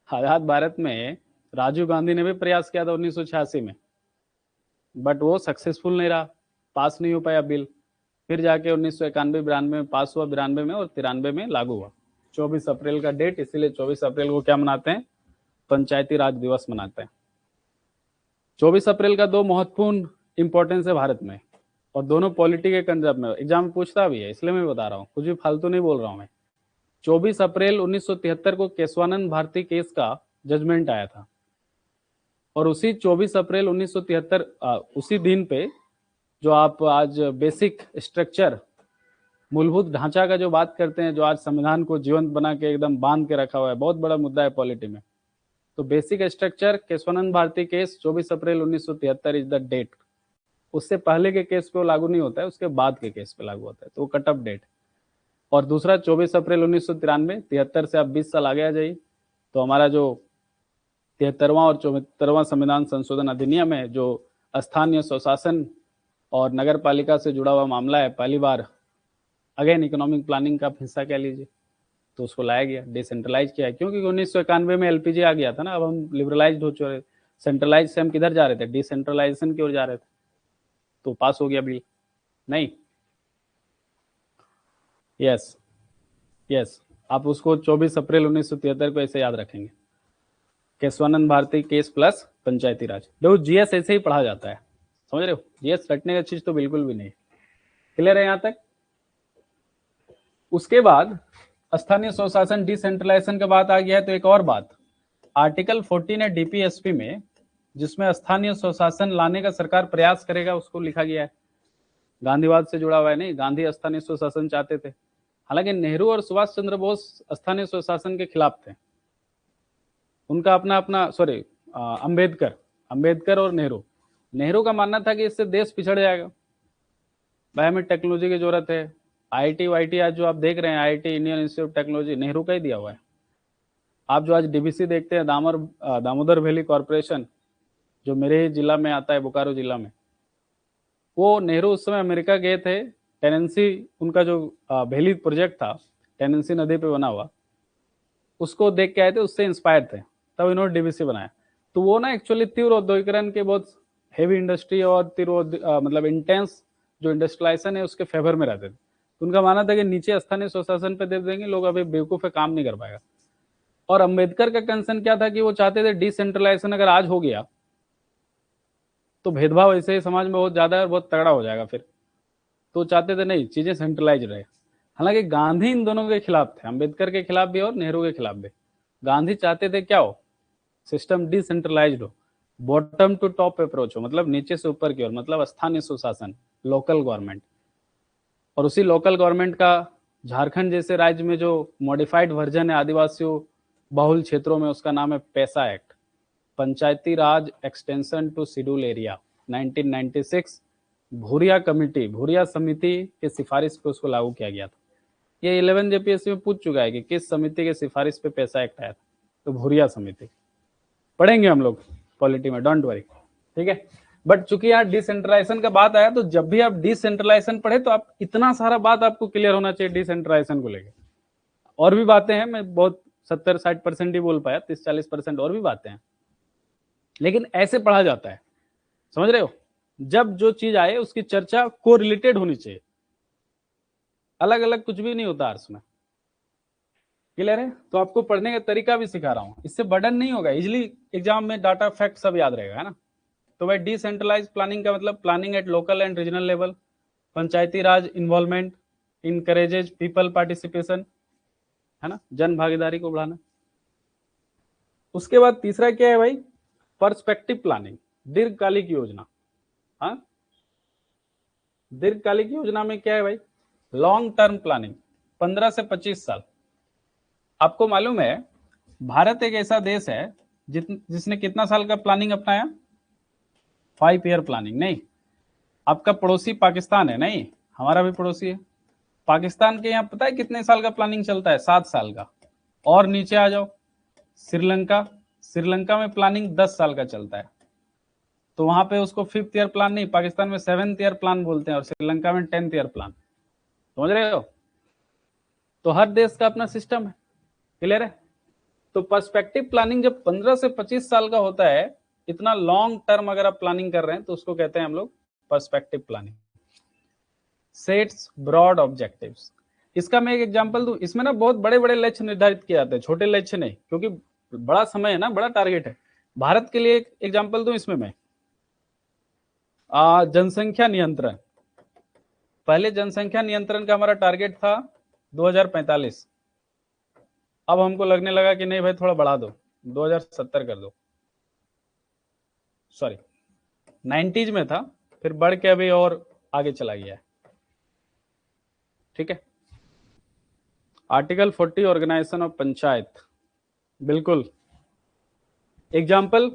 आजाद भारत में राजीव गांधी ने भी प्रयास किया था 1986 में, बट वो सक्सेसफुल नहीं रहा, पास नहीं हो पाया बिल। फिर जाके 1991-92 में पास हुआ, 92 में, और 93 में लागू हुआ। 24 अप्रैल का डेट, इसीलिए 24 अप्रैल को क्या मनाते हैं, पंचायती राज दिवस मनाते हैं। 24 अप्रैल का दो महत्वपूर्ण इंपॉर्टेंस है भारत में, और दोनों पॉलिटी के कंजर्व में, एग्जाम में पूछता भी है, इसलिए मैं बता रहा हूँ, कुछ भी फालतू नहीं बोल रहा हूँ मैं। 24 अप्रैल 1973 को केशवानंद भारती केस का जजमेंट आया था, और उसी 24 अप्रैल 1973 उसी दिन पे, जो आप आज बेसिक स्ट्रक्चर, मूलभूत ढांचा का जो बात करते हैं, जो आज संविधान को जीवंत बना के एकदम बांध के रखा हुआ है, बहुत बड़ा मुद्दा है पॉलिटी में। तो basic structure Kesavananda Bharati case 24 April 1973 is the date. उससे पहले के केस पे वो लागू नहीं होता है, उसके बाद के केस पे लागू होता है, तो वो कट ऑफ डेट। और दूसरा 24 अप्रैल 1993, 73 से आप 20 साल आगे आ जाइए, तो हमारा जो 73वां और 74वां संविधान संशोधन अधिनियम है, जो स्थानीय स्वशासन और नगर पालिका से जुड़ा हुआ मामला है, पहली बार अगेन इकोनॉमिक प्लानिंग का हिस्सा कह लीजिए, तो उसको लाया गया, डिसेंट्रलाइज किया, क्योंकि 1991 में एलपीजी आ गया था ना, अब हम लिबरलाइज हो चुके, सेंट्रलाइज से हम किधर जा रहे थे, डिसेंट्रलाइजेशन की ओर जा रहे थे, तो पास हो गया बिल। नहीं, यस यस, आप उसको 24 अप्रैल 1973 को ऐसे याद रखेंगे, केशवानंद भारती केस प्लस पंचायती राज। देखो जीएस ऐसे ही पढ़ा जाता है, समझ रहे हो, जीएस रटने का चीज तो बिल्कुल भी नहीं। क्लियर है यहां तक। उसके बाद स्थानीय स्वशासन डिसेंट्रलाइजेशन के बाद आ गया है, तो एक और बात, आर्टिकल 14 है डीपीएसपी में, जिसमें स्थानीय स्वशासन लाने का सरकार प्रयास करेगा, उसको लिखा गया है। गांधीवाद से जुड़ा हुआ है, नहीं, गांधी स्थानीय स्वशासन चाहते थे, हालांकि नेहरू और सुभाष चंद्र बोस स्थानीय स्वशासन के खिलाफ थे। उनका अपना अपना, सॉरी, अंबेडकर और नेहरू का मानना था कि इससे देश पिछड़ जाएगा, भाई हमें टेक्नोलॉजी की जरूरत है। आईटी वाईटी आज जो आप देख रहे हैं, IT, Indian institute technology, Nehru का ही दिया हुआ है। आप जो आज डीबीसी देखते हैं, दामोदर वैली कॉरपोरेशन, जो मेरे ही जिला में आता है, बोकारो जिला में, वो नेहरू उस समय अमेरिका गए थे, टेनेंसी, उनका जो वैली प्रोजेक्ट था, टेनेंसी नदी पे बना हुआ, उसको देख के आए थे, उससे इंस्पायर थे, तब इन्होंने डीबीसी बनाया। तो वो ना एक्चुअली तीव्र औद्योगिकरण के, बहुत हेवी इंडस्ट्री और तीव्र मतलब इंटेंस जो इंडस्ट्रियलाइजेशन है उसके फेवर में रहते थे। तो उनका मानना था कि नीचे स्थानीय स्वशासन पे दे देंगे, लोग अभी बेवकूफ है, काम नहीं कर पाएगा। और अंबेडकर का कंसर्न क्या था कि वो चाहते थे डिसेंट्रलाइजेशन अगर आज हो गया तो भेदभाव ऐसे ही समाज में बहुत ज्यादा है और बहुत तगड़ा हो जाएगा फिर, तो चाहते थे नहीं, चीजें सेंट्रलाइज रहे। हालांकि गांधी इन दोनों के खिलाफ थे, अंबेडकर के खिलाफ भी और नेहरू के खिलाफ भी। गांधी चाहते थे क्या हो, सिस्टम डिसेंट्रलाइज्ड हो, बॉटम टू टॉप अप्रोच हो, मतलब नीचे से ऊपर की ओर, मतलब स्थानीय सुशासन, लोकल गवर्नमेंट। और उसी लोकल गवर्नमेंट का झारखंड जैसे राज्य में जो मॉडिफाइड वर्जन है आदिवासियों बहुल क्षेत्रों में, उसका नाम है PESA act, Panchayati Raj extension to schedule area 1996, Bhuria committee, Bhuria समिति के सिफारिश पे उसको लागू किया गया था। ये 11 जेपीएससी में पूछ चुका है कि किस समिति के सिफारिश पे पैसा एक्ट आया था, तो भूरिया समिति। पढ़ेंगे हम लोग पॉलिटी में, डोंट वरी, ठीक है। बट चूंकि यहाँ डिसेंट्रलाइजेशन का बात आया, तो जब भी आप डिसेंट्रलाइजेशन पढ़े तो आप इतना सारा बात आपको क्लियर होना चाहिए डिसेंट्रलाइजेशन को लेकर। और भी बातें हैं, मैं बहुत 70-60% ही बोल पाया, 30-40% और भी बातें हैं, लेकिन ऐसे पढ़ा जाता है, समझ रहे हो। जब जो चीज आए उसकी चर्चा को रिलेटेड होनी चाहिए, अलग अलग कुछ भी नहीं होता अर्थ में, क्लियर है। तो आपको पढ़ने का तरीका भी सिखा रहा हूं, इससे बर्डन नहीं होगा, इजिली एग्जाम में डाटा फैक्ट सब याद रहेगा, है ना। तो भाई डिसेंट्रलाइज प्लानिंग का मतलब planning at local and regional level, Panchayati Raj involvement, encourages people participation, है ना, जन भागीदारी को बढ़ाना। उसके बाद तीसरा क्या है भाई, पर्सपेक्टिव प्लानिंग, दीर्घकालिक योजना। हाँ, दीर्घकालिक योजना में क्या है भाई, लॉन्ग टर्म प्लानिंग, 15 से 25 साल। आपको मालूम है भारत एक ऐसा देश है जिसने कितना साल का प्लानिंग अपनाया, 5 ईयर प्लानिंग। नहीं, आपका पड़ोसी पाकिस्तान है, नहीं हमारा भी पड़ोसी है। पाकिस्तान के यहाँ पता है कितने साल का प्लानिंग चलता है, 7 साल का। और नीचे आ जाओ, श्रीलंका, श्रीलंका में प्लानिंग 10 साल का चलता है। तो वहां पे उसको 5th ईयर प्लान नहीं, पाकिस्तान में 7th ईयर प्लान बोलते हैं, और श्रीलंका में 10th ईयर प्लान, समझ रहे हो। तो हर देश का अपना सिस्टम है, क्लियर है। तो पर्सपेक्टिव प्लानिंग जब 15 से 25 साल का होता है, इतना लॉन्ग टर्म अगर आप प्लानिंग कर रहे हैं, तो उसको कहते हैं हम लोग perspective planning. Sets broad objectives, इसका मैं एक एग्जांपल दूं। इसमें ना बहुत बड़े बड़े लक्ष्य निर्धारित किए जाते हैं, छोटे लक्ष्य नहीं, क्योंकि बड़ा समय है ना, बड़ा टारगेट है। भारत के लिए एक एग्जांपल दूं इसमें मैं, जनसंख्या नियंत्रण। पहले जनसंख्या नियंत्रण का हमारा टारगेट था 2045। अब हमको लगने लगा कि नहीं भाई थोड़ा बढ़ा दो, 2070 कर दो, सॉरी 90s में था, फिर बढ़ के अभी और आगे चला गया है, ठीक है। आर्टिकल 40 ऑर्गेनाइजेशन ऑफ पंचायत, बिल्कुल। एग्जाम्पल,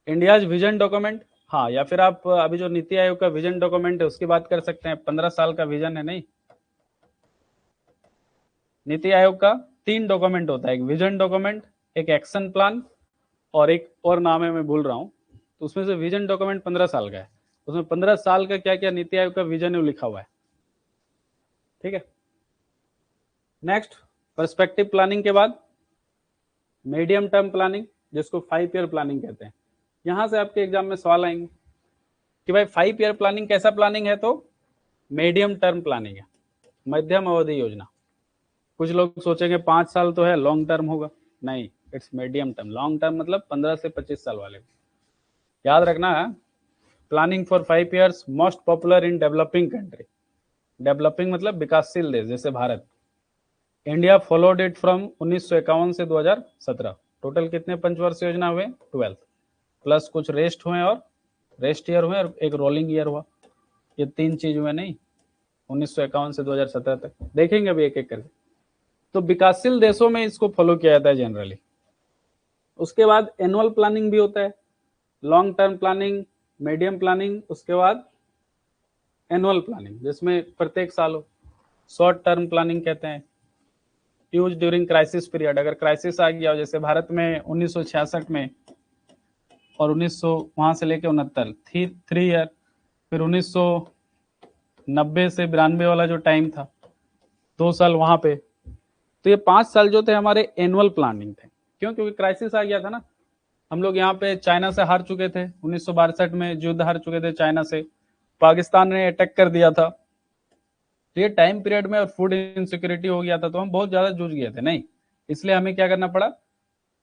इंडियाज विजन डॉक्यूमेंट, हाँ, या फिर आप अभी जो नीति आयोग का विजन डॉक्यूमेंट है उसकी बात कर सकते हैं। 15 साल का विजन है, नहीं, नीति आयोग का 3 डॉक्यूमेंट होता है, एक विजन डॉक्यूमेंट, एक एक्शन प्लान, और एक और नाम है मैं भूल रहा हूँ। तो उसमें से विजन डॉक्यूमेंट 15 साल का है, उसमें 15 साल का क्या क्या नीति आयोग का विजन है वो लिखा हुआ है, ठीक है। नेक्स्ट, पर्सपेक्टिव प्लानिंग के बाद मीडियम टर्म प्लानिंग, जिसको 5 ईयर प्लानिंग कहते हैं। यहां से आपके एग्जाम में सवाल आएंगे कि भाई 5 ईयर प्लानिंग कैसा प्लानिंग है, तो मीडियम टर्म प्लानिंग है, मध्यम अवधि योजना। कुछ लोग सोचेंगे 5 साल तो है, लॉन्ग टर्म होगा, नहीं, it's medium term. Long term मतलब 15 से 25 साल वाले। याद रखना, planning for 5 years most popular in developing country. Developing मतलब विकासशील देश, जैसे Bharat. India followed it from 1951 से 2017। टोटल कितने पंचवर्ष योजना हुए, 12, प्लस कुछ रेस्ट हुए, और रेस्ट ईयर हुए, और एक रोलिंग ईयर हुआ। ये 3 चीज हुए, नहीं, 1951 से 2017 तक। देखेंगे अभी एक एक करके। तो विकासशील देशों में इसको फॉलो किया जाता है जनरली। उसके बाद एनुअल प्लानिंग भी होता है, long term planning, medium planning, उसके बाद एनुअल प्लानिंग, जिसमें प्रत्येक साल हो। शॉर्ट टर्म प्लानिंग कहते हैं, यूज ड्यूरिंग क्राइसिस पीरियड। अगर क्राइसिस आ गया हो, जैसे भारत में 1966 में और 1900 वहां से लेके 69, 3 ईयर, फिर 1990 से 92 वाला जो टाइम था, 2 साल वहां पे। तो ये 5 साल जो थे हमारे एनुअल प्लानिंग थे। क्यों? क्योंकि क्राइसिस आ गया था ना। हम लोग यहाँ पे चाइना से हार चुके थे, 1962 में युद्ध हार चुके थे चाइना से, पाकिस्तान ने अटैक कर दिया था। तो ये टाइम पीरियड में और फूड इनसिक्योरिटी हो गया था, तो हम बहुत ज्यादा जूझ गए थे, नहीं, इसलिए हमें क्या करना पड़ा,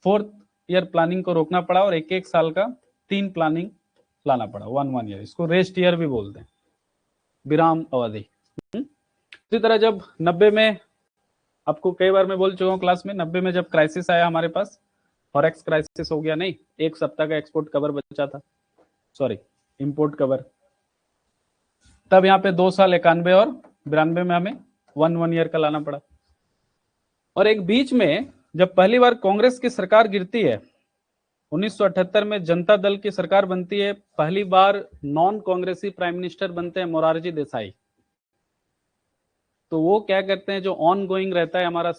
4th ईयर प्लानिंग को रोकना पड़ा, और एक एक साल का 3 प्लानिंग लाना पड़ा, 1 ईयर। इसको रेस्ट ईयर भी बोलते हैं, विराम अवधि। इसी तरह जब 90 में, आपको कई बार मैं बोल चुका हूँ क्लास में, 90 में जब क्राइसिस आया हमारे पास, फॉरेक्स क्राइसिस हो गया, नहीं, 1 सप्ताह का एक्सपोर्ट कवर बचा था, सॉरी इंपोर्ट कवर। तब यहाँ पे 2 साल 91 और 92 में हमें 1 ईयर का लाना पड़ा। और एक बीच में जब पहली बार कांग्रेस की सरकार गिरती है, 1978 में जनता दल की सरकार बनती है, पहली बार नॉन कांग्रेसी प्राइम मिनिस्टर बनते हैं मोरारजी देसाई। तो वो क्या करते हैं, जो ऑन गोइंग रहता है हमारा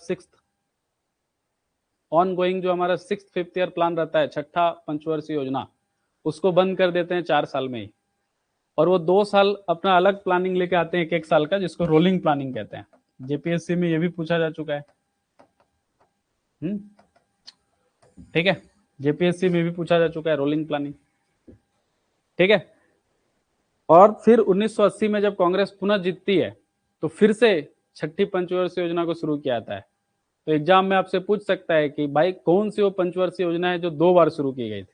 जो हमारा 6th-5th ईयर प्लान रहता है, छठा पंचवर्षीय योजना, उसको बंद कर देते हैं 4 साल में ही। और वो 2 साल अपना अलग प्लानिंग लेके आते हैं, 1 साल का, जिसको रोलिंग प्लानिंग कहते हैं। जेपीएससी में ये भी पूछा जा चुका है। ठीक है, जेपीएससी में भी पूछा जा चुका है रोलिंग प्लानिंग। ठीक है, और फिर 1980 में जब कांग्रेस पुनः जीतती है, तो फिर से छठी पंचवर्षीय योजना को शुरू किया जाता है। तो एग्जाम में आपसे पूछ सकता है कि भाई कौन सी वो पंचवर्षीय योजना है जो 2 बार शुरू की गई थी,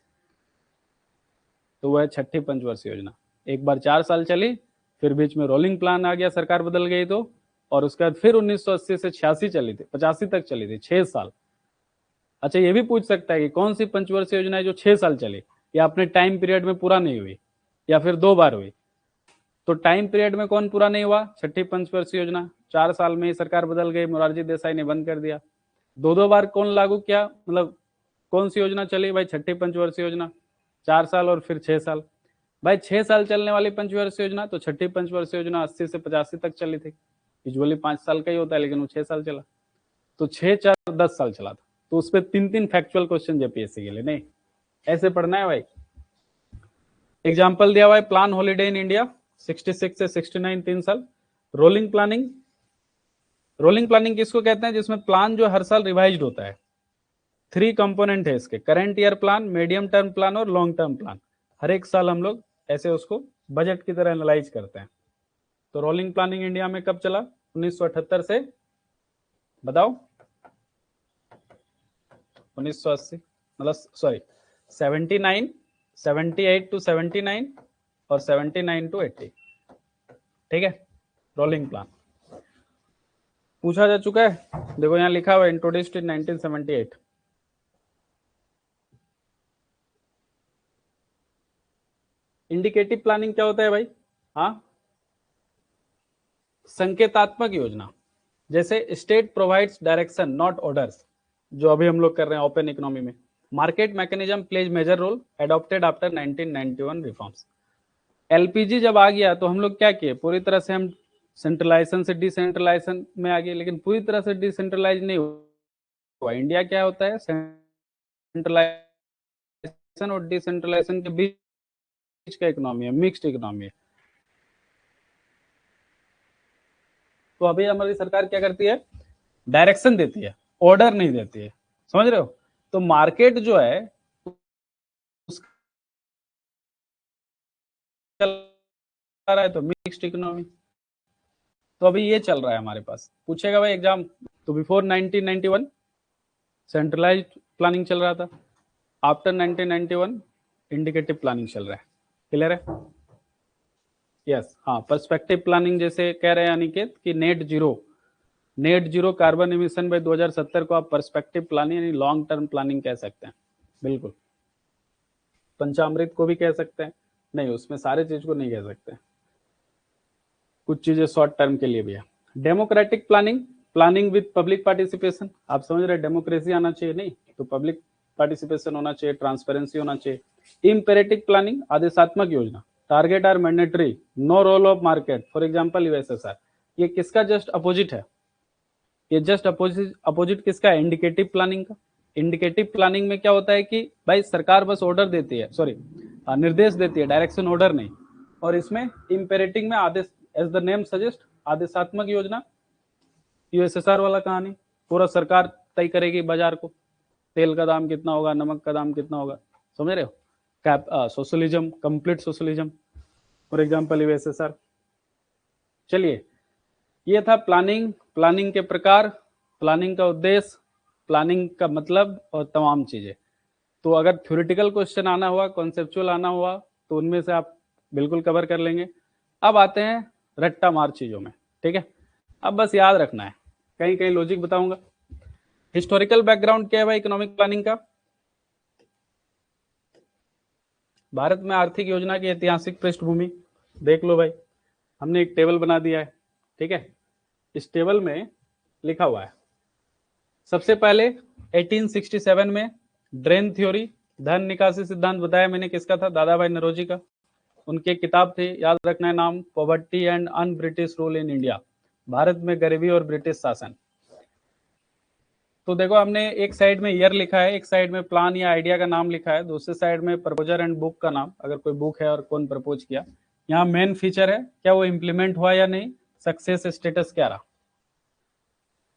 तो वह है छठी पंचवर्षीय योजना। एक बार 4 साल चली, फिर बीच में रोलिंग प्लान आ गया, सरकार बदल गई तो, और उसके बाद फिर 1980 से 86 चली थी, 85 तक चली थी, 6 साल। अच्छा, ये भी पूछ सकता है कि कौन सी पंचवर्षीय योजना है जो 6 साल चली, या अपने टाइम पीरियड में पूरा नहीं हुई, या फिर 2 बार हुई। तो टाइम पीरियड में कौन पूरा नहीं हुआ, छठी पंचवर्षीय योजना। 4 साल में ही सरकार बदल गई, मोरारजी देसाई ने बंद कर दिया। 2 बार कौन लागू किया, मतलब कौन सी योजना चली भाई, छठी पंचवर्षीय योजना, 4 साल और फिर 6 साल। भाई 6 साल चलने वाली पंचवर्षीय योजना, तो छठी पंचवर्षीय योजना 80 से 85 तक चली थी। यूजुअली 5 साल का ही होता है, लेकिन वो 6 साल चला, तो 6, 4, 10 साल चला था। तो उस पर 3 फैक्चुअल क्वेश्चन जेपीएससी के लिए, नहीं ऐसे पढ़ना है भाई। एग्जाम्पल दिया हुआ है, प्लान हॉलीडे इन इंडिया 66 से 69, 3 साल। रोलिंग प्लानिंग, रोलिंग प्लानिंग किसको कहते हैं, जिसमें प्लान जो हर साल रिवाइज्ड होता है। 3 कंपोनेंट है इसके, current year plan, medium term plan और लॉन्ग टर्म प्लान। हर एक साल हम लोग ऐसे उसको बजट की तरह एनालाइज करते हैं। तो रोलिंग प्लानिंग इंडिया में कब चला, 1978 से, बताओ, 1980, मतलब सॉरी 79, 78 टू 79 और 79 टू 80। ठीक है, रोलिंग प्लान पूछा जा चुका है। देखो यहाँ लिखा हुआ है, इंट्रोड्यूस्ड इन 1978। इंडिकेटिव प्लानिंग क्या होता है भाई, हाँ, संकेतात्मक योजना। जैसे state provides direction not orders, जो अभी हम लोग कर रहे हैं ओपन इकोनॉमी में। Market mechanism plays major role, adopted after 1991 reforms. LPG जब आ गया तो हम लोग क्या किए, पूरी तरह से हम सेंट्रलाइजेशन से डिसेंट्रलाइजेशन में आ गए, लेकिन पूरी तरह से डिसेंट्रलाइज नहीं हुआ। इंडिया क्या होता है, सेंट्रलाइजेशन और डिसेंट्रलाइजेशन के बीच का इकोनॉमी है, मिक्स्ड इकोनॉमी है। तो अभी हमारी सरकार क्या करती है, डायरेक्शन देती है, ऑर्डर नहीं देती है, समझ रहे हो। तो मार्केट जो है चल रहा है, तो मिक्स्ड इकोनॉमी। तो अभी ये चल रहा है हमारे पास, पूछेगा भाई एग्जाम। तो बिफोर 1991 सेंट्रलाइज्ड प्लानिंग चल रहा था, आफ्टर 1991 इंडिकेटिव प्लानिंग चल रहा है। क्लियर है, यस। हाँ, पर्सपेक्टिव प्लानिंग जैसे कह रहे हैं अनिकेत कि net zero carbon emission by 2070 को आप पर्सपेक्टिव प्लानिंग यानी लॉन्ग टर्म प्लानिंग कह सकते हैं। बिल्कुल, पंचामृत को भी कह सकते हैं, नहीं उसमें सारे चीज को नहीं कह सकते, कुछ चीजें शॉर्ट टर्म के लिए भी है। Democratic planning, planning with public participation. आप समझ रहे, डेमोक्रेसी आना चाहिए, नहीं तो पब्लिक पार्टिसिपेशन होना चाहिए, ट्रांसपेरेंसी होना चाहिए। इम्पेरेटिव प्लानिंग, आदेशात्मक योजना, target are mandatory, no role of market, for example USSR. ये किसका जस्ट अपोजिट है, ये जस्ट अपोजिट किसका है, इंडिकेटिव प्लानिंग का। इंडिकेटिव प्लानिंग में क्या होता है कि भाई सरकार बस ऑर्डर देती है, सॉरी निर्देश देती है, डायरेक्शन ऑर्डर नहीं। और इसमें इम्पेरेटिव में आदेश, एज द नेम सजेस्ट, आदेशात्मक योजना। यूएसएसआर वाला कहानी, पूरा सरकार तय करेगी बाजार को, तेल का दाम कितना होगा, नमक का दाम कितना होगा, समझ रहे हो। Cap socialism, complete socialism, for example USSR. चलिए, ये था प्लानिंग, प्लानिंग के प्रकार, प्लानिंग का उद्देश्य, प्लानिंग का मतलब और तमाम चीजें। तो अगर थ्योरेटिकल क्वेश्चन आना हुआ, कॉन्सेप्चुअल आना हुआ, तो उनमें से आप बिल्कुल कवर कर लेंगे। अब आते हैं रट्टा मार चीजों में, ठीक है। अब बस याद रखना है, कहीं कहीं लॉजिक बताऊंगा। हिस्टोरिकल बैकग्राउंड क्या है भाई इकोनॉमिक प्लानिंग का, भारत में आर्थिक योजना की ऐतिहासिक पृष्ठभूमि देख लो भाई, हमने एक टेबल बना दिया है, ठीक है। इस टेबल में लिखा हुआ है, सबसे पहले 1867 में ड्रेन थ्योरी, धन निकासी सिद्धांत बताया मैंने, किसका था? दादा भाई नौरोजी का। उनके किताब थे, याद रखना है नाम, poverty and un British rule in India, Bharat में गरीबी और ब्रिटिश शासन। तो देखो हमने एक साइड में ईयर लिखा है, एक साइड में प्लान या आइडिया का नाम लिखा है, दूसरे साइड में प्रपोजर एंड बुक का नाम, अगर कोई बुक है और कौन प्रपोज किया। यहाँ मेन फीचर है क्या वो इम्प्लीमेंट हुआ या नहीं, सक्सेस स्टेटस क्या रहा।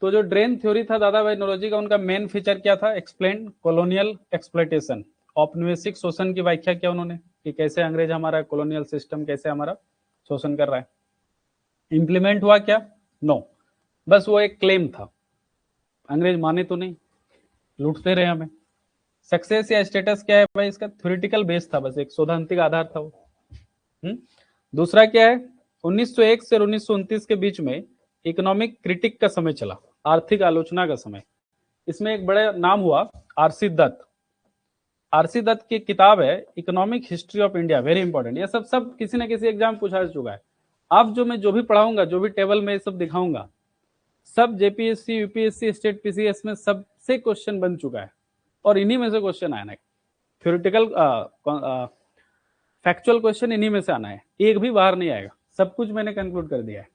तो जो ड्रेन थ्योरी था दादा भाई नौरोजी का, उनका मेन फीचर क्या था? एक्सप्लेन कॉलोनियल एक्सप्लॉयटेशन, औपनिवेशिक शोषण की व्याख्या किया उन्होंने कि कैसे अंग्रेज हमारा कॉलोनियल सिस्टम कैसे हमारा शोषण कर रहा है। इंप्लीमेंट हुआ क्या? नो, बस वो एक क्लेम था, अंग्रेज माने तो नहीं, लूटते रहे हमें। सक्सेस या स्टेटस क्या है भाई? इसका थ्योरेटिकल बेस था, बस एक सैद्धांतिक आधार था वो। दूसरा क्या है? 1901 से 1929 के बीच में इकोनॉमिक क्रिटिक का समय चला, आर्थिक आलोचना का समय। इसमें एक बड़ा नाम हुआ आरसी दत्त। आरसी दत्त की किताब है economic history of India, very important. ये सब किसी ना किसी एग्जाम पूछा चुका है। अब जो मैं जो भी पढ़ाऊंगा, जो भी टेबल में सब दिखाऊंगा, सब जेपीएससी, यूपीएससी, स्टेट पीसीएस में सबसे क्वेश्चन बन चुका है, और इन्हीं में से क्वेश्चन आना है। थ्योरेटिकल फैक्चुअल क्वेश्चन इन्हीं में से आना है, एक भी बाहर नहीं आएगा। सब कुछ मैंने कंक्लूड कर दिया है।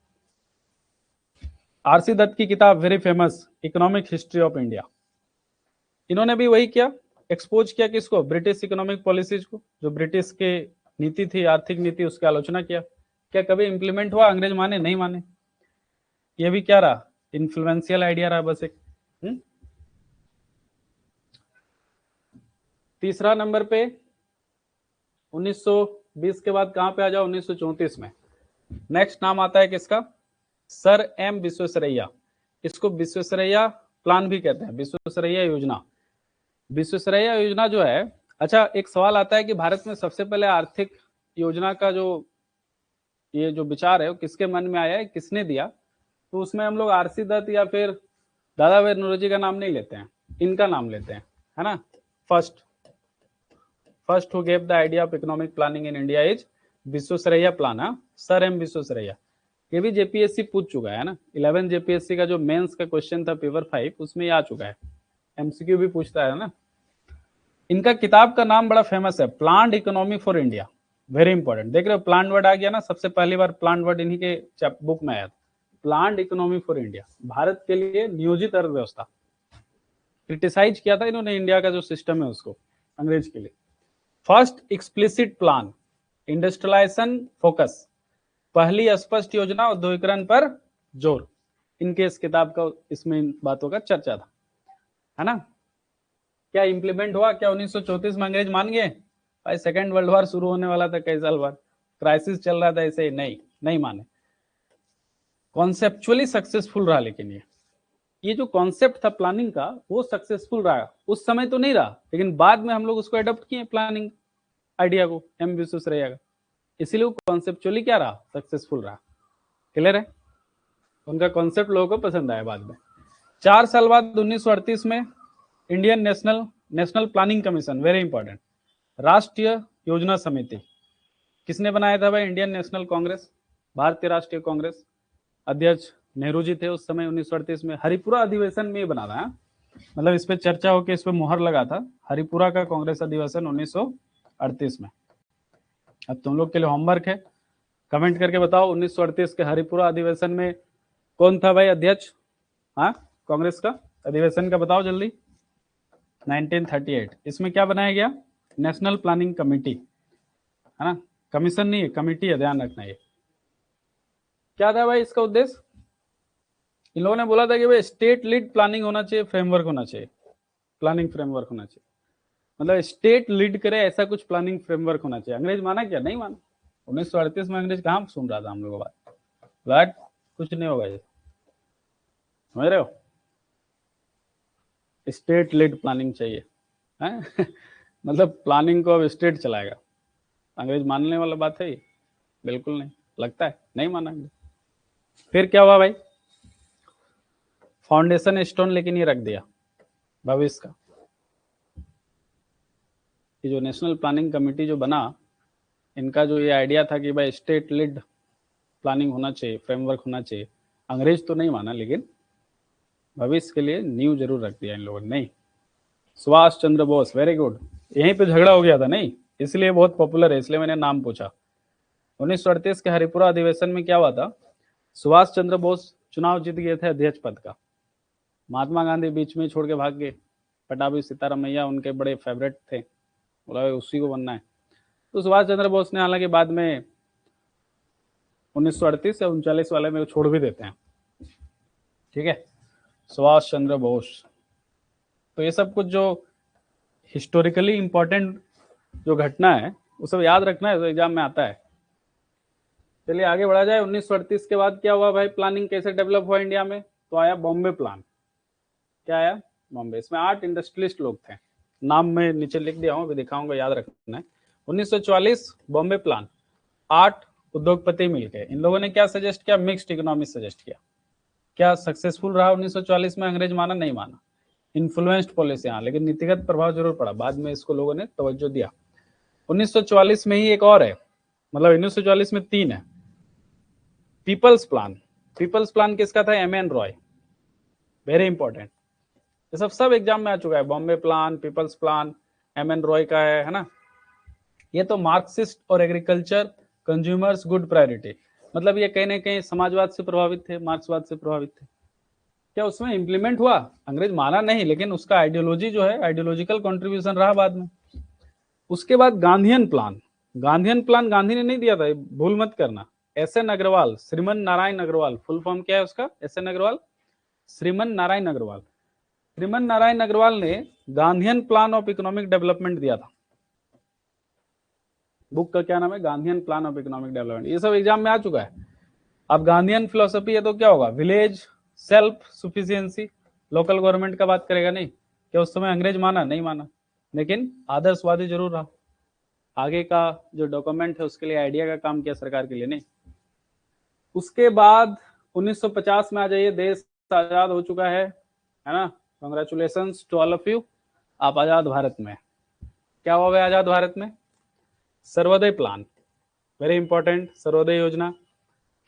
आरसी दत्त की किताब very famous, economic history of India. इन्होंने भी वही किया, एक्सपोज किया किसको? ब्रिटिश इकोनॉमिक पॉलिसीज को, जो ब्रिटिश के नीति थी, आर्थिक नीति, उसकी आलोचना किया। क्या कभी इंप्लीमेंट हुआ? अंग्रेज माने नहीं माने? ये भी क्या रहा? इन्फ्लुएंशियल आइडिया रहा, बस एक। तीसरा नंबर पे 1920 के बाद कहां पे आ जाओ? 1934 में नेक्स्ट नाम आता है किसका? Sir M Visvesvaraya. इसको विश्वेश्वरैया प्लान भी कहते हैं, विश्वेश्वरैया योजना। विश्वेश्वरैया योजना जो है, अच्छा एक सवाल आता है कि भारत में सबसे पहले आर्थिक योजना का जो ये जो विचार है वो किसके मन में आया है, किसने दिया? तो उसमें हम लोग आरसी दत्त या फिर दादा भाई नौरोजी का नाम नहीं लेते हैं, इनका नाम लेते हैं, है ना। First who gave the idea of economic planning in India is Visvesvaraya plan, sir M Visvesvaraya. ये भी जेपीएससी पूछ चुका है ना, 11 जेपीएससी का जो मेंस का क्वेश्चन था पेपर 5, उसमें ये आ चुका है, एमसीक्यू भी पूछता है ना। इनका किताब का नाम बड़ा फेमस है, planned economy for India, very important. देख रहे हो प्लान वर्ड आ गया ना, सबसे पहली बार प्लान वर्ड इन्हीं के बुक में आया था। Planned economy for India, Bharat के लिए नियोजित अर्थव्यवस्था। क्रिटिसाइज किया था इन्होंने इंडिया का जो सिस्टम है उसको, अंग्रेज के लिए। First explicit plan, industrialisation focus, पहली स्पष्ट योजना औद्योगिकरण पर जोर। इनके इस किताब का इसमें इन बातों का चर्चा था, है ना। क्या इंप्लीमेंट हुआ? क्या 1934 में अंग्रेज मान गए? भाई सेकेंड वर्ल्ड वॉर शुरू होने वाला था कई साल बाद, क्राइसिस चल रहा था, ऐसे ही नहीं माने। कॉन्सेप्चुअली सक्सेसफुल रहा, लेकिन ये जो कॉन्सेप्ट था प्लानिंग का वो सक्सेसफुल रहा। उस समय तो नहीं रहा, लेकिन बाद में हम लोग उसको अडॉप्ट किए प्लानिंग आइडिया को, एम विश्वेश्वरैया का, इसीलिए वो कॉन्सेप्चुअली क्या रहा? सक्सेसफुल रहा। क्लियर है? उनका कॉन्सेप्ट लोगों को पसंद आया बाद में। 4 साल बाद 1938 में Indian national planning commission, very important, राष्ट्रीय योजना समिति। किसने बनाया था भाई? इंडियन नेशनल कांग्रेस, भारतीय राष्ट्रीय कांग्रेस। अध्यक्ष नेहरू जी थे उस समय 1938 में। हरिपुरा अधिवेशन में बना था, मतलब इस पे चर्चा होकर इस पे मुहर लगा था, हरिपुरा का कांग्रेस अधिवेशन 1938 में। अब तुम लोग के लिए होमवर्क है, कमेंट करके बताओ 1938 के हरिपुरा अधिवेशन में कौन था भाई अध्यक्ष? हाँ, कांग्रेस का अधिवेशन का बताओ जल्दी। 1938। इसमें क्या बनाया गया? नेशनल प्लानिंग कमेटी, है ना, कमीशन नहीं है, कमेटी है, ध्यान रखना। ये क्या था भाई इसका उद्देश्य? इन लोगों ने बोला था कि भाई स्टेट लीड प्लानिंग होना चाहिए, फ्रेमवर्क होना चाहिए, प्लानिंग फ्रेमवर्क होना चाहिए, मतलब स्टेट लीड करे ऐसा कुछ प्लानिंग फ्रेमवर्क होना चाहिए। अंग्रेज माना क्या? नहीं माना। 1938 में अंग्रेज कहाँ सुन रहा था हम लोगों का बात, कुछ नहीं होगा ये, समझ रहे हो। स्टेट लीड प्लानिंग चाहिए है मतलब प्लानिंग को अब स्टेट चलाएगा। अंग्रेज मानने वाला बात है ये? बिल्कुल नहीं, लगता है नहीं माना। फिर क्या हुआ भाई? फाउंडेशन स्टोन लेकिन ये रख दिया भविष्य का। ये जो नेशनल प्लानिंग कमेटी जो बना, इनका जो ये आइडिया था कि भाई स्टेट लीड प्लानिंग होना चाहिए, फ्रेमवर्क होना चाहिए, अंग्रेज तो नहीं माना, लेकिन भविष्य के लिए नींव जरूर रख दिया इन लोगों ने। नहीं, सुभाष चंद्र बोस, वेरी गुड, यहीं पे झगड़ा हो गया था नहीं, इसलिए बहुत पॉपुलर है, इसलिए मैंने नाम पूछा। 1938 के हरिपुरा अधिवेशन में क्या हुआ था, सुभाष चंद्र बोस चुनाव जीत गए थे अध्यक्ष पद का। महात्मा गांधी बीच में छोड़ के भाग गए। पटाभी सीतारामैया उनके बड़े फेवरेट थे, बोला उसी को बनना है। तो सुभाष चंद्र बोस ने हालांकि बाद में 1938 या 39 वाले में छोड़ भी देते हैं, ठीक है, सुभाष चंद्र बोस। तो ये सब कुछ जो हिस्टोरिकली इंपॉर्टेंट जो घटना है वो सब याद रखना है, तो एग्जाम में आता है। चलिए आगे बढ़ा जाए। 1938 के बाद क्या हुआ भाई, प्लानिंग कैसे डेवलप हुआ इंडिया में, तो आया बॉम्बे प्लान। क्या आया, बॉम्बे। इसमें 8 इंडस्ट्रियलिस्ट लोग थे, नाम मैं नीचे लिख दिया हूँ, अभी दिखाऊंगा, याद रखना है। 1944 बॉम्बे प्लान, 8 उद्योगपति मिलकर इन लोगों ने क्या सजेस्ट किया, मिक्स्ड इकोनॉमी सजेस्ट किया। क्या सक्सेसफुल रहा 1944 में, अंग्रेज माना नहीं माना, इन्फ्लुएंस्ड पॉलिसी, हाँ, लेकिन नीतिगत प्रभाव जरूर पड़ा, बाद में इसको लोगों ने तवज्जो दिया। 1944 में ही एक और है, मतलब 1944 में 3 है। पीपल्स प्लान, पीपल्स प्लान किसका था, M N Roy, very important, ये सब एग्जाम में आ चुका है। Bombay plan, people's plan, M N Roy का है ना। ये तो मार्क्सिस्ट और एग्रीकल्चर कंज्यूमर्स गुड प्रायोरिटी, मतलब ये कहीं ना कहीं समाजवाद से प्रभावित थे, मार्क्सवाद से प्रभावित थे। क्या उसमें इंप्लीमेंट हुआ, अंग्रेज माना नहीं, लेकिन उसका आइडियोलॉजी जो है, आइडियोलॉजिकल कंट्रीब्यूशन रहा बाद में। उसके बाद Gandhian plan, Gandhian plan Gandhi ने नहीं दिया था, भूल मत करना, S N Agarwal, Shriman Narayan Agarwal, full form क्या है उसका, एस एन अग्रवाल, श्रीमन नारायण अग्रवाल। श्रीमन नारायण अग्रवाल ने Gandhian plan of economic development दिया था। बुक का क्या नाम है, Gandhian plan of economic development. ये सब एग्जाम में आ चुका है। अब गांधीयन फिलोसफी है तो क्या होगा, विलेज सेल्फ सुफिशियंसी, लोकल गवर्नमेंट का बात करेगा नहीं। क्या उस समय अंग्रेज माना, नहीं माना, लेकिन आदर्शवादी जरूर रहा। आगे का जो डॉक्यूमेंट है उसके लिए आइडिया का काम किया, सरकार के लिए नहीं। उसके बाद 1950 में आ जाइए, देश आजाद हो चुका है ना, congratulations to all of you, आप आजाद भारत में। क्या हुआ है आजाद भारत में, Sarvodaya plan, very important, Sarvodaya योजना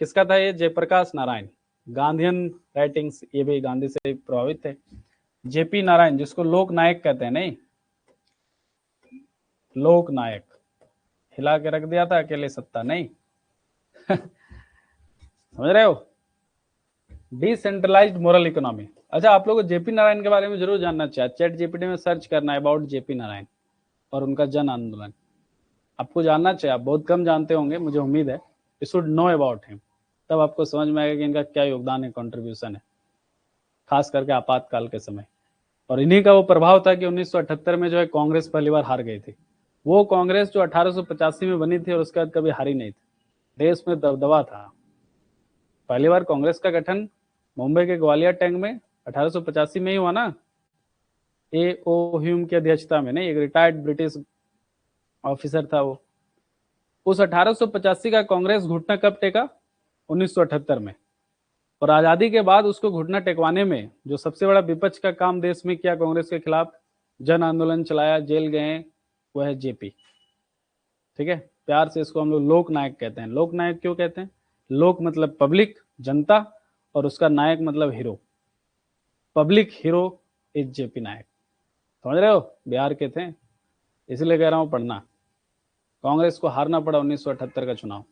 किसका था, ये जयप्रकाश नारायण, गांधीयन राइटिंग्स, ये भी गांधी से प्रभावित थे। जेपी नारायण, जिसको लोक नायक कहते हैं, नहीं लोक नायक, हिला के रख दिया था अकेले सत्ता, नहीं समझ रहे हो, डिसेंट्रलाइज्ड मोरल इकोनॉमी। अच्छा, आप लोगों को जेपी नारायण के बारे में जरूर जानना चाहिए, चैट जीपीटी में सर्च करना है अबाउट जेपी नारायण और उनका जन आंदोलन, आपको जानना चाहिए, आप बहुत कम जानते होंगे, मुझे उम्मीद है, you should know about him, तब आपको समझ में आएगा कि इनका क्या योगदान है, कंट्रीब्यूशन है, खास करके आपातकाल के समय। और इन्हीं का वो प्रभाव था कि 1978 में जो है कांग्रेस पहली बार हार गई थी। वो कांग्रेस जो 1885 में बनी थी और उसके बाद कभी हारी नहीं थी, देश में दबदबा था। पहली बार कांग्रेस का गठन मुंबई के ग्वालियर टैंक में 1885 में ही हुआ ना, ए ओ ह्यूम की अध्यक्षता में, नहीं, एक रिटायर्ड ब्रिटिश ऑफिसर था वो। उस 1885 का कांग्रेस घुटना कब टेका, 1978 में। और आजादी के बाद उसको घुटना टेकवाने में जो सबसे बड़ा विपक्ष का काम देश में किया कांग्रेस के खिलाफ, जन आंदोलन चलाया, जेल गए, वह है जेपी, ठीक है, प्यार से इसको हम लोग लोक नायक कहते हैं। लोक नायक क्यों कहते हैं, लोक मतलब पब्लिक, जनता, और उसका नायक मतलब hero, public hero is JP Nayak, समझ रहे हो, बिहार के थे, इसलिए कह रहा हूं पढ़ना। कांग्रेस को हारना पड़ा 1978 का चुनाव,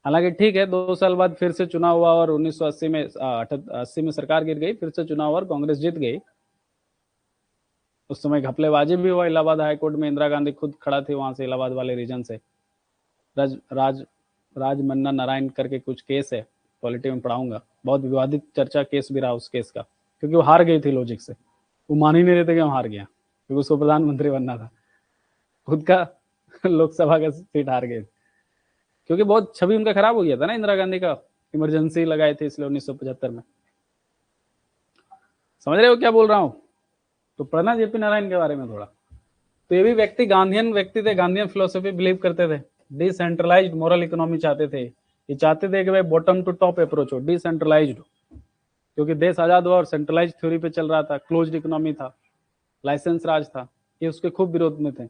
हालांकि ठीक है 2 साल बाद फिर से चुनाव हुआ और 1980 में 80 में सरकार गिर गई, फिर से चुनाव और कांग्रेस जीत गई। उस समय घपलेबाजी भी हुआ, इलाहाबाद हाईकोर्ट में इंदिरा गांधी खुद खड़ा थी वहां से, इलाहाबाद वाले रीजन से, राज मन्ना नारायण करके कुछ केस है, पॉलिटी में पढ़ाऊंगा, बहुत विवादित चर्चा केस भी रहा उस केस का, क्योंकि वो हार गई थी लॉजिक से, वो मान ही नहीं रहे थे कि वो हार गया, क्योंकि उसको प्रधानमंत्री बनना था, खुद का लोकसभा का सीट हार गए, क्योंकि बहुत छवि उनका खराब हो गया था ना, इंदिरा गांधी का, इमरजेंसी लगाए थे इसलिए 1975 में। समझ रहे हो क्या बोल रहा हूं, तो पढ़ना जेपी नारायण के बारे में थोड़ा। तो ये भी व्यक्ति गांधीयन व्यक्ति थे, गांधीयन फिलोसफी बिलीव करते थे, डिसेंट्रलाइज्ड मोरल इकोनॉमी चाहते थे, ये चाहते थे कि भाई बॉटम टू टॉप अप्रोच हो, डिसेंट्रलाइज्ड हो, क्योंकि देश आजाद हुआ और सेंट्रलाइज थ्योरी पे चल रहा था, क्लोज्ड इकोनॉमी था, लाइसेंस राज था, ये उसके खूब विरोध में थे।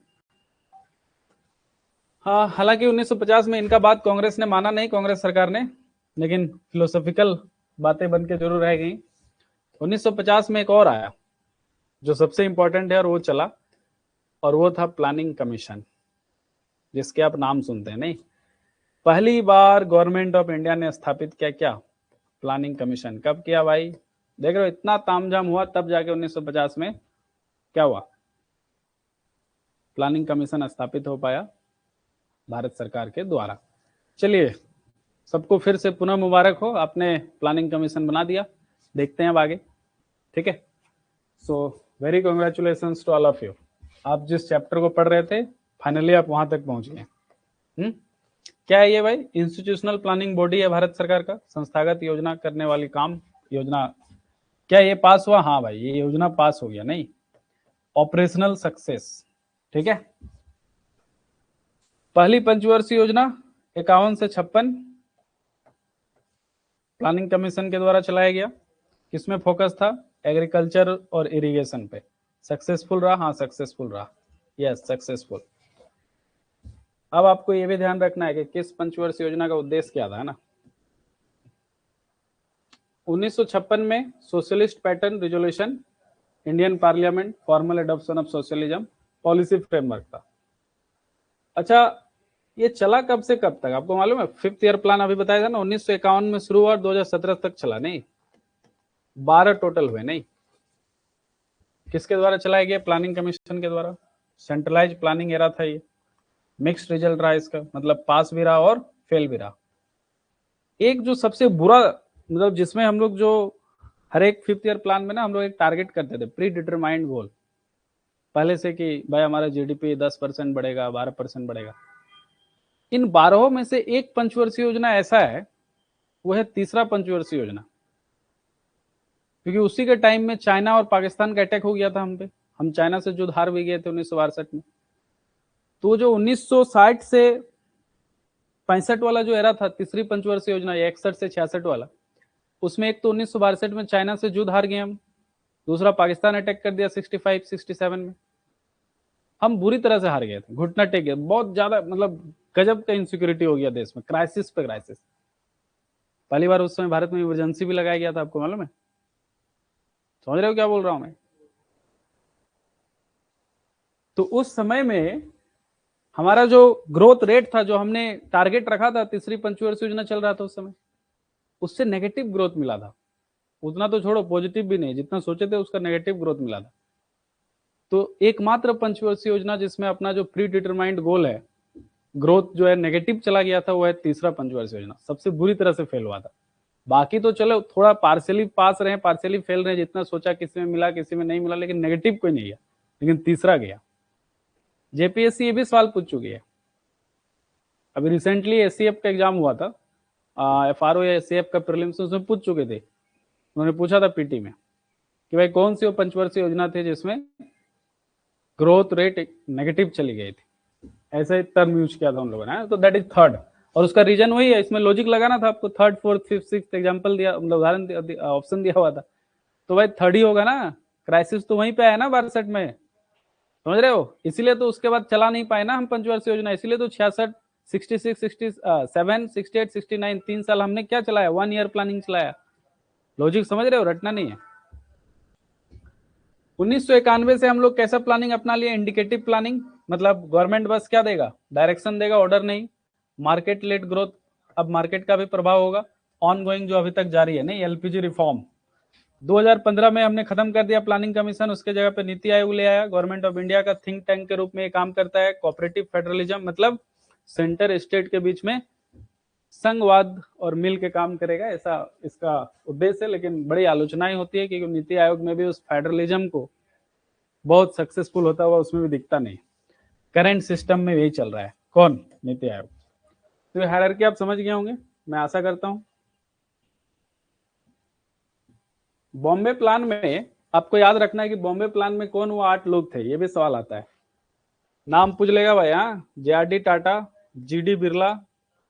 हाँ, हालांकि 1950 में इनका बात कांग्रेस ने माना नहीं, कांग्रेस सरकार ने, लेकिन फिलोसॉफिकल बातें बन के जरूर रह गई। 1950 में एक और आया जो सबसे इंपॉर्टेंट है और वो चला, और वो था प्लानिंग कमीशन, जिसके आप नाम सुनते हैं नहीं। पहली बार गवर्नमेंट ऑफ इंडिया ने स्थापित किया क्या? Planning commission. कब किया भाई? देख रहे हो इतना तामझाम हुआ, तब जाके 1950 में क्या हुआ, प्लानिंग कमीशन स्थापित हो पाया भारत सरकार के द्वारा। चलिए, सबको फिर से पुनः मुबारक हो, आपने प्लानिंग कमीशन बना दिया। देखते हैं अब आगे, ठीक है। So very congratulation to all of you. आप जिस चैप्टर को पढ़ रहे थे, फाइनली आप वहां तक पहुंच गए। क्या है ये भाई? इंस्टीट्यूशनल प्लानिंग बॉडी है भारत सरकार का, संस्थागत योजना करने वाली काम योजना। क्या ये पास हुआ? हाँ भाई, ये योजना पास हो गया नहीं। ऑपरेशनल सक्सेस, ठीक है। पहली पंचवर्षीय योजना 51 से 56 प्लानिंग कमीशन के द्वारा चलाया गया। किसमें फोकस था? एग्रीकल्चर और इरिगेशन पे। सक्सेसफुल रहा? हाँ सक्सेसफुल रहा, यस सक्सेसफुल। अब आपको ये भी ध्यान रखना है कि किस पंचवर्षीय योजना का उद्देश्य क्या था, है ना। 1956 में socialist pattern resolution, Indian parliament, formal adoption of socialism, policy framework था। अच्छा, ये चला कब से कब तक आपको मालूम है? 5th ईयर प्लान अभी बताया था ना, 1951 में शुरू हुआ और 2017 तक चला नहीं। 12 टोटल हुए नहीं। किसके द्वारा चलाया गया? प्लानिंग कमीशन के द्वारा। सेंट्रलाइज प्लानिंग एरा था ये। मिक्स्ड रिजल्ट रहा इसका, मतलब पास भी रहा और फेल भी रहा। एक जो सबसे बुरा, मतलब जिसमें हम लोग जो हर एक 5th ईयर प्लान में ना हम लोग एक टारगेट करते थे, प्री डिटरमाइंड गोल पहले से, कि भाई हमारा जीडीपी 10% बढ़ेगा, 12% बढ़ेगा। इन 12 में से एक पंचवर्षीय योजना ऐसा है, वो है तीसरा पंचवर्षीय योजना। क्योंकि उसी के टाइम में चाइना और पाकिस्तान का अटैक हो गया था हम पे, हम चाइना से युद्ध हार भी गए थे 1962 में। तो जो 1960 से 65 वाला जो एरा था, तीसरी पंचवर्षीय योजना, 61 से 66 वाला, उसमें एक तो 1962 में चाइना से युद्ध हार गए हम, दूसरा पाकिस्तान अटैक कर दिया 65 67 में। हम बुरी तरह से हार गए थे, घुटना टेक गया, बहुत ज्यादा, मतलब गजब का इनसिक्योरिटी हो गया देश में, क्राइसिस पे क्राइसिस। पहली बार उस समय भारत में इमरजेंसी भी लगाया गया था, आपको मालूम है? समझ रहे हो क्या बोल रहा हूं मैं? तो उस समय में हमारा जो ग्रोथ रेट था, जो हमने टारगेट रखा था, तीसरी पंचवर्षीय योजना चल रहा था उस समय, उससे नेगेटिव ग्रोथ मिला था। उतना तो छोड़ो, पॉजिटिव भी नहीं, जितना सोचे थे उसका नेगेटिव ग्रोथ मिला था। तो एकमात्र पंचवर्षीय योजना जिसमें अपना जो प्री डिटरमाइंड गोल है, ग्रोथ जो है नेगेटिव चला गया था, वो है तीसरा पंचवर्षीय योजना। सबसे बुरी तरह से फेल हुआ था। बाकी तो चलो थोड़ा पार्शियली पास रहे, पार्शियली फेल रहे, जितना सोचा किसी में मिला किसी में नहीं मिला, लेकिन नेगेटिव कोई नहीं गया, लेकिन तीसरा गया। जेपीएससी ये भी सवाल पूछ चुकी है। अभी रिसेंटली एससीएफ का एग्जाम हुआ था, एफआरओ या एससीएफ का प्रीलिम्स, उसमें पूछ चुके थे। उन्होंने पूछा था पीटी में कि भाई कौन सी वो पंचवर्षीय योजना थी जिसमें ग्रोथ रेट नेगेटिव चली गई थी। ऐसे टर्म यूज किया था उन लोगों ने, तो दैट इज थर्ड। और उसका रीजन वही है, इसमें लॉजिक लगाना था आपको। Third, fourth, fifth, sixth example दिया, मतलब उदाहरण ऑप्शन दिया हुआ था, तो भाई थर्ड ही होगा ना। क्राइसिस तो वहीं पे आया ना 62 में, समझ रहे हो? इसीलिए तो उसके बाद चला नहीं पाए ना हम पंचवर्षीय योजना। इसीलिए तो 66, 66, 67, 68, 69 3 साल हमने क्या चलाया? 1 ईयर प्लानिंग चलाया। लॉजिक समझ रहे हो? रटना नहीं है। 1991 से हम लोग कैसा प्लानिंग अपना लिए? Indicative planning. मतलब गवर्नमेंट बस क्या देगा? डायरेक्शन देगा, ऑर्डर नहीं। मार्केट लेड ग्रोथ, अब मार्केट का भी प्रभाव होगा। ऑन गोइंग जो अभी तक जारी है नहीं, एलपीजी रिफॉर्म 2015 में हमने खत्म कर दिया प्लानिंग कमीशन। उसके जगह पे नीति आयोग ले आया। गवर्नमेंट ऑफ इंडिया का थिंक टैंक के रूप में ये काम करता है। कोऑपरेटिव फेडरलिज्म, मतलब सेंटर स्टेट के बीच में संघवाद और मिल के काम करेगा, ऐसा इसका उद्देश्य है। लेकिन बड़ी आलोचनाएं होती है क्योंकि नीति आयोग में भी उस फेडरलिज्म को बहुत सक्सेसफुल होता हुआ उसमें भी दिखता नहीं। करंट सिस्टम में यही चल रहा है। कौन? नीति आयोग। तो ये हायरार्की आप समझ गए होंगे, मैं आशा करता हूं। बॉम्बे प्लान में आपको याद रखना है कि बॉम्बे प्लान में कौन वो 8 लोग थे, ये भी सवाल आता है। नाम पूछ लेगा भाई। हाँ, JRD टाटा, GD बिरला,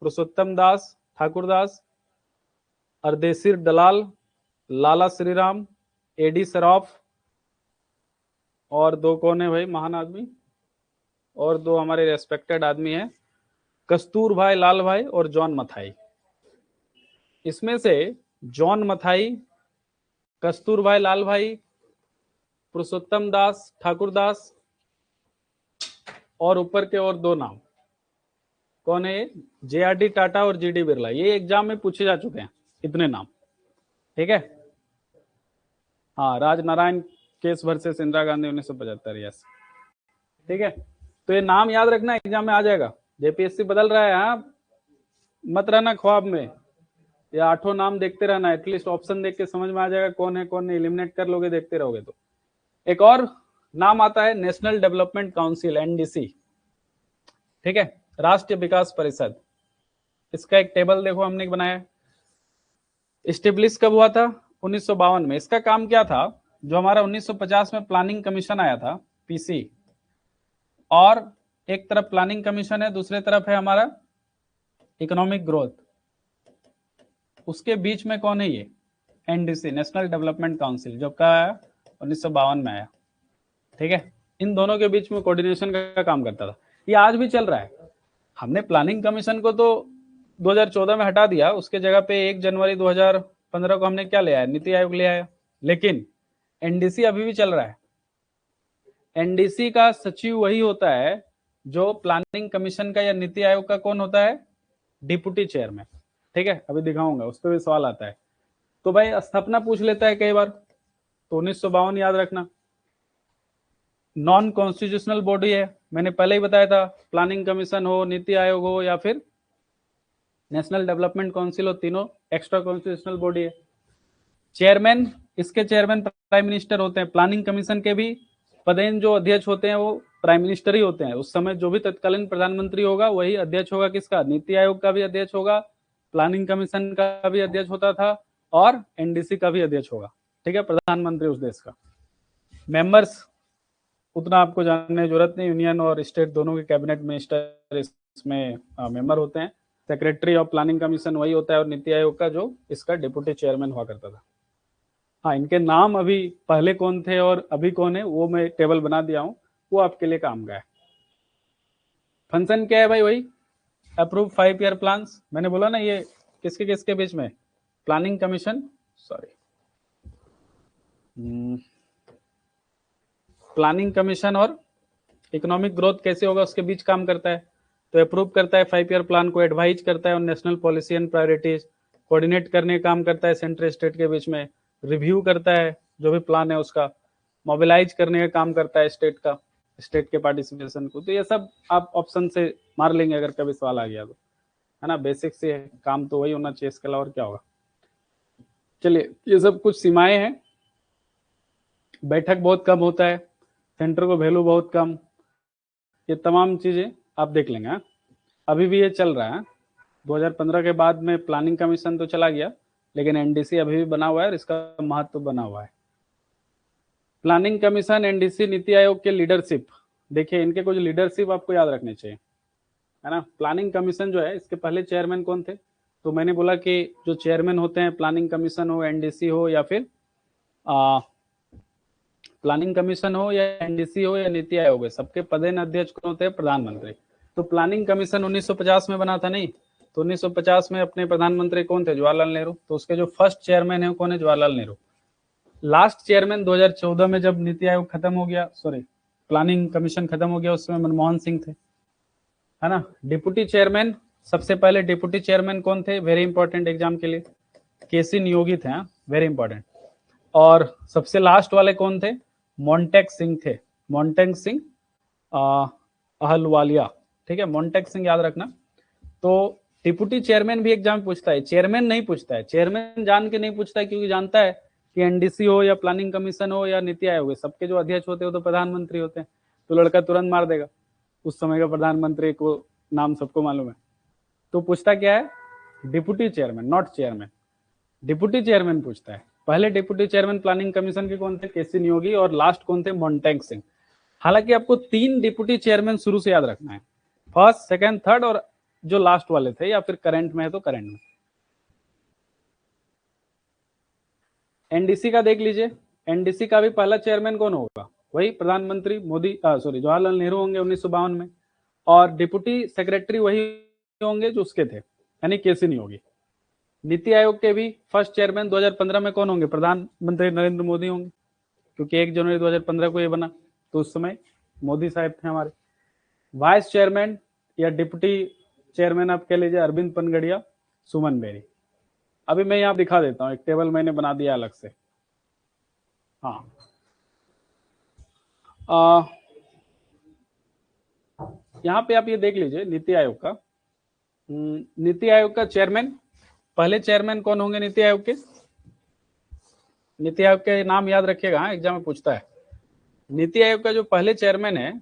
पुरुषोत्तम दास, ठाकुर दास, अर्देशीर दलाल, लाला श्रीराम, AD सराफ, और दो कौन है भाई महान आदमी, और दो हमारे रेस्पेक्टेड आदमी है, कस्तूर भाई, लाल भाई और जॉन मथाई। इसमें से जॉन मथाई, कस्तूर भाई, लाल भाई, पुरुषोत्तम दास, ठाकुर दास, और ऊपर के और दो नाम कौन है? JRD टाटा और GD बिरला। ये एग्जाम में पूछे जा चुके हैं इतने नाम, ठीक है। हाँ, Rajnarayan case versus Indira Gandhi 1975, yes, ठीक है। तो ये नाम याद रखना, एग्जाम में आ जाएगा। JPSC बदल रहा है, हाँ, मत रहना ख्वाब में। ये 8 नाम देखते रहना, एटलीस्ट ऑप्शन देख के समझ में आ जाएगा कौन है कौन नहीं, एलिमिनेट कर लोगे देखते रहोगे तो। एक और नाम आता है नेशनल डेवलपमेंट काउंसिल, NDC, ठीक है, राष्ट्रीय विकास परिषद। इसका एक टेबल देखो हमने बनाया। स्टेब्लिश कब हुआ था? 1952 में। इसका काम क्या था? जो हमारा 1950 में प्लानिंग कमीशन आया था, PC, और एक तरफ प्लानिंग कमीशन है, दूसरे तरफ है हमारा इकोनॉमिक ग्रोथ, उसके बीच में कौन है? ये NDC, नेशनल डेवलपमेंट काउंसिल, जो कब आया? 1952 में आया, ठीक है। इन दोनों के बीच में कोऑर्डिनेशन का काम करता था। ये आज भी चल रहा है। हमने प्लानिंग कमीशन को तो 2014 में हटा दिया, उसके जगह पे 1 जनवरी 2015 को हमने क्या ले आया? नीति आयोग ले आया। लेकिन NDC अभी भी चल रहा है। NDC का सचिव वही होता है जो प्लानिंग कमीशन का या नीति आयोग का कौन होता है? डिप्टी चेयरमैन, ठीक है। अभी दिखाऊंगा, उस पर भी सवाल आता है। तो भाई स्थापना पूछ लेता है कई बार, तो 1952 याद रखना। नॉन कॉन्स्टिट्यूशनल बॉडी है, मैंने पहले ही बताया था। प्लानिंग कमीशन हो, नीति आयोग हो, या फिर नेशनल डेवलपमेंट काउंसिल हो, तीनों एक्स्ट्रा कॉन्स्टिट्यूशनल बॉडी है। चेयरमैन, इसके चेयरमैन प्राइम मिनिस्टर होते हैं। प्लानिंग कमीशन के भी पदेन जो अध्यक्ष होते हैं वो प्राइम मिनिस्टर ही होते हैं। उस समय जो भी तत्कालीन प्रधानमंत्री होगा वही अध्यक्ष होगा। किसका? नीति आयोग का भी अध्यक्ष होगा, प्लानिंग कमीशन का भी अध्यक्ष होता था, और NDC का भी अध्यक्ष होगा, ठीक है, प्रधानमंत्री उस देश का। मेंबर्स उतना आपको जानने की जरूरत नहीं, यूनियन और स्टेट दोनों के कैबिनेट मिनिस्टर इसमें मेंबर होते हैं। सेक्रेटरी ऑफ प्लानिंग कमीशन वही होता है, और नीति आयोग का जो इसका डिप्टी चेयरमैन हुआ करता था। हाँ, इनके नाम अभी पहले कौन थे और अभी कौन है वो मैं टेबल बना दिया हूँ, वो आपके लिए काम का है। फंक्शन क्या है भाई? वही अप्रूव 5 ईयर प्लान्स। मैंने बोला ना, ये किसके किसके बीच में? Planning commission, sorry, planning commission और इकोनॉमिक ग्रोथ कैसे होगा उसके बीच काम करता है। तो अप्रूव करता है 5 ईयर प्लान को, एडवाइज करता है और national policy and priorities, coordinate करने का काम करता है सेंट्रल स्टेट के बीच में, रिव्यू करता है जो भी प्लान है उसका, मोबिलाइज करने का काम करता है स्टेट का, स्टेट के पार्टिसिपेशन को। तो ये सब आप ऑप्शन से मार लेंगे अगर कभी सवाल आ गया तो, है ना। बेसिक से काम तो वही होना चाहिए, इसके अलावा और क्या होगा। चलिए, ये सब कुछ सीमाएं हैं। बैठक बहुत कम होता है, सेंटर को वैल्यू बहुत कम, ये तमाम चीजें आप देख लेंगे। अभी भी ये चल रहा है। 2015 के बाद में प्लानिंग कमीशन तो चला गया, लेकिन NDC अभी भी बना हुआ है और इसका महत्व बना हुआ है। Planning commission, NDC, NITI Aayog के लीडरशिप, देखिए इनके कुछ लीडरशिप आपको याद रखने चाहिए, है ना। प्लानिंग कमीशन जो है, इसके पहले चेयरमैन कौन थे? तो मैंने बोला कि जो चेयरमैन होते हैं, प्लानिंग कमीशन हो, NDC हो, या फिर प्लानिंग कमीशन हो या NDC हो या नीति आयोग, सबके पदेन अध्यक्ष कौन होते हैं? प्रधानमंत्री। तो प्लानिंग कमीशन 1950 में बना था, नहीं तो 1950 में अपने प्रधानमंत्री कौन थे? जवाहरलाल नेहरू। तो उसके जो फर्स्ट चेयरमैन है कौन है? जवाहरलाल नेहरू। लास्ट चेयरमैन 2014 में जब नीति आयोग खत्म हो गया, सॉरी प्लानिंग कमीशन खत्म हो गया, उस समय मनमोहन सिंह थे, है ना। डिप्टी चेयरमैन, सबसे पहले डिप्टी चेयरमैन कौन थे? वेरी इंपॉर्टेंट एग्जाम के लिए, KC नियोगी थे, वेरी इंपॉर्टेंट। और सबसे लास्ट वाले कौन थे? मोन्टेक सिंह थे, मोन्टेक सिंह अहलुवालिया, ठीक है, मोन्टेक सिंह याद रखना। तो डिप्टी चेयरमैन भी एग्जाम पूछता है, चेयरमैन नहीं पूछता है। चेयरमैन जान के नहीं पूछता है, क्योंकि जानता है कि NDC हो या प्लानिंग कमीशन हो या नीति आयोग, सबके जो अध्यक्ष होते हैं वो तो प्रधानमंत्री होते हैं। तो लड़का तुरंत मार देगा, उस समय का प्रधानमंत्री को नाम सबको मालूम है। तो पूछता क्या है? Deputy chairman, not chairman. Deputy chairman पूछता है। पहले डिप्टी चेयरमैन प्लानिंग कमीशन के कौन थे? KC नियोगी, और लास्ट कौन थे? मोन्टेक सिंह। हालांकि आपको 3 डिप्टी चेयरमैन शुरू से याद रखना है, फर्स्ट, सेकंड, थर्ड, और जो लास्ट वाले थे, या फिर करंट में है तो करंट में। NDC का देख लीजिए, NDC का भी पहला चेयरमैन कौन होगा? वही प्रधानमंत्री मोदी, सॉरी जवाहरलाल नेहरू होंगे 1952 में, और डिप्टी सेक्रेटरी वही होंगे जो उसके थे, यानी KC नियोगी। नीति आयोग के भी फर्स्ट चेयरमैन 2015 में कौन होंगे? प्रधानमंत्री नरेंद्र मोदी होंगे, क्योंकि 1 जनवरी 2015 को ये बना, तो उस समय मोदी साहब थे हमारे। वाइस चेयरमैन या डिप्टी चेयरमैन आप कह लीजिए अरविंद पनगड़िया, सुमन बेरी। अभी मैं यहाँ दिखा देता हूँ, एक टेबल मैंने बना दिया अलग से। हाँ, यहाँ पे आप ये देख लीजिए नीति आयोग का। नीति आयोग का चेयरमैन, पहले चेयरमैन कौन होंगे नीति आयोग के? नीति आयोग के नाम याद रखिएगा, एग्जाम में पूछता है। नीति आयोग का जो पहले चेयरमैन है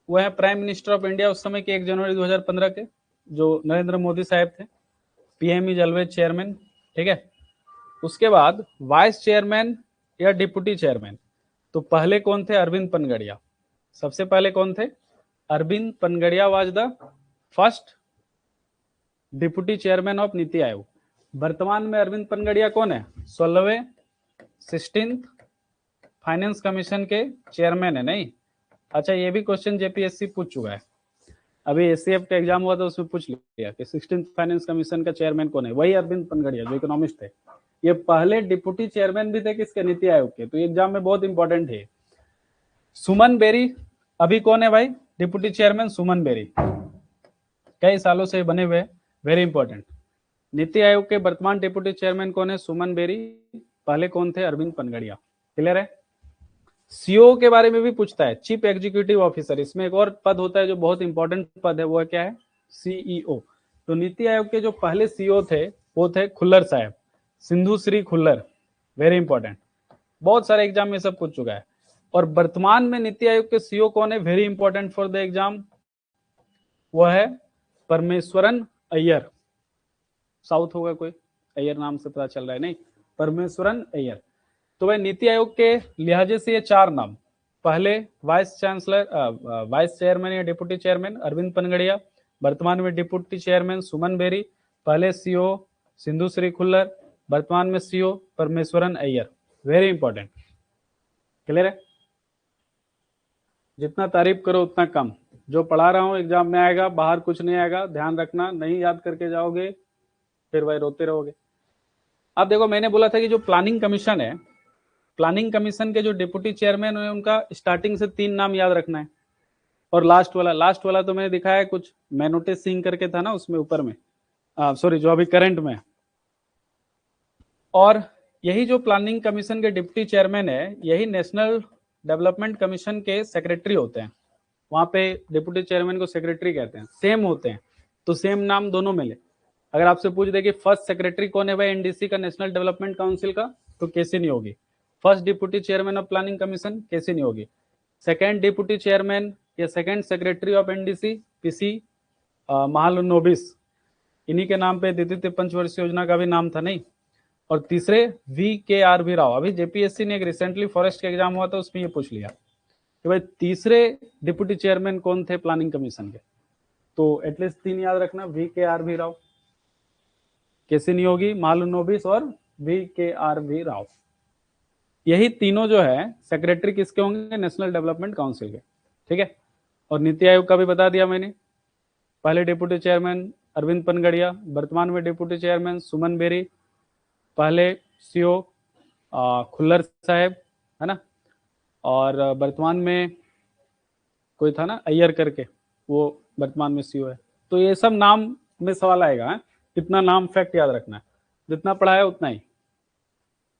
वो है प्राइम मिनिस्टर ऑफ इंडिया उस समय के 1 जनवरी 2015 के, जो नरेंद्र मोदी साहब थे। पीएम इज ऑलवेज चेयरमैन, ठीक है। उसके बाद वाइस चेयरमैन या डिप्टी चेयरमैन, तो पहले कौन थे? अरविंद पनगड़िया। सबसे पहले कौन थे? Arvind Panagariya was the first deputy chairman of NITI Aayog. वर्तमान में अरविंद पनगड़िया कौन है? 16वें 16th फाइनेंस कमीशन के चेयरमैन है। नहीं, अच्छा ये भी क्वेश्चन जेपीएससी पूछ चुका है। अभी एसीएफ का एग्जाम हुआ तो उसमें पूछ लिया कि 16th फाइनेंस कमीशन का चेयरमैन कौन है? वही अरविंद पनगड़िया जो इकोनॉमिस्ट थे। ये पहले डिप्टी चेयरमैन भी थे किसके? नीति आयोग के। तो एग्जाम में बहुत इंपॉर्टेंट है। सुमन बेरी अभी कौन है भाई? डिप्टी चेयरमैन सुमन बेरी, कई सालों से बने हुए, वेरी इंपॉर्टेंट। नीति आयोग के वर्तमान डिप्टी चेयरमैन कौन है? सुमन बेरी। पहले कौन थे? अरविंद पनगड़िया। क्लियर है? सीओ के बारे में भी पूछता है, चीफ एग्जीक्यूटिव ऑफिसर। इसमें एक और पद होता है जो बहुत इंपॉर्टेंट पद है, वो है क्या है? सीईओ। तो नीति आयोग के जो पहले सीईओ थे वो थे खुल्लर साहब, सिंधु श्री खुल्लर, वेरी इंपॉर्टेंट। बहुत सारे एग्जाम में सब पूछ चुका है। और वर्तमान में नीति आयोग के सीईओ कौन है? Very important for the exam, वो है परमेश्वरन अय्यर। साउथ होगा कोई, अय्यर नाम से पता चल रहा है। नहीं, परमेश्वरन अय्यर। तो भाई नीति आयोग के लिहाजे से ये 4 नाम, पहले वाइस चांसलर, वाइस चेयरमैन या डिप्टी चेयरमैन अरविंद पनगड़िया, वर्तमान में डिप्टी चेयरमैन सुमन बेरी, पहले सीओ सिंधु श्री खुल्लर, वर्तमान में CO Parameswaran Iyer, very important. Clear है? जितना तारीफ करो उतना कम। जो पढ़ा रहा हूँ एग्जाम में आएगा, बाहर कुछ नहीं आएगा, ध्यान रखना। नहीं याद करके जाओगे फिर भाई रोते रहोगे। अब देखो, मैंने बोला था कि जो प्लानिंग कमीशन है, प्लानिंग कमीशन के जो डिप्टी चेयरमैन है उनका स्टार्टिंग से 3 नाम याद रखना है। और लास्ट वाला तो मैंने दिखाया है, कुछ मैनोटे सिंह करके था ना उसमें ऊपर में, सॉरी जो अभी करंट में। और यही जो प्लानिंग कमीशन के डिप्टी चेयरमैन है, यही नेशनल डेवलपमेंट कमीशन के सेक्रेटरी होते हैं। वहां पे डिप्टी चेयरमैन को सेक्रेटरी कहते हैं, सेम होते हैं। तो सेम नाम दोनों में ले। अगर आपसे पूछ दे कि फर्स्ट सेक्रेटरी कौन है भाई एनडीसी का, नेशनल डेवलपमेंट काउंसिल का, तो KC Neogi. First deputy chairman of planning commission KC Neogi. Second deputy chairman या second secretary of NDC PC Mahalanobis, इन्हीं के नाम पे द्वितीय पंचवर्षीय योजना का भी नाम था। नहीं, और तीसरे VKRV राव। अभी जेपीएससी ने एक रिसेंटली फॉरेस्ट का एग्जाम हुआ था, उसमें ये पूछ लिया कि भाई तीसरे डिप्टी चेयरमैन कौन थे प्लानिंग कमीशन के। तो एटलीस्ट 3 याद रखना, VKRV राव, केसी नियोगी, महालनोबिस और VKRV राव। यही तीनों जो है सेक्रेटरी किसके होंगे? नेशनल डेवलपमेंट काउंसिल के। ठीक है। और नीति आयोग का भी बता दिया मैंने। पहले डिप्टी चेयरमैन अरविंद पनगड़िया, वर्तमान में डिप्टी चेयरमैन सुमन बेरी, पहले सीओ खुल्लर साहब, है ना। और वर्तमान में कोई था ना अय्यर करके, वो वर्तमान में सीओ है। तो ये सब नाम में सवाल आएगा है? इतना नाम फैक्ट याद रखना है, जितना पढ़ा है उतना ही।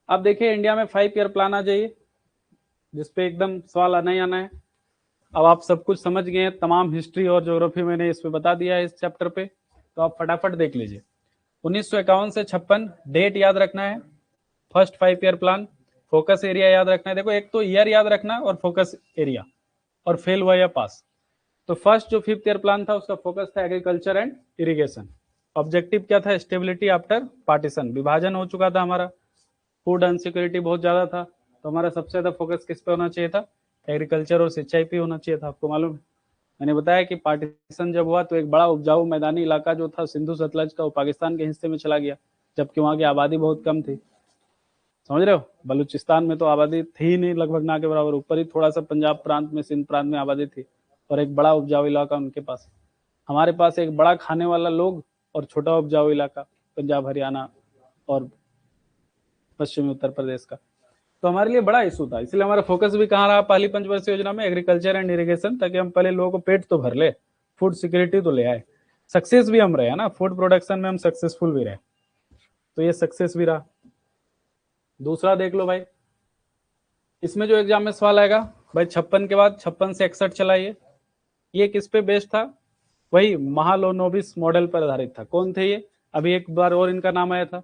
अब देखिए इंडिया में 5 ईयर प्लान आ जाइए, जिसपे एकदम सवाल आना ही आना है। अब आप सब कुछ समझ गए हैं, तमाम हिस्ट्री और ज्योग्राफी मैंने इस पे बता दिया है इस चैप्टर पे, तो आप फटाफट देख लीजिए। 1951 से 56 डेट याद रखना है। First 5 year plan, focus area याद रखना है। देखो एक तो ईयर याद रखना और फोकस एरिया, और फेल हुआ या पास। तो फर्स्ट जो 5th ईयर प्लान था उसका फोकस था एग्रीकल्चर एंड इरिगेशन। ऑब्जेक्टिव क्या था? स्टेबिलिटी आफ्टर पार्टीशन, विभाजन हो चुका था हमारा, फूड अनसिक्योरिटी बहुत ज्यादा था, तो हमारा सबसे ज्यादा फोकस किस पे होना चाहिए था? एग्रीकल्चर और सिंचाई पे होना चाहिए था। आपको मालूम है, मैंने बताया कि पार्टीशन जब हुआ तो एक बड़ा उपजाऊ मैदानी इलाका जो था सिंधु सतलज का, वो पाकिस्तान के हिस्से में चला गया, जबकि वहां की आबादी बहुत कम थी। समझ रहे हो? बलूचिस्तान में तो आबादी थी ही नहीं, लगभग ना के बराबर। ऊपर ही थोड़ा सा पंजाब प्रांत में, सिंध प्रांत में आबादी थी, और एक बड़ा उपजाऊ इलाका उनके पास। हमारे पास एक बड़ा खाने वाला लोग और छोटा उपजाऊ इलाका, पंजाब हरियाणा और पश्चिमी उत्तर प्रदेश का। तो हमारे लिए बड़ा इशू था, इसलिए हमारा फोकस भी कहाँ रहा पहली पंचवर्षीय योजना में? एग्रीकल्चर एंड इरिगेशन, ताकि हम पहले लोगों को पेट तो भर ले, फूड सिक्योरिटी तो ले आए, सक्सेस भी हम रहे हैं ना, फूड प्रोडक्शन में हम सक्सेसफुल भी रहे, तो ये सक्सेस भी रहा। दूसरा देख लो भाई, इसमें जो एग्जाम में सवाल आएगा भाई 56 के बाद 56 से 61 चला, ये किस पे बेस्ड था, वही महालोनोबिस मॉडल पर आधारित था। कौन थे ये, अभी एक बार और इनका नाम आया था।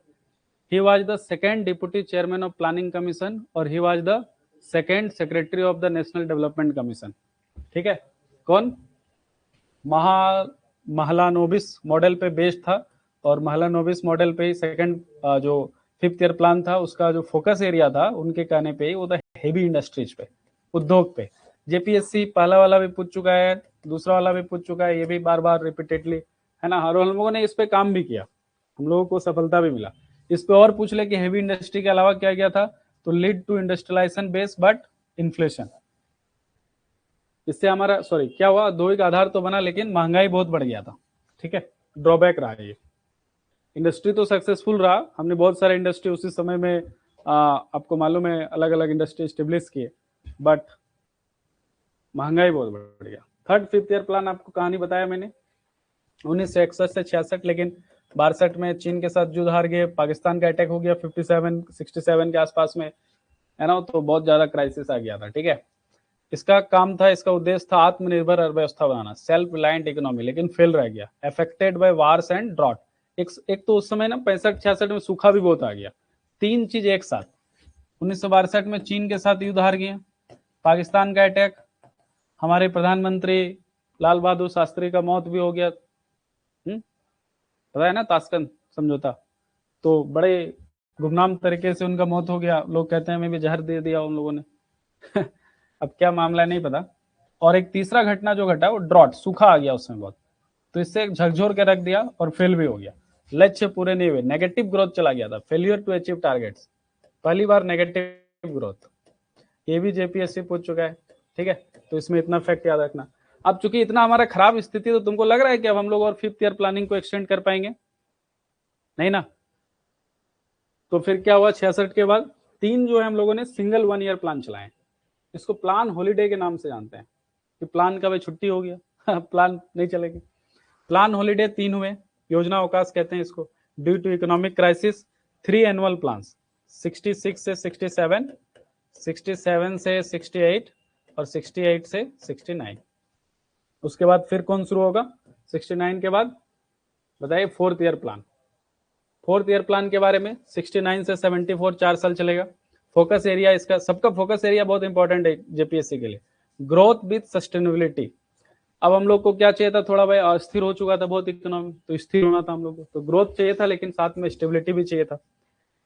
He was the second deputy chairman of planning commission और he was the second secretary of the national development commission. ठीक है, कौन, महलानोबिस मॉडल पे बेस्ड था, और महलानोबिस मॉडल पे ही सेकेंड जो 5th ईयर प्लान था उसका जो फोकस एरिया था उनके कहने पे ही वो था हेवी इंडस्ट्रीज पे, उद्योग पे। जेपीएससी पहला वाला भी पूछ चुका है, दूसरा वाला भी पूछ चुका है, ये भी बार बार रिपीटेडली, है ना, और हम लोगों ने इस पे काम भी किया, हम लोगों को सफलता भी मिला। इस पे और पूछ ले कि हेवी इंडस्ट्री के अलावा क्या किया था, तो lead to industrialisation base but inflation, इससे हमारा सॉरी क्या हुआ, दो का आधार तो बना लेकिन महंगाई बहुत बढ़ गया था। ठीक है, ड्रॉबैक रहा ये। इंडस्ट्री तो सक्सेसफुल रहा, हमने बहुत सारे इंडस्ट्री उसी समय में आपको मालूम है अलग अलग इंडस्ट्री स्टेब्लिश किए, बट महंगाई बहुत बढ़ गया। 3rd 5th ईयर प्लान आपको कहानी बताया मैंने, 1961 से 66, लेकिन 62 में चीन के साथ युद्ध हार गए, पाकिस्तान का अटैक हो गया 57-67 के आसपास में, है ना, तो बहुत ज्यादा क्राइसिस आ गया था। ठीक है, इसका काम था, इसका उद्देश्य था आत्मनिर्भर अर्थव्यवस्था बनाना, सेल्फ रिलायंट इकोनॉमी, लेकिन फेल रह गया, affected by wars and drought. एक तो उस समय ना 65-66 में सूखा भी बहुत आ गया, तीन चीज एक साथ। 1962 में चीन के साथ युद्ध हार गया, पाकिस्तान का अटैक, हमारे प्रधानमंत्री लाल बहादुर शास्त्री का मौत भी हो गया, पता है ना, ताशकंद समझौता, तो बड़े गुमनाम तरीके से उनका मौत हो गया, लोग कहते हैं मैं भी जहर दे दिया उन लोगों ने अब क्या मामला नहीं पता। और एक तीसरा घटना जो घटा वो ड्रॉट, सूखा आ गया उसमें बहुत, तो इससे झकझोर के रख दिया और फेल भी हो गया, लक्ष्य पूरे नहीं हुए, नेगेटिव ग्रोथ चला गया था, फेलियर टू अचीव टारगेट्स, पहली बार नेगेटिव ग्रोथ, ये भी जेपीएससी पूछ चुका है। ठीक है, तो इसमें इतना फैक्ट याद रखना। अब चूंकि इतना हमारा खराब स्थिति, तो तुमको लग रहा है कि अब हम लोग और 5th ईयर प्लानिंग को एक्सटेंड कर पाएंगे, नहीं ना, तो फिर क्या हुआ 66 के बाद 3 जो है हम लोगों ने सिंगल 1 ईयर प्लान चलाए, इसको प्लान हॉलीडे के नाम से जानते हैं कि प्लान का भाई छुट्टी हो गया प्लान नहीं चलेगी, प्लान हॉलीडे 3 हुए, योजना अवकाश कहते हैं इसको, due to economic crisis. 3 annual plan, 66 से 67, 67 से 68 और 68 से 69। उसके बाद फिर कौन शुरू होगा 69 के बाद, बताइए 4th year plan. 4th year plan के बारे में 69 से 74 4 साल चलेगा। फोकस एरिया इसका, सबका फोकस एरिया बहुत इंपॉर्टेंट है जेपीएससी के लिए, ग्रोथ विद सस्टेनेबिलिटी। अब हम लोग को क्या चाहिए था, थोड़ा भाई अस्थिर हो चुका था बहुत इकोनॉमी, तो स्थिर होना था हम लोग को, तो ग्रोथ चाहिए था लेकिन साथ में स्टेबिलिटी भी चाहिए था।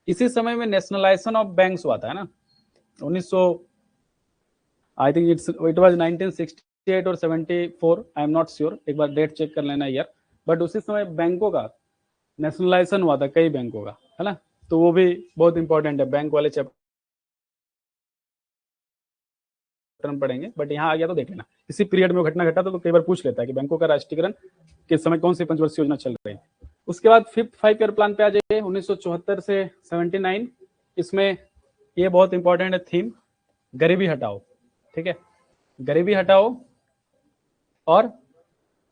इसी समय में नेशनलाइजेशन ऑफ बैंक्स हुआ था, है ना, 1900 आई थिंक इट वाज 1968 और 74, आई एम नॉट श्योर, एक बार डेट चेक कर लेना ईयर, बट उसी समय बैंकों का नेशनलाइजेशन हुआ था, कई बैंकों का, है ना, तो वो भी बहुत इंपॉर्टेंट है, बैंक वाले चैप्टर में पढ़ेंगे, बट यहाँ आ गया तो देख लेना, इसी पीरियड में वो घटना घटा तो कई बार पूछ लेता है कि बैंकों का राष्ट्रीयकरण के समय कौन सी पंचवर्षीय योजना चल रही है। उसके बाद 5th 5 ईयर प्लान पे आ जाइए, 1974 से 79, इसमें ये बहुत इंपॉर्टेंट है थीम, गरीबी हटाओ। ठीक है, गरीबी हटाओ और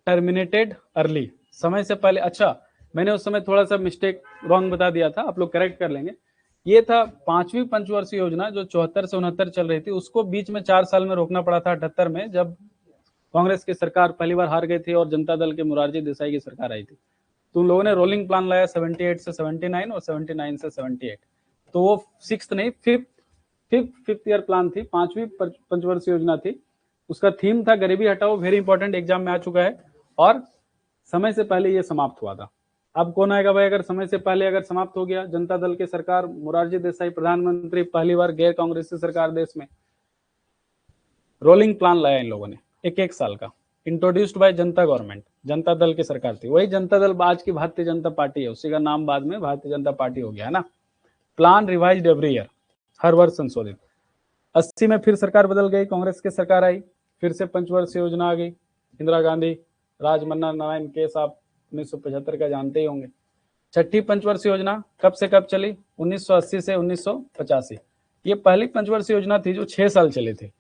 टर्मिनेटेड अर्ली, समय से पहले। अच्छा, मैंने उस समय थोड़ा सा मिस्टेक रॉन्ग बता दिया था, आप लोग करेक्ट कर लेंगे। ये था 5वीं पंचवर्षीय योजना जो 74 से 69 चल रही थी, उसको बीच में 4 साल में रोकना पड़ा था 78 में, जब कांग्रेस की सरकार पहली बार हार गई थी और जनता दल के मोरारजी देसाई की सरकार आई थी, तो उन लोगों ने रोलिंग प्लान लाया 78 से 79 और 79 से 78, तो वो 6th नहीं 5th ईयर प्लान थी, 5वीं पंचवर्षीय योजना थी, उसका थीम था गरीबी हटाओ, वेरी इंपॉर्टेंट, एग्जाम में आ चुका है, और समय से पहले ये समाप्त हुआ था। अब कौन आएगा भाई, अगर समय से पहले अगर समाप्त हो गया, जनता दल की सरकार, मोरारजी देसाई प्रधानमंत्री, पहली बार गैर कांग्रेसी सरकार देश में, रोलिंग प्लान लाया इन लोगों ने, एक साल का, introduced by Janata government, Janata Dal की सरकार थी, वही जनता दल आज की भारतीय जनता पार्टी है, उसी का नाम बाद में भारतीय जनता पार्टी हो गया, है ना। प्लान रिवाइज्ड एवरी ईयर, हर वर्ष संशोधित। 80 में फिर सरकार बदल गई, कांग्रेस की सरकार आई, फिर से पंचवर्षीय योजना आ गई, इंदिरा गांधी, राजमन्ना नारायण केस आप 1975 का जानते ही होंगे। 6ठी पंचवर्षीय योजना कब से कब चली, 1980 से 1985। ये पहली पंचवर्षीय योजना थी जो 6 साल चली थी।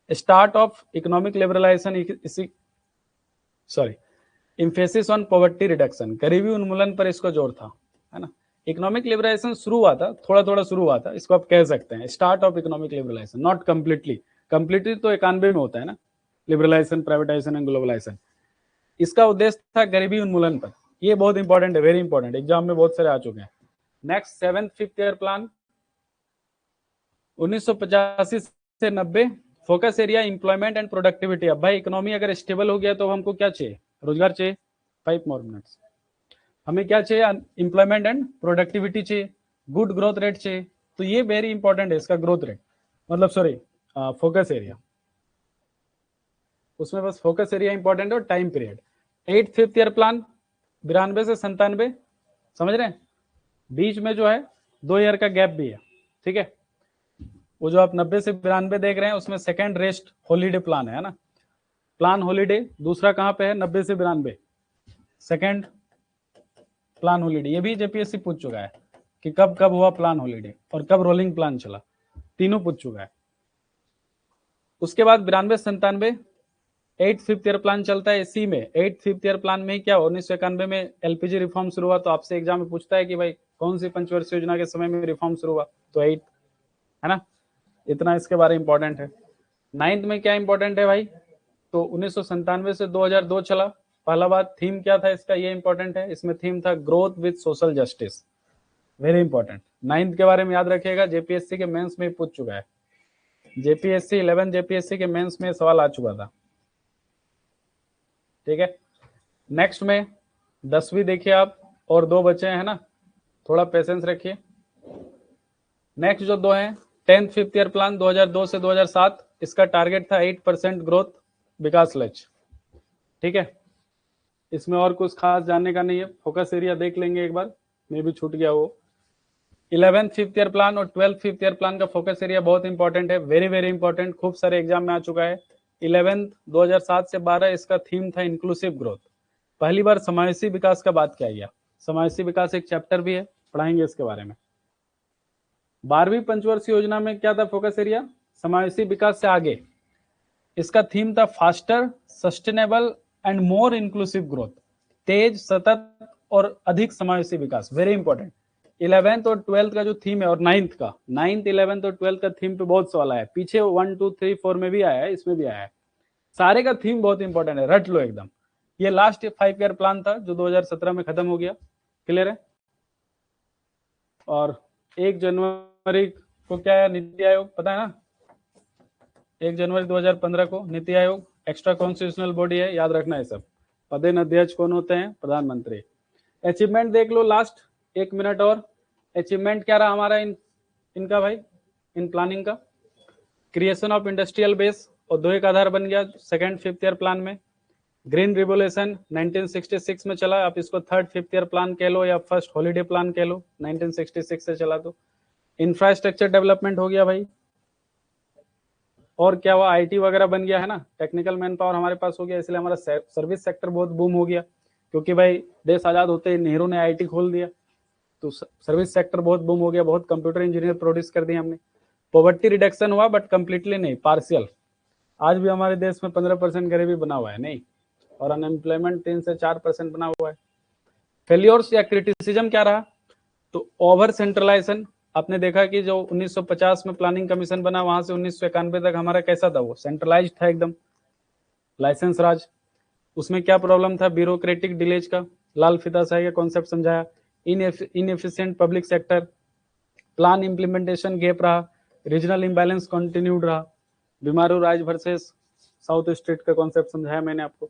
स्टार्ट ऑफ इकोनॉमिक लिबरलाइजेशन, इसी sorry, emphasis on poverty reduction, गरीबी उन्मूलन पर इसको जोर था, है ना। इकोनॉमिक लिबरलाइजेशन शुरू हुआ था, थोड़ा थोड़ा शुरू हुआ था, इसको आप कह सकते हैं start of economic liberalisation, not completely. Completely तो 91 में होता है ना, लिबरलाइजेशन, प्राइवेटाइजेशन एंड ग्लोबलाइजेशन। इसका उद्देश्य था गरीबी उन्मूलन पर। ये बहुत इंपॉर्टेंट है, वेरी इंपॉर्टेंट, एग्जाम में बहुत सारे आ चुके हैं। Next 7th 5th year plan 1985 से 90, focus area employment and productivity. अब भाई इकोनॉमी अगर स्टेबल हो गया तो हमको क्या चाहिए, रोजगार चाहिए। 5 मोर मिनट्स। हमें क्या चाहिए, एम्प्लॉयमेंट एंड प्रोडक्टिविटी चाहिए, गुड ग्रोथ रेट चाहिए। तो ये वेरी इंपॉर्टेंट है, इसका ग्रोथ रेट, मतलब सॉरी फोकस एरिया, उसमें बस फोकस एरिया इंपॉर्टेंट है और time period. 8th 5th year plan 92 से 97, समझ रहे हैं, बीच में जो है 2 ईयर का गैप भी है, ठीक है। वो जो आप 90 से 92 देख रहे हैं उसमें सेकेंड रेस्ट हॉलीडे प्लान है ना, प्लान हॉलीडे। दूसरा कहाँ पे है, 90 से 92 सेकेंड प्लान हॉलीडे। ये भी जेपीएससी पूछ चुका है कि कब कब हुआ प्लान हॉलीडे और कब रोलिंग प्लान चला, तीनों पूछ चुका है। उसके बाद 92 से 97 8th 5th ईयर प्लान चलता है। इसी में 8th 5th ईयर प्लान में क्या, 1991 में एलपीजी रिफॉर्म शुरू हुआ। तो आपसे एग्जाम में पूछता है कि भाई कौन सी पंचवर्षीय योजना के समय में रिफॉर्म शुरू हुआ, तो 8, है ना। इतना इसके बारे में इंपॉर्टेंट है। 9th में क्या इंपॉर्टेंट है भाई, तो 1997 से 2002 चला। पहला बात, थीम क्या था इसका, ये इंपॉर्टेंट है, इसमें थीम था growth with social justice, very important. 9th के बारे में याद रखिएगा, जेपीएससी के मेंस में पूछ चुका है, जेपीएससी 11 जेपीएससी के मेंस में सवाल आ चुका था, ठीक है। नेक्स्ट में 10वीं देखिए आप, और 2 बचे हैं ना, थोड़ा पेशेंस रखिए। नेक्स्ट जो 2 हैं 10th 5th ईयर प्लान 2002 से 2007, इसका टारगेट था 8% ग्रोथ विकास लक्ष्य, ठीक है। इसमें और कुछ खास जानने का नहीं है, फोकस एरिया देख लेंगे एक बार, मैं भी छूट गया वो। 11th 5th ईयर प्लान और 12th 5th ईयर प्लान का फोकस एरिया बहुत इंपॉर्टेंट है, वेरी वेरी इंपॉर्टेंट, खूब सारे एग्जाम में आ चुका है। 11th 2007 से 12 इसका थीम था इंक्लूसिव ग्रोथ। पहली बार समावेशी विकास का बात किया गया, समावेशी विकास एक चैप्टर भी है, पढ़ाएंगे इसके बारे में। 12वीं पंचवर्षीय योजना में क्या था फोकस एरिया, समावेशी विकास से आगे, इसका थीम था faster, sustainable and more inclusive growth, तेज, सतत और अधिक समावेशी विकास, वेरी इंपॉर्टेंट। 11th और 12th का जो थीम है, और 9th का, 9th 11th और 12th का थीम पे बहुत सवाल आया, पीछे 1 2 3 4 में भी आया है, इसमें भी आया है, सारे का थीम बहुत इंपॉर्टेंट है, रट लो एकदम। ये लास्ट 5 ईयर प्लान था जो 2017 में खत्म हो गया, क्लियर है। और 1 जनवरी को क्या है, नीति आयोग, पता है ना, 1 जनवरी 2015 को NITI Aayog extra constitutional body है, याद रखना है सब। पदेन अध्यक्ष कौन होते हैं, प्रधानमंत्री। अचीवमेंट देख लो लास्ट 1 मिनट और, अचीवमेंट क्या रहा हमारा इनका भाई, इन प्लानिंग का, क्रिएशन ऑफ इंडस्ट्रियल बेस, औद्योगिक आधार बन गया 2nd 5th ईयर प्लान में। ग्रीन रिवोल्यूशन 1966 में चला, आप इसको 3rd 5th ईयर प्लान कह लो या फर्स्ट हॉलीडे प्लान कह लो, 1966 से चला। तो इंफ्रास्ट्रक्चर डेवलपमेंट हो गया भाई, और क्या हुआ, आईटी वगैरह बन गया है ना, टेक्निकल मैन पावर हमारे पास हो गया, इसलिए हमारा सर्विस सेक्टर बहुत बूम हो गया, क्योंकि भाई देश आजाद होते ही नेहरू ने आईटी खोल दिया, तो सर्विस सेक्टर बहुत बूम हो गया, बहुत कंप्यूटर इंजीनियर प्रोड्यूस कर दिए हमने। पॉवर्टी रिडक्शन हुआ बट कंप्लीटली नहीं, पार्शियल। आज भी हमारे देश में 15% गरीबी बना हुआ है नहीं, और अनएम्प्लॉयमेंट 3 से 4% बना हुआ है। फेलियर्स या क्रिटिसिज्म क्या रहा, तो ओवर सेंट्रलाइजेशन, आपने देखा कि जो 1950 में प्लानिंग कमीशन बना, वहां से 1991 तक हमारा कैसा था, वो सेंट्रलाइज था एकदम, लाइसेंस राज। उसमें क्या प्रॉब्लम था, ब्यूरोक्रेटिक डिलेज का, लाल फीताशाही का कॉन्सेप्ट समझाया, inefficient public sector, plan implementation gap रहा, रीजनल इम्बैलेंस कंटिन्यूड रहा, बीमारू राज वर्सेस साउथ स्टेट का कॉन्सेप्ट समझाया मैंने आपको।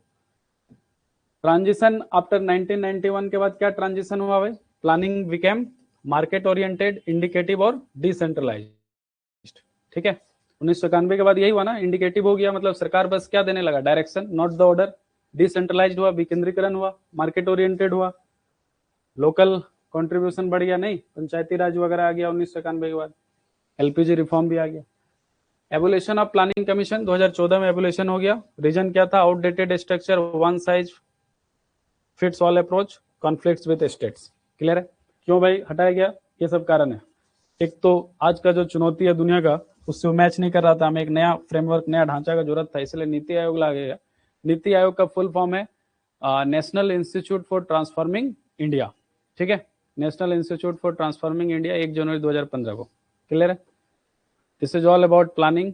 ट्रांजिशन आफ्टर 1991 के बाद क्या ट्रांजिशन हुआ भाई, planning became market oriented, indicative और डिसेंट्रलाइज्ड, ठीक है। 1991 के बाद यही हुआ ना, इंडिकेटिव हो गया, मतलब सरकार बस क्या देने लगा, direction not the order. Decentralised हुआ, विकेंद्रीकरण हुआ, मार्केट ओरिएंटेड हुआ, लोकल कंट्रीब्यूशन बढ़ गया, नहीं पंचायती राज वगैरह आ गया 1991 के बाद, एलपीजी रिफॉर्म भी आ गया। एवोल्यूशन ऑफ प्लानिंग कमीशन 2014 में एवोल्यूशन हो गया, रीजन क्या था, outdated structure, one size fits all approach, conflicts with states, clear है। क्यों भाई हटाया गया, ये सब कारण है। एक तो आज का जो चुनौती है दुनिया का, उससे मैच नहीं कर रहा था, हमें एक नया फ्रेमवर्क, नया ढांचा का जरूरत था, इसलिए नीति आयोग ला गया। नीति आयोग का फुल फॉर्म है national institute for transforming India, ठीक है, national institute for transforming India 1 जनवरी 2015 को। क्लियर है? This is all about planning,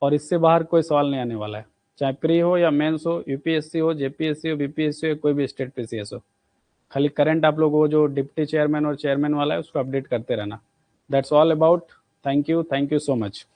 और इससे बाहर कोई सवाल नहीं आने वाला है, चाहे प्री हो या मेंस हो, यूपीएससी हो, जेपीएससी हो, बीपीएससी हो, कोई भी स्टेट पीसीएस हो। खाली करंट आप लोग वो जो डिप्टी चेयरमैन और चेयरमैन वाला है उसको अपडेट करते रहना। That's all about. Thank you so much.